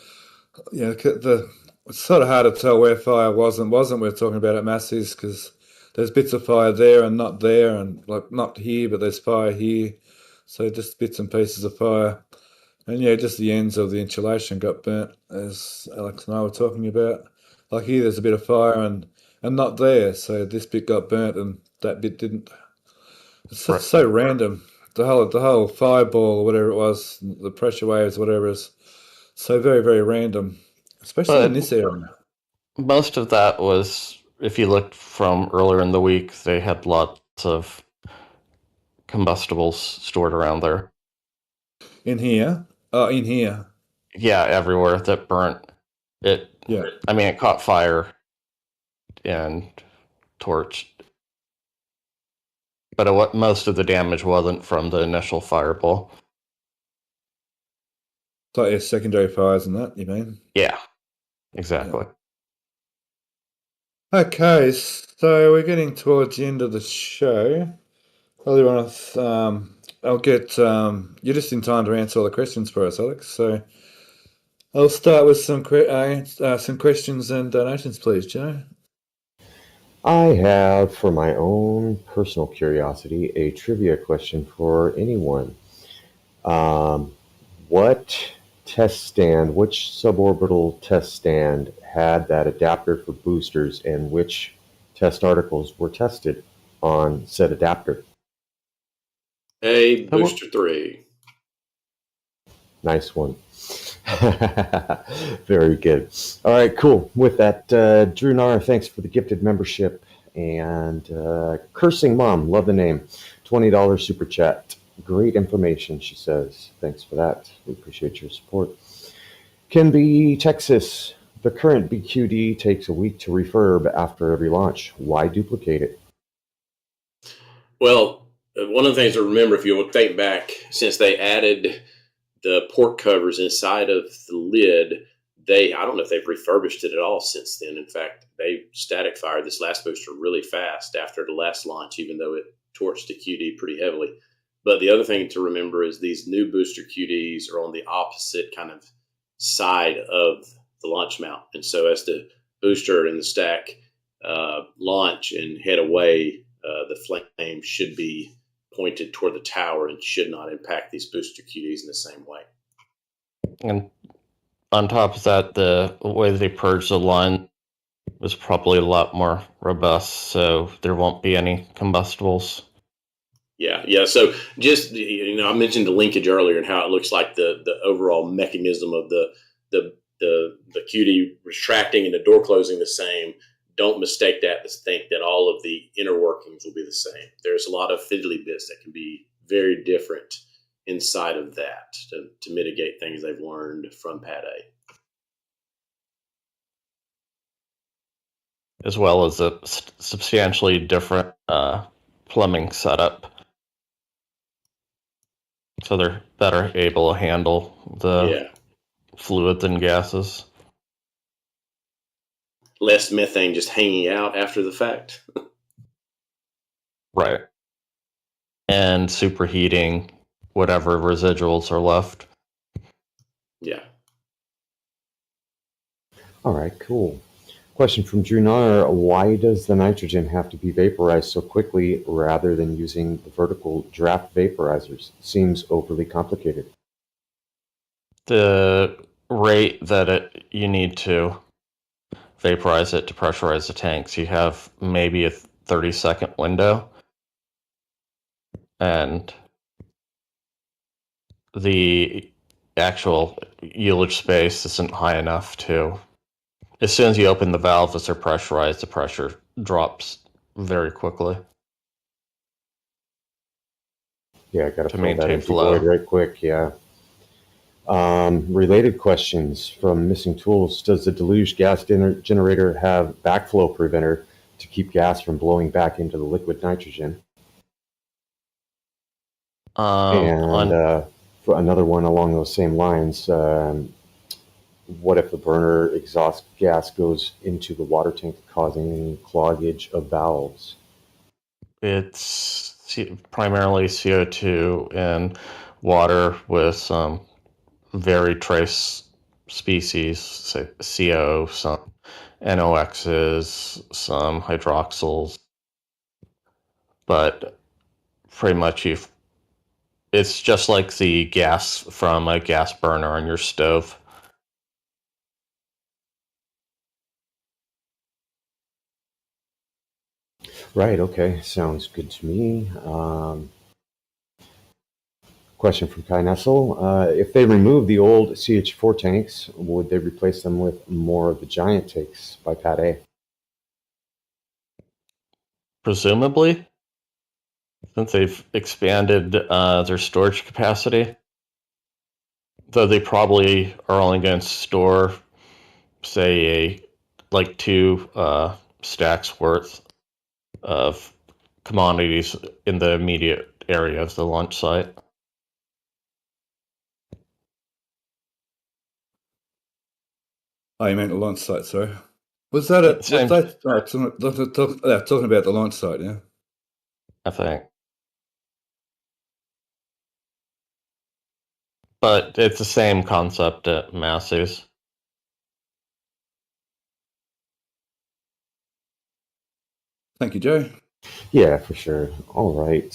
it's sort of hard to tell where fire wasn't. We're talking about at Massey's because there's bits of fire there and not there, and like not here, but there's fire here. So just bits and pieces of fire, and just the ends of the insulation got burnt, as Alex and I were talking about. Like here, there's a bit of fire and not there, so this bit got burnt and that bit didn't. It's so random. The whole fireball or whatever it was, the pressure waves, whatever, is so very, very random, especially in this area. Most of that was, if you looked from earlier in the week, they had lots of combustibles stored around there. In here? Oh, in here. Yeah, everywhere that burnt. I mean, it caught fire and torched. But most of the damage wasn't from the initial fireball. Like secondary fires and that, you mean? Yeah, exactly. Yeah. Okay, so we're getting towards the end of the show. Probably want to. I'll get. You're just in time to answer all the questions for us, Alex. So I'll start with some questions and donations, please, Joe. I have, for my own personal curiosity, a trivia question for anyone. Which suborbital test stand had that adapter for boosters, and which test articles were tested on said adapter? Booster 3. Nice one. Very good. All right, cool. With that, Drew Nar, thanks for the gifted membership. And Cursing Mom, love the name. $20 super chat. Great information, she says. Thanks for that. We appreciate your support. Kenby, Texas. The current BQD takes a week to refurb after every launch. Why duplicate it? Well, one of the things to remember, if you'll think back, since they added the port covers inside of the lid, I don't know if they've refurbished it at all since then. In fact, they static fired this last booster really fast after the last launch, even though it torched the QD pretty heavily. But the other thing to remember is these new booster QDs are on the opposite kind of side of the launch mount. And so as the booster and the stack launch and head away, the flame should be pointed toward the tower and should not impact these booster QDs in the same way. And on top of that, the way they purge the line was probably a lot more robust, so there won't be any combustibles. Yeah. So just, I mentioned the linkage earlier and how it looks like the overall mechanism of the QD retracting and the door closing the same. Don't mistake that to think that all of the inner workings will be the same. There's a lot of fiddly bits that can be very different inside of that to mitigate things they've learned from Pad A. As well as a substantially different plumbing setup. So they're better able to handle the fluids and gases. Less methane just hanging out after the fact. Right. And superheating whatever residuals are left. Yeah. All right, cool. Question from Drew Nahr. Why does the nitrogen have to be vaporized so quickly rather than using the vertical draft vaporizers? Seems overly complicated. The rate that you need to vaporize it to pressurize the tanks, you have maybe a 30-second window. And the actual ullage space isn't high enough to... As soon as you open the valves, as they're pressurized, the pressure drops very quickly. Yeah, I got to maintain flow right quick. Yeah. Related questions from Missing Tools. Does the deluge gas generator have backflow preventer to keep gas from blowing back into the liquid nitrogen? For another one along those same lines, what if the burner exhaust gas goes into the water tank, causing any cloggage of valves? It's primarily CO2 and water with some very trace species, say CO, some NOx's, some hydroxyls, but pretty much it's just like the gas from a gas burner on your stove. Right, okay. Sounds good to me. Question from Kai Nessel. If they remove the old CH4 tanks, would they replace them with more of the giant tanks by Pad A? Presumably, since they've expanded their storage capacity. Though they probably are only going to store, say, like 2 stacks worth of commodities in the immediate area of the launch site. Oh, you meant the launch site, sorry. Was that talking about the launch site, yeah? I think. But it's the same concept at Massey's. Thank you, Joe. Yeah, for sure. All right.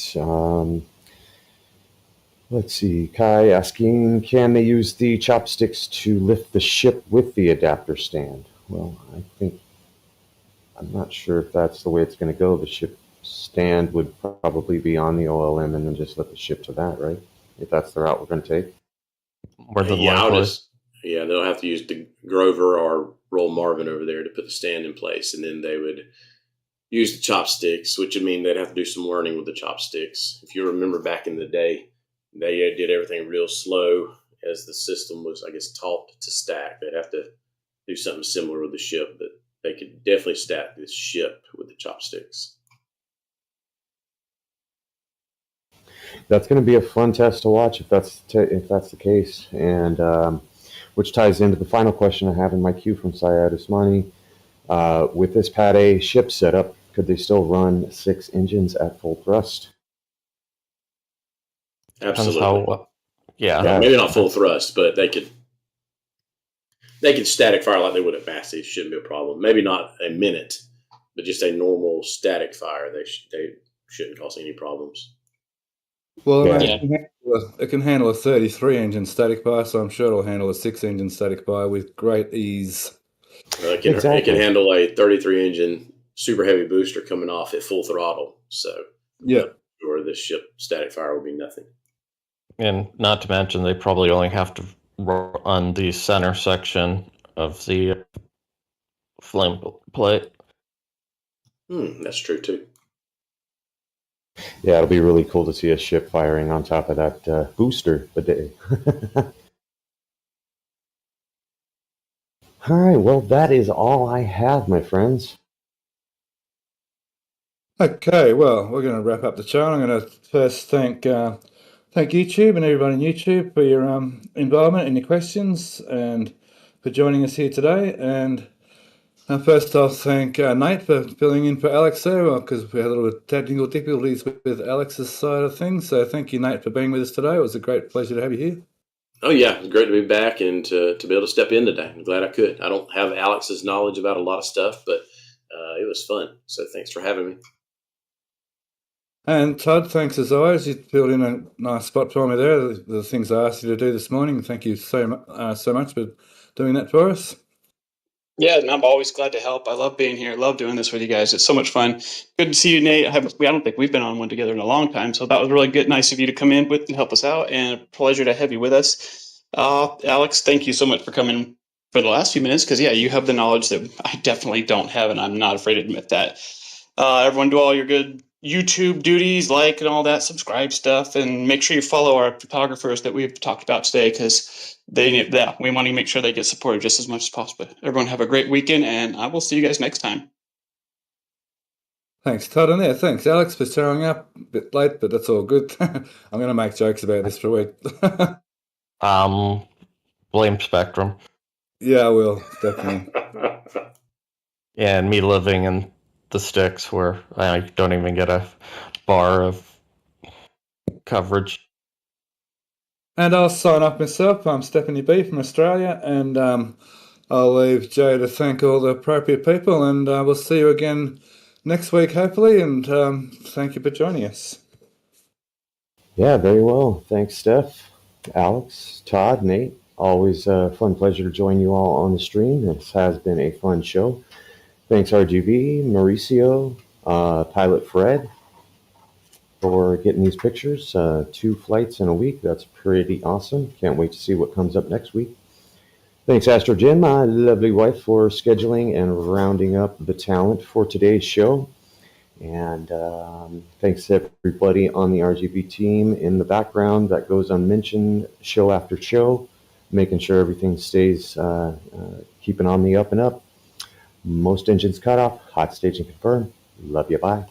Let's see. Kai asking, can they use the chopsticks to lift the ship with the adapter stand? Well, I'm not sure if that's the way it's going to go. The ship stand would probably be on the OLM and then just lift the ship to that, right? If that's the route we're going to take. They'll have to use the Grover or Roll Marvin over there to put the stand in place, and then they would use the chopsticks, which would mean they'd have to do some learning with the chopsticks. If you remember back in the day, they did everything real slow as the system was, I guess, taught to stack. They'd have to do something similar with the ship, but they could definitely stack this ship with the chopsticks. That's going to be a fun test to watch if that's the case. And which ties into the final question I have in my queue from Syed Usmani. With this Pad A ship setup, could they still run 6 engines at full thrust? Absolutely. Yeah. Maybe not full thrust, but they could static fire like they would at Massey. Shouldn't be a problem. Maybe not a minute, but just a normal static fire. They shouldn't cause any problems. Well, Yeah. it can handle a 33 engine static fire, so I'm sure it'll handle a 6 engine static fire with great ease. It can handle a 33 engine super heavy booster coming off at full throttle. So yeah, or this ship static fire will be nothing. And not to mention, they probably only have to run the center section of the flame plate. That's true too. Yeah, it'll be really cool to see a ship firing on top of that booster bidet. All right, well, that is all I have, my friends. Okay, well, we're going to wrap up the show. I'm going to first thank YouTube and everybody on YouTube for your involvement and your questions and for joining us here today. And first, I'll thank Nate for filling in for Alex there, because we had a little bit of technical difficulties with Alex's side of things. So thank you, Nate, for being with us today. It was a great pleasure to have you here. Oh, yeah. It was great to be back and to be able to step in today. I'm glad I could. I don't have Alex's knowledge about a lot of stuff, but it was fun. So thanks for having me. And Todd, thanks as always. You filled in a nice spot for me there. The things I asked you to do this morning. Thank you so much for doing that for us. Yeah, and I'm always glad to help. I love being here. I love doing this with you guys. It's so much fun. Good to see you, Nate. I don't think we've been on one together in a long time, so that was really good. Nice of you to come in with and help us out, and a pleasure to have you with us. Alex, thank you so much for coming for the last few minutes, because, yeah, you have the knowledge that I definitely don't have, and I'm not afraid to admit that. Everyone do all your good YouTube duties, like and all that, subscribe stuff, and make sure you follow our photographers that we've talked about today, because we want to make sure they get supported just as much as possible. Everyone have a great weekend, and I will see you guys next time. Thanks, Todd. And thanks, Alex, for showing up a bit late, but that's all good. I'm going to make jokes about this for a week. Blame Spectrum. Yeah, I will, definitely. And me living in the sticks where I don't even get a bar of coverage. And I'll sign off myself. I'm Stephanie B from Australia, and I'll leave Jay to thank all the appropriate people, and we'll see you again next week, hopefully, and thank you for joining us. Yeah, very well. Thanks, Steph, Alex, Todd, Nate. Always a fun pleasure to join you all on the stream. This has been a fun show. Thanks, RGV, Mauricio, Pilot Fred, for getting these pictures. 2 flights in a week. That's pretty awesome. Can't wait to see what comes up next week. Thanks, Astro Jen, my lovely wife, for scheduling and rounding up the talent for today's show. And thanks to everybody on the RGV team in the background that goes unmentioned show after show, making sure everything stays keeping on the up and up. Most engines cut off. Hot staging confirmed. Love you. Bye.